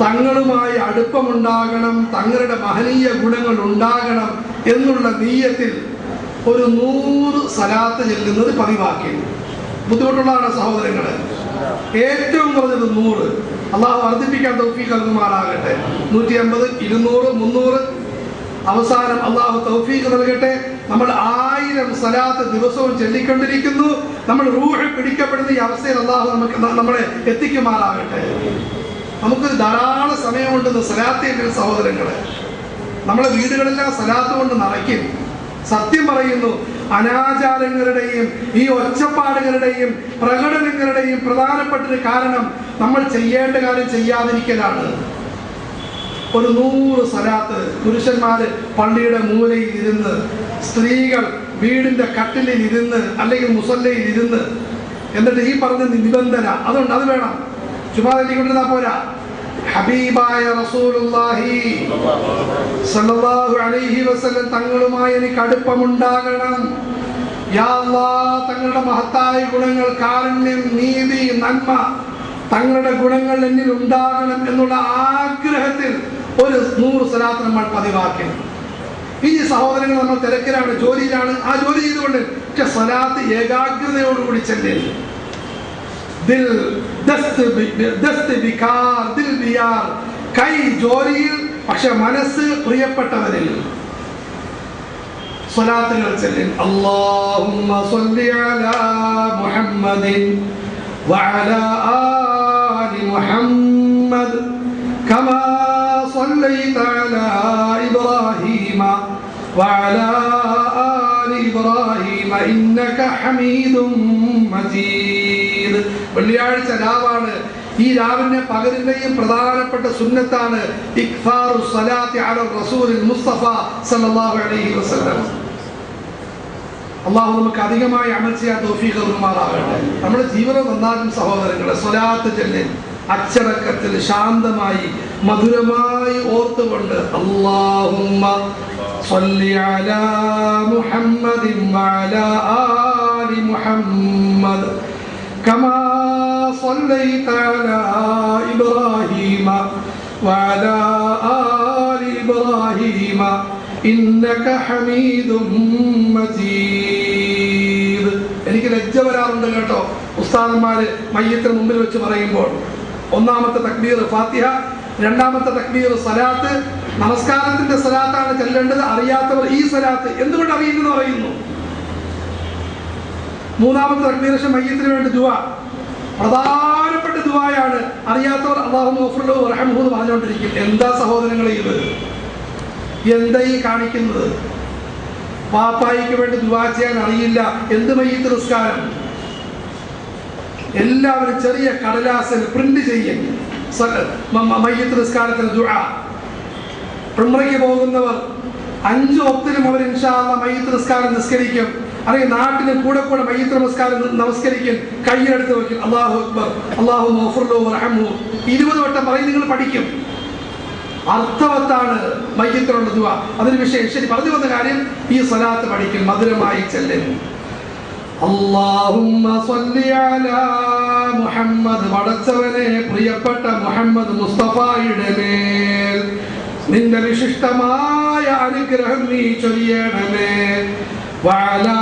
തങ്ങളുമായി അടുപ്പമുണ്ടാകണം, തങ്ങളുടെ മഹനീയ ഗുണങ്ങൾ ഉണ്ടാകണം എന്നുള്ള നീയത്തിൽ ഒരു 100 സലാത്ത് ചെല്ലുന്നത് പതിവാക്കി. ബുദ്ധിമുട്ടുള്ളതാണ് സഹോദരങ്ങളെ. ഏറ്റവും കുറഞ്ഞത് 100. അള്ളാഹു വർദ്ധിപ്പിക്കാൻ തൗഫീഖ് നൽകുമാറാകട്ടെ. 150, 200, 300. അവസാനം അള്ളാഹു തൗഫീഖ് നൽകട്ടെ. നമ്മൾ 1000 സലാത്ത് ദിവസവും ചൊല്ലിക്കൊണ്ടിരിക്കുന്നു. നമ്മൾ റൂഹ് പിടിക്കപ്പെടുന്ന ഈ അവസ്ഥയിൽ അള്ളാഹു നമ്മളെ എത്തിക്കുമാറാകട്ടെ. നമുക്ക് ധാരാളം സമയമുണ്ടെന്ന് സലാത്ത് എന്ന സഹോദരങ്ങളെ. നമ്മളെ വീടുകളെല്ലാം സലാത്ത് കൊണ്ട് നിറയ്ക്കും. സത്യം പറയുന്നു, അനാചാരങ്ങളുടെയും ഈ ഒച്ചപ്പാടുകളുടെയും പ്രകടനങ്ങളുടെയും പ്രധാനപ്പെട്ടൊരു കാരണം നമ്മൾ ചെയ്യേണ്ട കാര്യം ചെയ്യാതിരിക്കലാണ്. ഒരു 100 സലാത്ത് പുരുഷന്മാര് പള്ളിയുടെ മൂലയിൽ ഇരുന്ന്, സ്ത്രീകൾ വീടിന്റെ കട്ടിലിൽ ഇരുന്ന് അല്ലെങ്കിൽ മുസല്ലയിൽ ഇരുന്ന്, എന്നിട്ട് ഈ പറഞ്ഞ നിബന്ധന അതുകൊണ്ട് അത് വേണം. ചുമ്മാ കൊണ്ടിരുന്നാ പോരാ. ഹബീബായ റസൂലുള്ളാഹി സ്വല്ലല്ലാഹു അലൈഹി വസല്ലം തങ്ങളുമായി എനിക്ക് അടുപ്പമുണ്ടാകണം. യാ അല്ലാഹ്, തങ്ങളുടെ മഹത്തായ ഗുണങ്ങൾ, കാരുണ്യം, നീതി, നന്മ, തങ്ങളുടെ ഗുണങ്ങൾ എന്നിൽ ഉണ്ടാകണം എന്നുള്ള ആഗ്രഹത്തിൽ ഒരു 100 സലാത്ത് നമ്മൾ പതിവാക്കി. ഈ സഹോദരങ്ങൾ നമ്മൾ തിരക്കിലാണ്, ജോലിയിലാണ്. ആ ജോലി ചെയ്തുകൊണ്ട് പക്ഷെ സലാത്ത് ഏകാഗ്രതയോടുകൂടി ചെല്ലിൽ കൈ ജോലിയിൽ, പക്ഷെ മനസ്സ് പ്രിയപ്പെട്ടവരിൽ സ്വലാത്തുകൾ ചെല്ലിൻ. അല്ലാഹുമ്മ സ്വല്ലി അലാ മുഹമ്മദിൻ വഅലാ ആലി മുഹമ്മദ് കമാ صليت على إبراهيم وعلى آل إبراهيم إنك حميد مجيد. വെള്ളിയാഴ്ച രാവാണ്. ഈ രാവിന്റെ പകലിന്റെയും പ്രധാനപ്പെട്ട സുന്നത്താണ് ഇക്ഫാറു സ്വലാത്തി അല റസൂലിൽ മുസ്തഫ സല്ലല്ലാഹു അലൈഹി വസല്ലം. അള്ളാഹു നമുക്ക് അധികമായി അമൽ ചെയ്യാൻ തൗഫീഖ് നൽകുമാറാകട്ടെ. നമ്മുടെ ജീവിതം നന്നാകും സഹോദരങ്ങളെ. സ്വലാത്ത് ചൊല്ലി അച്ചടക്കത്തിൽ ശാന്തമായി മധുരമായി ഓർത്തുകൊണ്ട് അല്ലാഹുമ്മ സ്വല്ലി അലാ മുഹമ്മദിൻ വഅലാ ആലി മുഹമ്മദ് കമാ സ്വല്ലൈത അലാ ഇബ്രാഹീമ വഅലാ ആലി ഇബ്രാഹീമ ഇന്നക ഹമീദും മജീദ്. എനിക്ക് ലജ്ജ വരാറുണ്ട് കേട്ടോ, ഉസ്താദന്മാര് മയ്യത്തിന് മുമ്പിൽ വെച്ച് പറയുമ്പോൾ. ഒന്നാമത്തെ തക്ബീർ ഫാത്തിഹ, രണ്ടാമത്തെ തക്ബീർ സലാത്ത്. നമസ്കാരത്തിന്റെ സലാത്താണ് ചെല്ലേണ്ടത്. അറിയാത്തവർ ഈ സലാത്ത് എന്തുകൊണ്ട് അറിയില്ലെന്ന് പറയുന്നു. മൂന്നാമത്തെ തക്ബീർ മയ്യത്തിന് വേണ്ടി ദുആ, പ്രധാനപ്പെട്ട ദുആയാണ്. അറിയാത്തവർ അല്ലാഹുമ്മ ഗഫിർ ലഹു വർഹംഹു എന്ന് പറഞ്ഞുകൊണ്ടിരിക്കും. എന്താ സഹോദരങ്ങളെ ഇത്? എന്താ ഈ കാണിക്കുന്നത്? പാപ്പായിക്ക് വേണ്ടി ദുആ ചെയ്യാൻ അറിയില്ല. എന്ത് മയ്യത്ത് നിസ്കാരം? എല്ലാവരും ചെറിയ കടലാസിൽ പ്രിന്റ് ചെയ്യും മയ്യത്ത് നിസ്കാരത്തിന് ദുആ. ഉംറയ്ക്ക് പോകുന്നവർ 5 വക്തിലും അവർ ഇൻഷാ അല്ലാഹ് മയ്യത്ത് നിസ്കാരം നിസ്കരിക്കും. അല്ലെങ്കിൽ നാട്ടിന് കൂടെ കൂടെ മയ്യിത്ത് നമസ്കരിക്കും, കയ്യിലെടുത്ത് വെക്കും, അല്ലാഹു അക്ബർ, അല്ലാഹു ഗഫുർലഹു വറഹ്മഹു 20 വട്ടം പറയും. നിങ്ങൾ പഠിക്കും. അർത്ഥവത്താണ് മയ്യിത്തിനുള്ള ദുആ. അതൊരു വിഷയം. ശരി, പറഞ്ഞു വന്ന കാര്യം ഈ സ്വലാത്ത് പഠിക്കും, മധുരമായി ചെല്ലും. അല്ലാഹുമ്മ സ്വല്ലി അലാ മുഹമ്മദ്, പടച്ചവനെ പ്രിയപ്പെട്ട മുഹമ്മദ് മുസ്തഫയുടെ മേൽ നിന്റെ വിശിഷ്ടമായ അനുഗ്രഹം നീ ചൊരിയണമേ. വഅലാ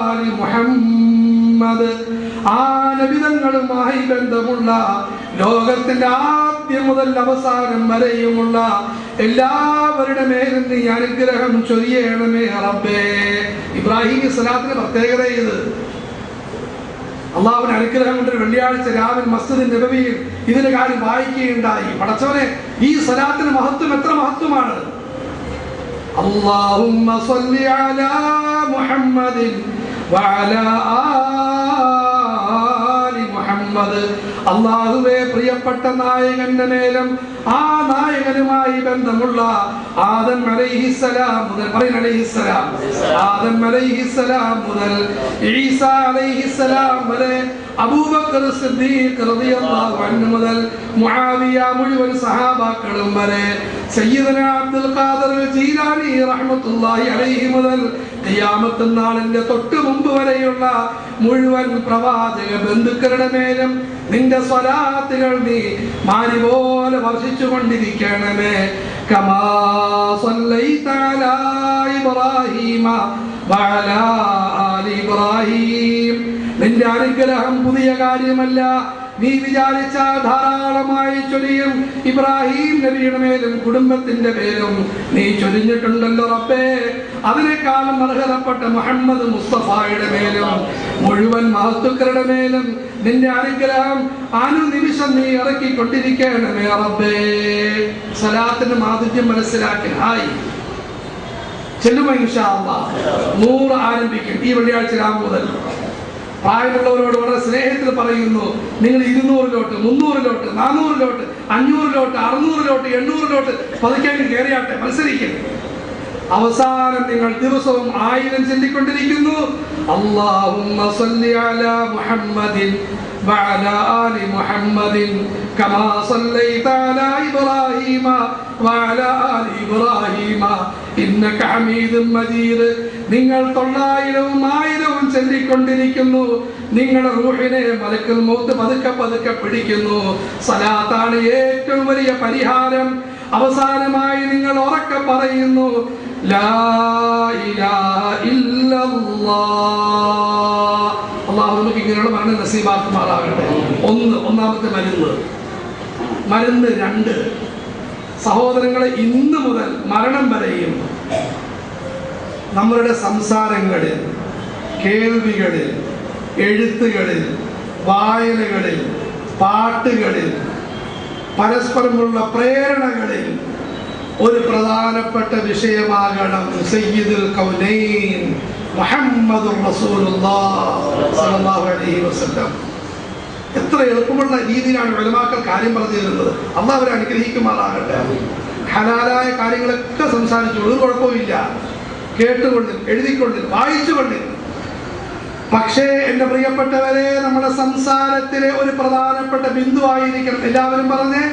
ആലി മുഹമ്മദ്, ആ നബിതങ്ങളുമായി ബന്ധമുള്ള ലോകത്തിന്റെ ആദ്യം മുതൽ അവസാനം വരെയുമുള്ള എല്ലാവരുടെ മേലും നീ അനുഗ്രഹം ചൊരിയണമേ റബ്ബേ. ഇബ്രാഹിം സ്വലാത്തിന്റെ പ്രത്യേകത ഇത്. അള്ളാഹുവിന്റെ അനുഗ്രഹം കൊണ്ട് വെള്ളിയാഴ്ച രാവിലെ മസ്ജിദ് നബവിയിൽ ഇതിന്റെ കാര്യം വായിക്കുകയുണ്ടായി. പടച്ചവനെ, ഈ സ്വലാത്തിന്റെ മഹത്വം എത്ര മഹത്വമാണ്. അല്ലാഹുമ്മ സ്വല്ലി അലാ മുഹമ്മദിൻ വഅലാ ആലി മുഹമ്മദ്, അല്ലാഹുവേ പ്രിയപ്പെട്ട നായകന്റെ മേലും ആ നായകനുമായി ബന്ധമുള്ള ആദം അലൈഹിസ്സലാം മുതൽ, ആദം അലൈഹിസ്സലാം മുതൽ ഈസാ അലൈഹിസ്സലാം വരെ, അബൂബക്കർ സിദ്ദീഖ് റളിയല്ലാഹു അൻഹു മുതൽ മുആവിയ മുഴുവൻ സഹാബാക്കളും വരെ, സയ്യിദന അബ്ദുൽ ഖാദിർ ജീലാനി റഹ്മത്തുള്ളാഹി അലൈഹി മുതൽ ഖിയാമത്ത് നാളിന്റെ തൊട്ട് മുമ്പ് വരെയുള്ള മുഴുവൻ പ്രവാചക ബന്ധുക്കളുടെ മേലും നിന്റെ സ്വലാത്തുകൾ നീ മാരി പോലെ വർഷിച്ചു കൊണ്ടിരിക്കണമേ. കമാ സ്വല്ലൈത അലാ ഇബ്രാഹീമ വഅലാ ആലി ഇബ്രാഹീം. നിന്റെ അനുഗ്രഹം പുതിയ കാര്യമല്ല, നീ വിചാരിച്ചാൽ ധാരാളമായി ചൊരിയും. ഇബ്രാഹിം നബിയുടെ മേലും കുടുംബത്തിന്റെ പേരും നീ ചൊരിഞ്ഞിട്ടുണ്ടല്ലോ റബ്ബേ. അതിനേക്കാളും അർഹതപ്പെട്ട മുഹമ്മദ് മുസ്തഫയുടെ മേലും മുഴുവൻ മഹത്തുക്കളുടെ മേലും നിന്റെ അനുഗ്രഹം അനുനിമിഷം നീ ഇറക്കിക്കൊണ്ടിരിക്കണമേ റബ്ബേ. സ്വലാത്തിന്റെ മാധുര്യം മനസ്സിലാക്കി ഹായ് ചെല്ലുമോ ഇൻഷാ അല്ലാഹ്. 100 ആരംഭിക്കും ഈ വെള്ളിയാഴ്ച രാവിലെ മുതൽ. പ്രായമുള്ളവരോട് വളരെ സ്നേഹത്തിൽ പറയുന്നു, നിങ്ങൾ 200-ലോട്ട് 300-ലോട്ട് 400-ലോട്ട് 500-ലോട്ട് 600-ലോട്ട് 800-ലോട്ട് പതുക്കെ കയറിയാട്ടെ, മത്സരിക്കും. അവസാനം നിങ്ങൾ ദിവസവും 1000 ചൊല്ലിക്കൊണ്ടിരിക്കുന്നു. അല്ലാഹുമ്മ സ്വല്ലി അലാ മുഹമ്മദിൻ വഅലാ ആലി മുഹമ്മദിൻ കമാ സ്വല്ലൈത അലാ ഇബ്രാഹീമ വഅലാ ആലി ഇബ്രാഹീമ ഇന്നക ഹമീദും മജീദ്. നിങ്ങൾ 900-ഉം 1000-ഉം ചൊല്ലിക്കൊണ്ടിരിക്കുന്നു. നിങ്ങളുടെ റൂഹിനെ മലക്കുൽ മൗത്ത് പതുക്കെ പതുക്കെ പിടിക്കുന്നു. സലാത്താണ് ഏറ്റവും വലിയ പരിഹാരം. അവസാനമായി നിങ്ങൾ ഉറക്കെ പറയുന്നു, ലാ ഇലാഹ ഇല്ലല്ലാഹ്. അല്ലാഹു നമുക്ക് ഇങ്ങനെയുള്ള മരണം നസീബാക്കുമാറാകട്ടെ. ഒന്നാമത്തെ മരുന്ന് 2. സഹോദരങ്ങളെ, ഇന്ന് മുതൽ മരണം വരെയും നമ്മളുടെ സംസാരങ്ങളിൽ, കേൾവികളിൽ, എഴുത്തുകളിൽ, വായനകളിൽ, പാട്ടുകളിൽ, പരസ്പരമുള്ള പ്രേരണകളിൽ ഒരു പ്രധാനപ്പെട്ട വിഷയമാകണം സയ്യിദുൽ കൗനൈൻ മുഹമ്മദുർ റസൂലുള്ളാഹി സ്വല്ലല്ലാഹു അലൈഹി വസല്ലം. എത്ര എളുപ്പമുള്ള രീതിയിലാണ് ഉലമാക്കൾ കാര്യം പറഞ്ഞു തരുന്നത്. അല്ലാഹു അവരെ അനുഗ്രഹിക്കുമാറാകട്ടെ. ഹലാലായ കാര്യങ്ങളൊക്കെ സംസാരിച്ചു, ഒരു കുഴപ്പമില്ല. കേട്ടുകൊണ്ടിൽ, എഴുതിക്കൊണ്ടിൽ, വായിച്ചുകൊണ്ടിൽ. പക്ഷേ എൻ്റെ പ്രിയപ്പെട്ടവരെ, നമ്മുടെ സംസാരത്തിലെ ഒരു പ്രധാനപ്പെട്ട ബിന്ദുവായിരിക്കണം. എല്ലാവരും പറഞ്ഞേ,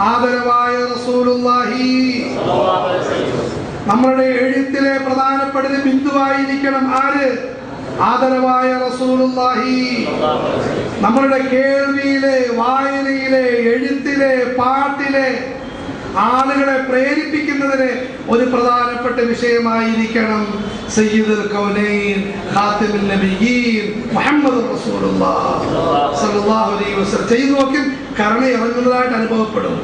ആദരവായ റസൂലുള്ളാഹി. നമ്മളുടെ എഴുത്തിലെ പ്രധാനപ്പെട്ട ബിന്ദുവായിരിക്കണം ആര്? ആദരവായ റസൂലുള്ളാഹി. നമ്മളുടെ കേൾവിയിലെ, വായനയിലെ, എഴുത്തിലെ, പാട്ടിലെ ആളുകളെ പ്രേരിപ്പിക്കുന്നതിന് ഒരു പ്രധാനപ്പെട്ട വിഷയമായിരിക്കണം സയ്യിദുൽ കൗനൈൻ ഖാതിമുൻ നബിയ്യീൻ മുഹമ്മദുർ റസൂലുള്ളാഹി സ്വല്ലല്ലാഹു അലൈഹി വസല്ലം. ചെയ്തു നോക്കി കരുണ ഇറങ്ങുന്നതായിട്ട് അനുഭവപ്പെടും.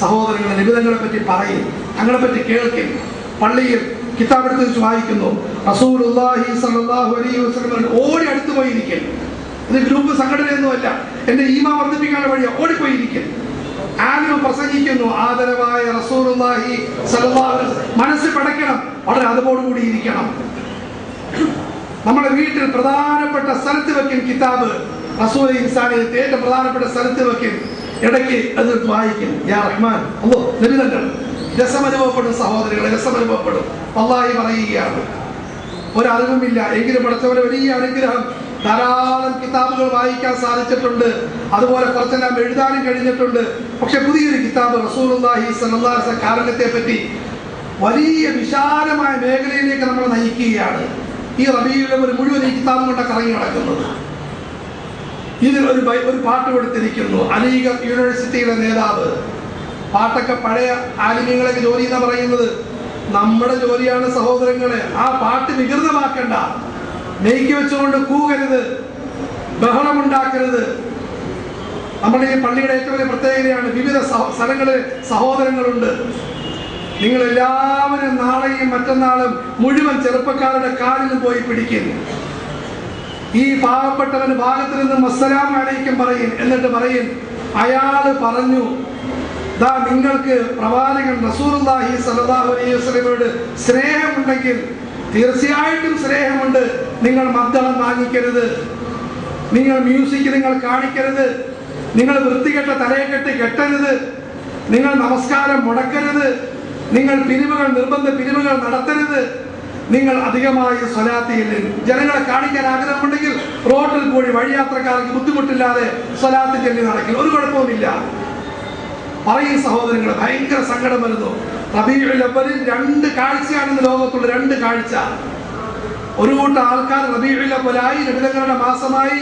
സഹോദരങ്ങളെ, നിബിധങ്ങളെ പറ്റി പറയും, തങ്ങളെ പറ്റി കേൾക്കും. പള്ളിയിൽ കിതാബെടുത്ത് വെച്ച് വായിക്കുന്നു, റസൂലുള്ളാഹി സ്വല്ലല്ലാഹു അലൈഹി വസല്ലം ഓടി അടുത്ത് പോയിരിക്കും. ഇത് ഗ്രൂപ്പ് സംഘടനയൊന്നുമല്ല, എൻ്റെ ഈമാൻ വർദ്ധിപ്പിക്കാനുള്ള വഴിയാണ്. ഓടിപ്പോയിരിക്കും. ആലിമ് പ്രസംഗിക്കുന്നു, ആദരവായ റസൂലുള്ളാഹി സ്വല്ലല്ലാഹു അലൈഹി വസല്ലം. മനസ്സിൽ പടയ്ക്കണം, വളരെ അതോടുകൂടി ഇരിക്കണം. നമ്മുടെ വീട്ടിൽ പ്രധാനപ്പെട്ട സ്ഥലത്ത് വെക്കും കിതാബ്. റസൂൽ ഇൻസാനിയത്തെ ഏറ്റവും പ്രധാനപ്പെട്ട സ്ഥലത്ത് വെക്കും. ഇടയ്ക്ക് അത് വായിക്കും. യാ റഹ്മാൻ, അല്ലാഹ് നബിതങ്ങൾ രസമനുഭവപ്പെടും സഹോദരങ്ങളെ, രസമനുഭവപ്പെടും. അല്ലാഹു പറയുകയാണ്, ഒരറിവുമില്ല എങ്കിലും പഠിച്ചവരെ വലിയ അനുഗ്രഹം. ധാരാളം കിതാബുകൾ വായിക്കാൻ സാധിച്ചിട്ടുണ്ട്, അതുപോലെ കുറച്ചെല്ലാം എഴുതാനും കഴിഞ്ഞിട്ടുണ്ട്. പക്ഷെ പുതിയൊരു കിതാബ് റസൂലുള്ളാഹി സ്വല്ലല്ലാഹു അലൈഹി വസല്ലം കാരുണ്യത്തെ പറ്റി വലിയ വിശാലമായ മേഖലയിലേക്ക് നമ്മൾ നയിക്കുകയാണ്. ഈ റബീഉൽ അവ്വൽ മുഴുവൻ ഈ കിതാബ് കൊണ്ട് കറങ്ങി നടക്കുന്നത്. ഇതിൽ ഒരു പാട്ട് കൊടുത്തിരിക്കുന്നു. അലിഗഡ് യൂണിവേഴ്സിറ്റിയുടെ നേതാവ് പാട്ടൊക്കെ പഴയ ആലിമ്യങ്ങളൊക്കെ ജോലി എന്ന് പറയുന്നത് നമ്മുടെ ജോലിയാണ് സഹോദരങ്ങളെ. ആ പാട്ട് വികൃതമാക്കണ്ട, നെയ്ക്ക് വെച്ചുകൊണ്ട് കൂകരുത്, ബഹളമുണ്ടാക്കരുത്. നമ്മുടെ ഈ പള്ളിയുടെ ഏറ്റവും വലിയ പ്രത്യേകതയാണ് വിവിധ സ്ഥലങ്ങളിൽ സഹോദരങ്ങളുണ്ട്. നിങ്ങളെല്ലാവരും നാളെയും മറ്റന്നാളും മുഴുവൻ ചെറുപ്പക്കാരുടെ കാലിലും പോയി പിടിക്കും. ഈ പാവപ്പെട്ടവന് ഭാഗത്ത് നിന്നും അസ്സലാമു അലൈക്കും പറയും. എന്നിട്ട് പറയും, അയാൾ പറഞ്ഞു, ദാ നിങ്ങൾക്ക് പ്രവാചകൻ റസൂലുള്ളാഹി സ്വല്ലല്ലാഹു അലൈഹി വസല്ലമയോട് സ്നേഹമുണ്ടെങ്കിൽ, തീർച്ചയായിട്ടും സ്നേഹമുണ്ട്, നിങ്ങൾ മദ്ദളം വാങ്ങിക്കരുത്, നിങ്ങൾ മ്യൂസിക് നിങ്ങൾ കാണിക്കരുത്, നിങ്ങൾ വൃത്തികെട്ട തലയെക്കെട്ട് കെട്ടരുത്, നിങ്ങൾ നമസ്കാരം മുടക്കരുത്, നിങ്ങൾ പിരിവുകൾ നിർബന്ധ പിരിവുകൾ നടത്തരുത്, നിങ്ങൾ അധികമായി സ്വലാത്ത് ചെല്ലുക. ജനങ്ങളെ കാണിക്കാൻ ആഗ്രഹമുണ്ടെങ്കിൽ റോഡിൽ കൂടി വഴിയാത്രക്കാർക്ക് ബുദ്ധിമുട്ടില്ലാതെ സ്വലാത്ത് ചെല്ലി നടക്കും, ഒരു കുഴപ്പവുമില്ല. പറയും സഹോദരങ്ങളെ, ഭയങ്കര സങ്കടം വരുന്നു. റബീഉൽ അവ്വലിൽ 2 കാഴ്ചയാണെന്ന് ലോകത്തുള്ള 2 കാഴ്ച. ഒരു കൂട്ടം ആൾക്കാർ റബീഉൽ അവ്വലായി നബിതങ്ങളുടെ മാസമായി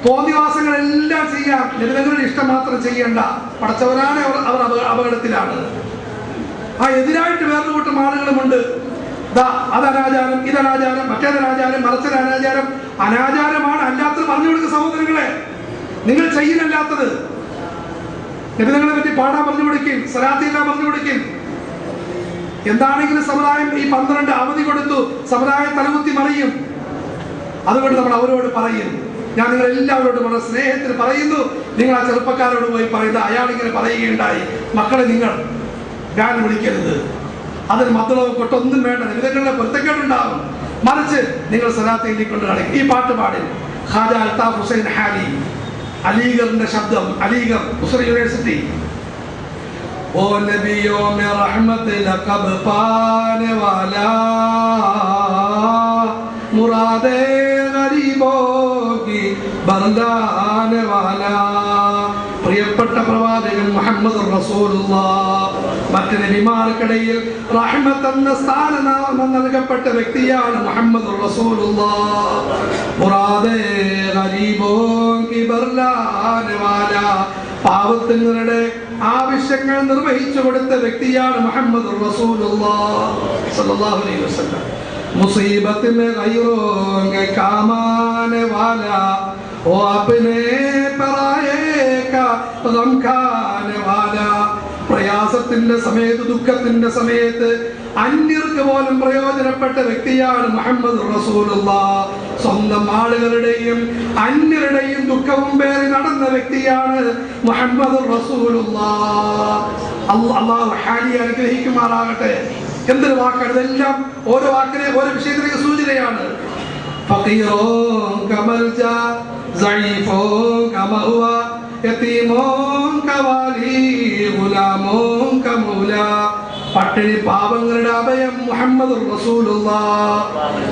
തോന്നിവാസങ്ങളെല്ലാം ചെയ്യാം, നബിതങ്ങളുടെ ഇഷ്ടം മാത്രം ചെയ്യേണ്ട, പഠിച്ചവരാണ് അവർ അപകടത്തിലാണ്. ആ എതിരായിട്ട് വേറൊരു കൂട്ടം ആളുകളുമുണ്ട്. അതനാചാരം, ഇതനാചാരം, മറ്റേതനാചാരം, മറിച്ചൊരനാചാരം. അനാചാരമാണ് അല്ലാത്തത് പറഞ്ഞു കൊടുക്കുക സഹോദരങ്ങളെ. നിങ്ങൾ ചെയ്യുന്നല്ലാത്തത് നബിതങ്ങളെ പറ്റി പാടാൻ പറഞ്ഞു കൊടുക്കും, സ്വലാത്തെല്ലാം പറഞ്ഞു കൊടുക്കും. എന്താണെങ്കിലും സമുദായം ഈ 12 അവധി കൊടുത്തു, സമുദായം തലകുത്തി മറിയും. അതുകൊണ്ട് നമ്മൾ അവരോട് പറയും, ഞാൻ നിങ്ങൾ എല്ലാവരോടും വളരെ സ്നേഹത്തിൽ പറയുന്നു, നിങ്ങൾ ആ ചെറുപ്പക്കാരോട് പോയി പറയുന്നത്, അയാൾ ഇങ്ങനെ പറയുകയുണ്ടായി, മക്കളെ നിങ്ങൾ ഗാൻ വിളിക്കരുത്, അതിന് മദ്ദളവും കൊട്ടൊന്നും വേണ്ട, നബിതങ്ങളുടെ പൊരുത്തക്കേടുണ്ടാവും, മറിച്ച് നിങ്ങൾ സ്വലാത്ത് എഴുതിക്കൊണ്ട് കളിക്കും. ഈ പാട്ട് പാടിൽ ഖാജ അൽതാഫ് ഹുസൈൻ ഹാലി, അലിഗറിന്റെ ശബ്ദം, അലിഗർ മുസ്ലിം യൂണിവേഴ്സിറ്റി. ओ नबियों में रहमत लक़ब पाने वाला, मुरादे गरीबों की बरदाने वाला. പ്രിയപ്പെട്ട പ്രവാചകൻ മുഹമ്മദ് റസൂലുള്ളാഹ്, മറ്റ് നബിമാർക്കിടയിൽ റഹ്മത്ത് എന്ന സ്ഥാനനാമം നൽകപ്പെട്ട വ്യക്തിയാണ് മുഹമ്മദ് റസൂലുള്ളാഹ്. മുറാദേ ഗരീബോൻ കി ബർലാനെ വാല, പാവത്തുകളുടെ ആവശ്യങ്ങൾ നിർവഹിച്ചു കൊടുത്ത വ്യക്തിയാണ് മുഹമ്മദ് റസൂലുള്ളാഹ് സ്വല്ലല്ലാഹു അലൈഹി വസല്ലം. മുസീബത്ത് में गैरों के काम आने वाला, वो अपने पराये का गम खाने वाला. പ്രയാസത്തിന്റെ സമയത്ത്, ദുഃഖത്തിന്റെ സമയത്ത് അന്യർക്ക് പോലും പ്രയോജനപ്പെട്ട വ്യക്തിയാണ് മുഹമ്മദ് റസൂലുള്ളാഹ്. സ്വന്തം ആളുകളുടെയും അന്യരുടെയും ദുഃഖവും പേറി നടന്ന വ്യക്തിയാണ് മുഹമ്മദ് റസൂലുള്ളാഹ്. അല്ലാഹു ഹാലി അനുഗ്രഹിക്കുമാറാകട്ടെ. എന്തൊരു വാക്കാണ് ഇതെല്ലാം! ഓരോ വാക്കിനെ ഓരോ വിഷയത്തിലേക്ക് സൂചനയാണ്. ഫഖീറോൻ കമൽജാ, സഈഫോൻ കമഹുവ, യതീമോൻ കവാലി, ഗുലാമോൻ കമൗലാ. പട്ടിണി പാവങ്ങളുടെ അഭയം മുഹമ്മദ് റസൂലുള്ളാഹ്,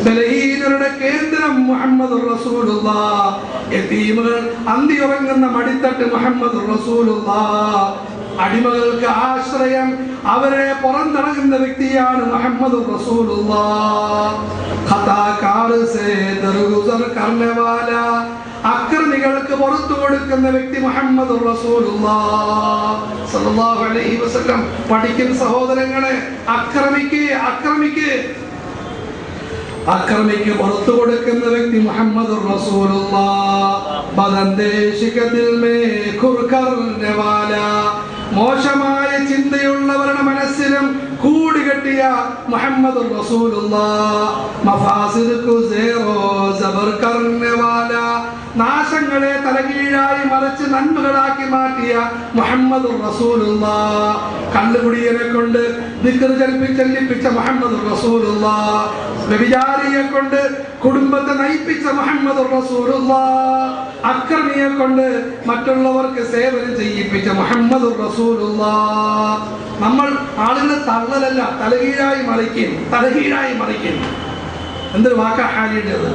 ബലഹീനരുടെ കേന്ദ്രം മുഹമ്മദ് റസൂലുള്ളാഹ്, യതീമുകൾ അന്തിയുറങ്ങുന്ന മടിത്തട്ട് മുഹമ്മദ് റസൂലുള്ളാഹ്, അടിമകൾക്ക് ആശ്രയം, അവരെ പുറന്തടങ്ങുന്ന വ്യക്തിയാണ് മുഹമ്മദ് റസൂലുള്ളാഹ്. ഖതാകാർ സേ ദർഗുസർ കർനെ വാല, അക്രമികൾക്ക് പുറത്തു കൊടുക്കുന്ന വ്യക്തി മുഹമ്മദ് റസൂലുള്ളാഹ് സ്വല്ലല്ലാഹു അലൈഹി വസല്ലം. പഠിക്കുന്ന സഹോദരങ്ങളെ, അക്രമിക്ക് പുറത്തു കൊടുക്കുന്ന വ്യക്തി മുഹമ്മദ് റസൂലുള്ളാഹ്. ബദന്ദേശിക ദിൽ മേ ഖുർ കർനെ വാല, മോശമായ ചിന്തയുള്ളവരുടെ മനസ്സിലും കൂടുകെട്ടിയ മുഹമ്മദ് റസൂലുള്ളാഹ്. മഫാസിദ് കു സേറോ സബർ കർനെ വാല, നാശങ്ങളെ തലകീഴായി മറിച്ച് നന്മകളാക്കി മാറ്റിയ മുഹമ്മദുർ റസൂലുള്ളാഹ്. കള്ളുകുടിയനെ കൊണ്ട് ദിക്ർ ചൊല്ലിപ്പിച്ച മുഹമ്മദുർ റസൂലുള്ളാഹ്. വ്യഭിചാരിയെ കൊണ്ട് കുടുംബത്തെ നയിപ്പിച്ച മുഹമ്മദുർ റസൂലുള്ളാഹ്. അക്രമിയെ കൊണ്ട് മറ്റുള്ളവർക്ക് സേവനം ചെയ്യിപ്പിച്ച മുഹമ്മദുർ റസൂലുള്ളാഹ്. നമ്മൾ ആളുകളെ തള്ളലല്ല, തലകീഴായി മറിക്കും. എന്തൊരു വാക്കാ ഹാലിയുടേത്.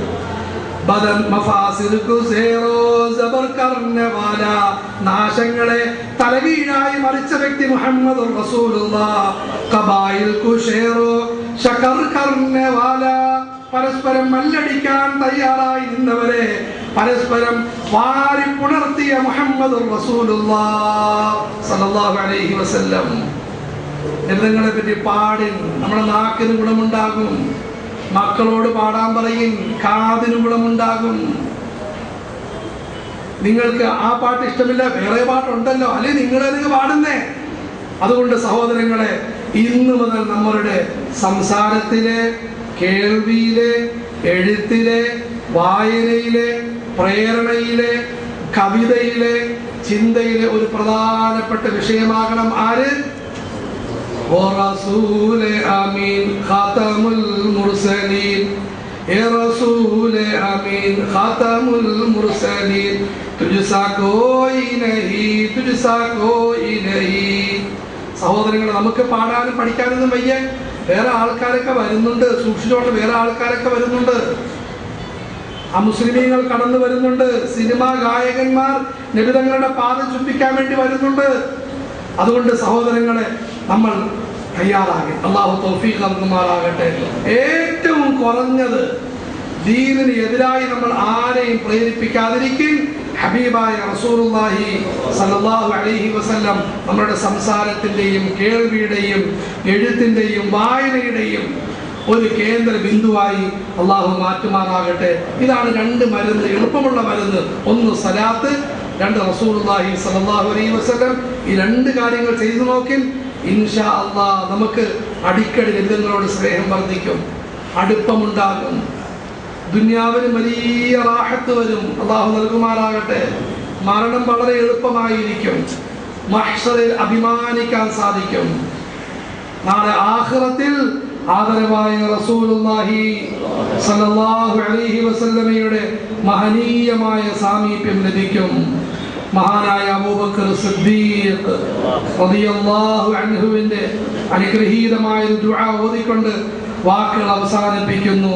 ബദൻ മഫാസിദുകു സേറോ സബർ കർനവാല. നാശങ്ങളെ തലകീഴായി മറിച്ച വ്യക്തി മുഹമ്മദുർ റസൂലുള്ളാഹ്. ഖബായിൽ കുശേറോ ശകർ കർനവാല. പരസ്പരം മല്ലടിക്കാൻ തയ്യാറായി നിന്നവരെ പരസ്പരം വാരി പുണർത്തിയ മുഹമ്മദുർ റസൂലുള്ളാഹ് സ്വല്ലല്ലാഹു അലൈഹി വസല്ലം. നിങ്ങളെ പറ്റി പാടിൻ, നമ്മുടെ നാക്കിന് ഗുണമുണ്ടാകും. മക്കളോട് പാടാൻ പറയും, കാതിന് ഗുണമുണ്ടാകും. നിങ്ങൾക്ക് ആ പാട്ട് ഇഷ്ടമില്ല, വേറെ പാട്ടുണ്ടല്ലോ, അല്ലെ നിങ്ങളെ പാടുന്നേ. അതുകൊണ്ട് സഹോദരങ്ങളെ, ഇന്നു മുതൽ നമ്മളുടെ സംസാരത്തിലെ, കേൾവിയിലെ, എഴുത്തിലെ, വായനയിലെ, പ്രേരണയിലെ, കവിതയിലെ, ചിന്തയിലെ ഒരു പ്രധാനപ്പെട്ട വിഷയമാകണം ആര്? رسول امین خاتم المرسلین اے رسول امین خاتم المرسلین تجھ سا کوئی نہیں. സഹോദരങ്ങളെ, നമുക്ക് പാടാനും പഠിക്കാനൊന്നും വയ്യ. വേറെ ആൾക്കാരൊക്കെ വരുന്നുണ്ട്, സൂക്ഷിച്ചോണ്ട്. വേറെ ആൾക്കാരൊക്കെ വരുന്നുണ്ട്, അമുസ്ലിമീങ്ങൾ കടന്നു വരുന്നുണ്ട്. സിനിമാ ഗായകന്മാർ നബിതങ്ങളുടെ പാദം ചുംബിക്കാൻ വേണ്ടി വരുന്നുണ്ട്. അതുകൊണ്ട് സഹോദരങ്ങളെ, നമ്മൾ തയ്യാറാകെ. അല്ലാഹു തൗഫീഖ് നൽകുമാറാകട്ടെ. ഏറ്റവും കുറഞ്ഞത് ദീനിന് എതിരായി നമ്മൾ ആരെയും പ്രേരിപ്പിക്കാതിരിക്കും. ഹബീബായ റസൂലുള്ളാഹി സ്വല്ലല്ലാഹു അലൈഹി വസല്ലം നമ്മുടെ സംസാരത്തിന്റെയും കേൾവിയുടെയും എഴുത്തിന്റെയും വായനയുടെയും ഒരു കേന്ദ്ര ബിന്ദുവായി അല്ലാഹു മാറ്റുമാറാകട്ടെ. ഇതാണ് രണ്ട് മരുന്ന്, എളുപ്പമുള്ള മരുന്ന്. ഒന്ന് സലാത്ത്, രണ്ട് റസൂലുള്ളാഹി സ്വല്ലല്ലാഹു അലൈഹി വസല്ലം. ഈ രണ്ട് കാര്യങ്ങൾ ചെയ്തു നോക്കി, ഇൻഷാ അല്ലാഹ് നമുക്ക് അടിക്കടി നബിതങ്ങളോട് സ്നേഹം വർദ്ധിക്കും, അടുപ്പമുണ്ടാകും, ദുനിയാവിന് വലിയ റാഹത്ത് വരും. അല്ലാഹു നൽകുമാറാകട്ടെ. മരണം വളരെ എളുപ്പമായിരിക്കും. മഹ്ശറിൽ അഭിമാനിക്കാൻ സാധിക്കും. നാളെ ആഖിറത്തിൽ ആദരവായ റസൂലുള്ളാഹി സ്വല്ലല്ലാഹു അലൈഹി വസല്ലമയുടെ മഹനീയമായ സാമീപ്യം ലഭിക്കും. മഹാനായ അബൂബക്കർ സിദ്ദീഖ് റളിയല്ലാഹു അൻഹുവിന്റെ അനുഗ്രഹീതമായ ദുആ ഓതിക്കൊണ്ട് വാക്കുകൾ അവസാനിപ്പിക്കുന്നു.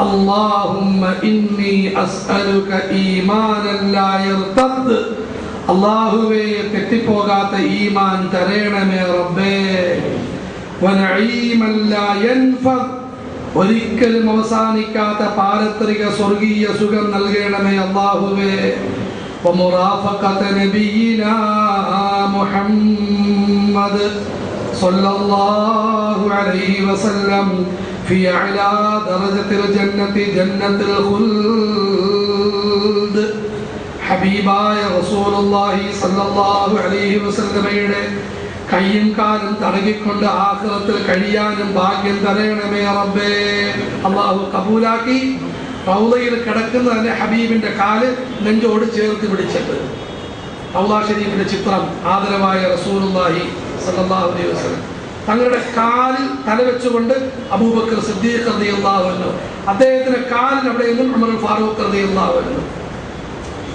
അല്ലാഹുമ്മ ഇന്നി അസ്അലുക ഈമാനൻ ലാ യർതദ്. അല്ലാഹുവേ, തെറ്റിപ്പോകാത്ത ഈമാൻ തരണമേ റബ്ബേ. വനഈമൻ ലാ യൻഫദ്. ഒരിക്കലും അവസാനിക്കാത്ത പാരത്രിക സ്വർഗീയ സുഖം നൽകണമേ അല്ലാഹുവേ. ومرافقة نبينا محمد صلى الله عليه وسلم في أعلى درجة الجنة جنة الخلد. حبيباയ റസൂലുള്ളാഹി സ്വല്ലല്ലാഹു അലൈഹി വസല്ലമയുടെ കയ്യും കാലും തടകിക്കൊണ്ട് ആഖിറത്തിൽ കഴിയാനും ഭാഗ്യം തരണമേ റബ്ബേ. അല്ലാഹു കബൂലാക്കി. റൗളയിൽ കിടക്കുന്ന തന്നെ ഹബീബിന്റെ കാല് നെഞ്ചോട് ചേർത്ത് പിടിച്ചിട്ട് റൗള ഷരീഫിന്റെ ചിത്രം ആദരവായ റസൂലുള്ളാഹി സ്വല്ലല്ലാഹു അലൈഹി വസല്ലം തങ്ങളുടെ കാലിൽ തലവെച്ചുകൊണ്ട് അബൂബക്കർ സിദ്ദീഖ് റളിയല്ലാഹു അൻഹു, അദ്ദേഹത്തിന്റെ കാലിൽ അവിടെ ഉമർ ഫാറൂഖ് റളിയല്ലാഹു അൻഹു.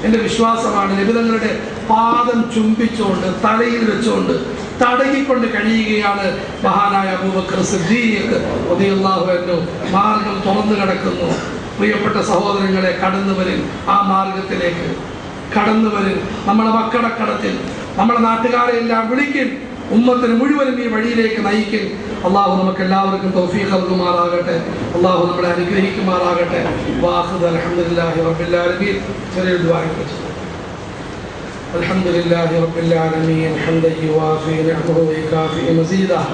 എന്റെ വിശ്വാസമാണ്, നബിതങ്ങളുടെ പാദം ചുംബിച്ചുകൊണ്ട് തലയിൽ വെച്ചുകൊണ്ട് തടകിക്കൊണ്ട് കഴിയുകയാണ് മഹാനായ അബൂബക്കർ സിദ്ദീഖ് റളിയല്ലാഹു അൻഹു. മാർഗം തുറന്നു കിടക്കുന്നു. പ്രിയപ്പെട്ട സഹോദരങ്ങളെ, കടന്നു വരും, ആ മാർഗത്തിലേക്ക് കടന്നു വരും. നമ്മളെ മക്കളക്കടത്തിൽ നമ്മളെ നാട്ടുകാരെ എല്ലാം വിളിക്കും, ഉമ്മത്തിന് മുഴുവനും ഈ വഴിയിലേക്ക് നയിക്കും. അള്ളാഹു നമുക്ക് എല്ലാവർക്കും തൗഫീഖ് നൽകുമാറാകട്ടെ. അള്ളാഹു നമ്മളെ അനുഗ്രഹിക്കുമാറാകട്ടെ. വാഖിദ് അൽഹംദുലില്ലാഹി റബ്ബിൽ ആലമീൻ. ചെറിയൊരു ദുആ വെച്ചു. അൽഹംദുലില്ലാഹി റബ്ബിൽ ആലമീൻ ഹംദൻ യുവാഫി നിഅമഹു വയുകാഫി മസീദഹ.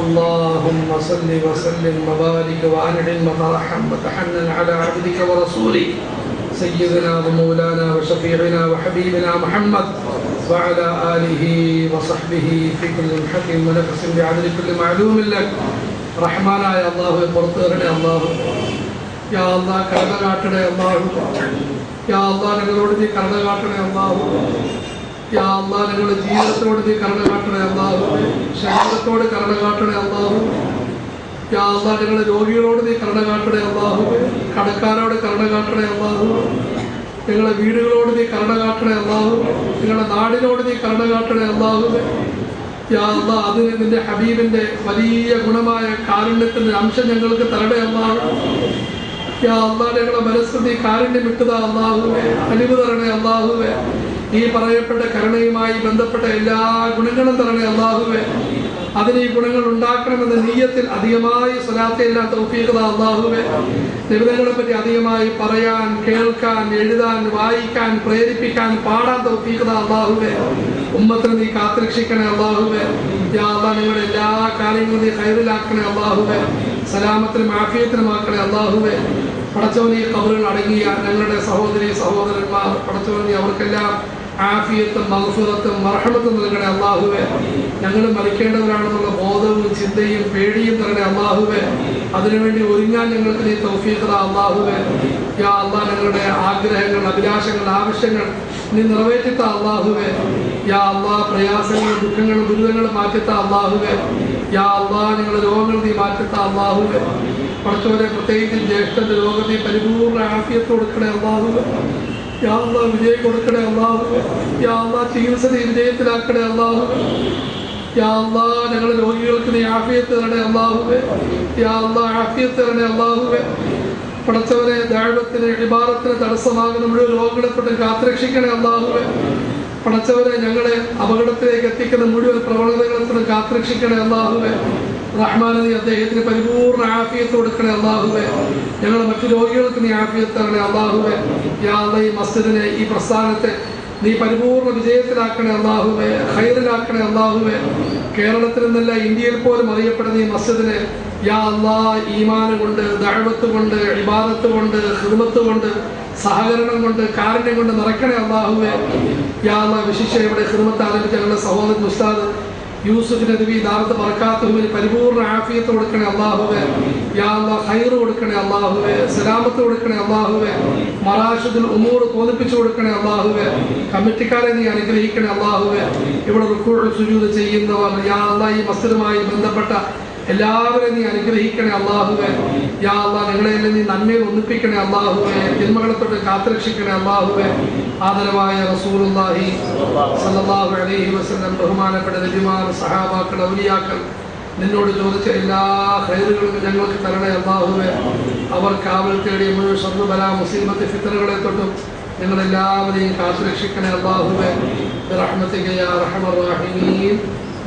اللهم صل وسلم وبارك وانعم وترحم وتحنن على عبدك ورسولك سيدنا ومولانا وشفيعنا وحبيبنا محمد وعلى آله وصحبه في كل حكم ونفس بعدل كل معلوم لك. رحمانا يا الله പുറത്തുവരണേ. അല്ലാഹു യാ അല്ലാഹ് കരുണ കാട്ടണേ അല്ലാഹു. യാ അല്ലാഹ് ഞങ്ങളോട് നീ കരുണ കാട്ടണേ അല്ലാഹു. യാ അല്ലാഹ് ഞങ്ങളുടെ ജീവിതത്തോട് നീ കരുണ കാട്ടണേ അല്ലാഹു. ശരീരത്തോട് കരുണ കാട്ടണേ അല്ലാഹു. യാ അല്ലാഹ് ഞങ്ങളുടെ രോഗികളോട് നീ കരുണ കാട്ടണേ അല്ലാഹു. കടക്കാരോട് കരുണ കാട്ടണേ അല്ലാഹു. ഞങ്ങളുടെ വീടുകളോട് നീ കരുണ കാട്ടണേ അല്ലാഹു. ഞങ്ങളുടെ നാടിനോട് നീ കരുണ കാട്ടണേ അല്ലാഹു. യാ അല്ലാഹ് അതിന് നിന്റെ ഹബീബിന്റെ വലിയ ഗുണമായ കാരുണ്യത്തിന്റെ അംശം ഞങ്ങൾക്ക് തരണേ അല്ലാഹു. യാ അല്ലാഹ് ഞങ്ങളുടെ മനസ്സിൽ നീ കാരുണ്യം വിട്ടതാ അല്ലാഹുവേ, അലിവ് തരണേ അല്ലാഹുവേ. ഈ പറയപ്പെട്ട കരുണയുമായി ബന്ധപ്പെട്ട എല്ലാ ഗുണങ്ങളും തരണേ അല്ലാഹുവേ. അതിന് ഈ ഗുണങ്ങൾ ഉണ്ടാക്കണമെന്ന നീയത്തിൽ അധികമായി സ്വലാത്തെല്ലാം തൗഫീഖ് താ അല്ലാഹുവേ. നിബിധങ്ങളെ പറ്റി അധികമായി പറയാൻ, കേൾക്കാൻ, എഴുതാൻ, വായിക്കാൻ, പ്രേരിപ്പിക്കാൻ, പാടാൻ തൗഫീഖ് താ അല്ലാഹുവേ. ഉമ്മത്തിനെ നീ കാത്തുരക്ഷിക്കണേ അല്ലാഹുവേ. യാ അല്ലാഹ് ഞങ്ങളുടെ എല്ലാ കാര്യങ്ങളും നീ ഖൈറിലാക്കണേ അല്ലാഹുവേ. സലാമത്തിനും ആഫിയത്തിനും ആക്കണേ അല്ലാഹുവേ. പടച്ചവൻ ഈ ഖബറുകൾ അടങ്ങിയ ഞങ്ങളുടെ സഹോദരി സഹോദരന്മാർ, പടച്ചവൻ നീ അവർക്കെല്ലാം ആഫിയത്തും മഗ്ഫിറത്തും മർഹമത്തും നൽകണേ അല്ലാഹുവേ. ഞങ്ങൾ മരിക്കേണ്ടവരാണെന്നുള്ള ബോധവും ചിന്തയും പേടിയും തരണേ അല്ലാഹുവേ. അതിനുവേണ്ടി ഒരുങ്ങാൻ ഞങ്ങൾക്ക് നീ തൗഫീഖ് താ അല്ലാഹുവേ. യാ അല്ലാഹ് ഞങ്ങളുടെ ആഗ്രഹങ്ങൾ, അഭിലാഷങ്ങൾ, ആവശ്യങ്ങൾ നീ നിറവേറ്റിത്താ അല്ലാഹുവേ. യാ അല്ലാഹ് പ്രയാസങ്ങളും ദുഃഖങ്ങളും ദുരിതങ്ങളും മാറ്റിത്താ അല്ലാഹുവേ. യാ അല്ലാഹ് ഞങ്ങളുടെ രോഗങ്ങൾ നീ മാറ്റിത്താ അല്ലാഹുവേ. പടച്ചവരെ പ്രത്യേകിച്ച് ജ്യേഷ്ഠന്റെ രോഗം നീ പരിപൂർണ്ണ ആഫിയത്ത് കൊടുക്കണേ അല്ലാഹുവേ. യാ അല്ലാഹ് വിജയം കൊടുക്കണേ അല്ലാഹുവേ. യാ അല്ലാഹ് ചികിത്സ നീ വിജയത്തിലാക്കണേ അല്ലാഹുവേ. യാ അല്ലാഹ് ഞങ്ങളുടെ രോഗികൾക്ക് നീ ആഫിയത്ത് തരണേ അല്ലാഹുവേ. യാ അല്ലാഹ് ആഫിയത്ത് തരണേ അല്ലാഹുവേ. പടച്ചവനെ ദഅവത്തിന് ഇബാദത്തിന് തടസ്സമാകുന്ന മുഴുവൻ രോഗങ്ങളെ തൊട്ട് കാത്തുരക്ഷിക്കണേ അല്ലാഹുവേ. പടച്ചവനെ ഞങ്ങളെ അപകടത്തിലേക്ക് എത്തിക്കുന്ന മുഴുവൻ പ്രവണതകളെ തൊട്ട് കാത്തുരക്ഷിക്കണേ അല്ലാഹുവേ. റഹ്മാനെ നീ അദ്ദേഹത്തിന് പരിപൂർണ്ണ ആഫിയത്ത് കൊടുക്കണേ അല്ലാഹുവേ. ഞങ്ങളുടെ മറ്റു രോഗികൾക്ക് നീ ആഫിയത്ത് തരണേ അല്ലാഹുവേ. യാ അല്ലാഹ് ഈ മസ്ജിദിനെ, ഈ പ്രസ്ഥാനത്തെ നീ പരിപൂർണ്ണ വിജയത്തിലാക്കണേ അല്ലാഹുവേ, ഖൈറിലാക്കണേ അല്ലാഹുവേ. കേരളത്തിൽ നിന്നല്ല ഇന്ത്യയിൽ പോലും അറിയപ്പെടുന്ന ഈ മസ്ജിദിനെ യാ അല്ലാഹ് ഈമാൻ കൊണ്ട്, ദഅവത്ത് കൊണ്ട്, ഇബാദത്ത് കൊണ്ട്, ഖിദ്മത്ത് കൊണ്ട്, സഹകരണം കൊണ്ട്, കാരുണ്യം കൊണ്ട് നിറയ്ക്കണേ അല്ലാഹുവേ. യാ അല്ലാഹ് വിശിഷ്യ ഇവിടെ ഖിദ്മത്ത് ആരംഭിച്ച ഞങ്ങളുടെ സഹോദരൻ ഉസ്താദ് യൂസുഫ് നബി ദാവത്ത് ബറകാത്തുഹുവിന് പരിപൂർണ്ണ ആഫിയത്ത് കൊടുക്കണേ അല്ലാഹുവേ. യാ അല്ലാഹ് ഖൈർ കൊടുക്കണേ അല്ലാഹുവേ, സലാമത്ത് കൊടുക്കണേ അല്ലാഹുവേ. മറാഷിദുൽ ഉമൂർ തോന്നിപ്പിച്ചു കൊടുക്കണേ അല്ലാഹുവേ. കമ്മിറ്റിക്കാരെ നീ അനുഗ്രഹിക്കണേ അല്ലാഹുവേ. ഇവിടെ റുക്കൂഉ സുജൂദ് ചെയ്യുന്നവർ യാ അല്ലാഹ് ഈ മസ്ജിദുമായി ബന്ധപ്പെട്ട എല്ലാവരെയും നീ അനുഗ്രഹിക്കണേ അല്ലാഹുവേ. യാ അല്ലാഹ് ഞങ്ങളെല്ലാം നീ നന്മയിൽ ഒന്നിപ്പിക്കണേ അല്ലാഹുവേ. തിന്മകളെ തൊട്ട് കാത്തുരക്ഷിക്കണേ അല്ലാഹുവേ. ആദരവായ റസൂലുള്ളാഹി സ്വല്ലല്ലാഹു അലൈഹി വസല്ലം, ബഹുമാനപ്പെട്ട നബിമാർ, സഹാബാക്കൾ, ഔലിയാക്കൾ നിന്നോട് ചോദിച്ച എല്ലാ ഖൈറുകളും ഞങ്ങൾക്ക് തരണേ അല്ലാഹുവേ. അവർ കാവൽ തേടിയ മുഴുവൻ ഷർറ്, ബലാ, മുസീബത്ത്, ഫിത്നകളെ തൊട്ടും ഞങ്ങളെല്ലാവരെയും കാത്തുരക്ഷിക്കണേ അല്ലാഹുവേ. ബിറഹ്മതിക യാ അർഹമർ റഹീമീൻ.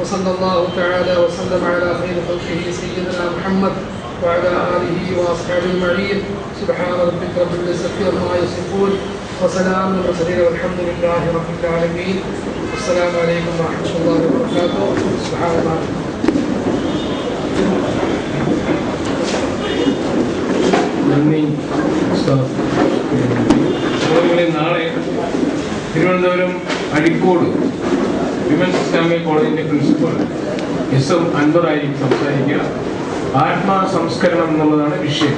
وصلى الله تعالى وسلم على خير خلقه سيدنا محمد وعلى آله وأصحابه أجمعين. سبحان ربك رب العزة عما يصفون وسلام على المرسلين والحمد لله رب العالمين. السلام عليكم ورحمة الله وبركاته. سبحان الله. നന്ദി ഉസ്താദ്. നാളെ തിരുവനന്തപുരം അഴിക്കോട് വിമൻസ് ഇസ്ലാമിക് കോളേജിന്റെ പ്രിൻസിപ്പൽ എസ്.എം. അൻവർ ആയിരിക്കും സംസാരിക്കുക. ആത്മാ സംസ്കരണം എന്നുള്ളതാണ് വിഷയം.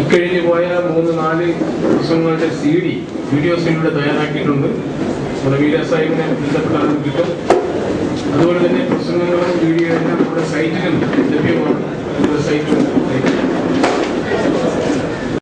ഇക്കഴിഞ്ഞു പോയ 3-4 ദിവസങ്ങളുടെ CD വീഡിയോസിലൂടെ തയ്യാറാക്കിയിട്ടുണ്ട്. നമ്മുടെ വീര സാഹിബിനെ ബന്ധപ്പെട്ട കിട്ടും. അതുപോലെ തന്നെ പ്രസംഗങ്ങളും വീഡിയോ എല്ലാം നമ്മുടെ സൈറ്റിലും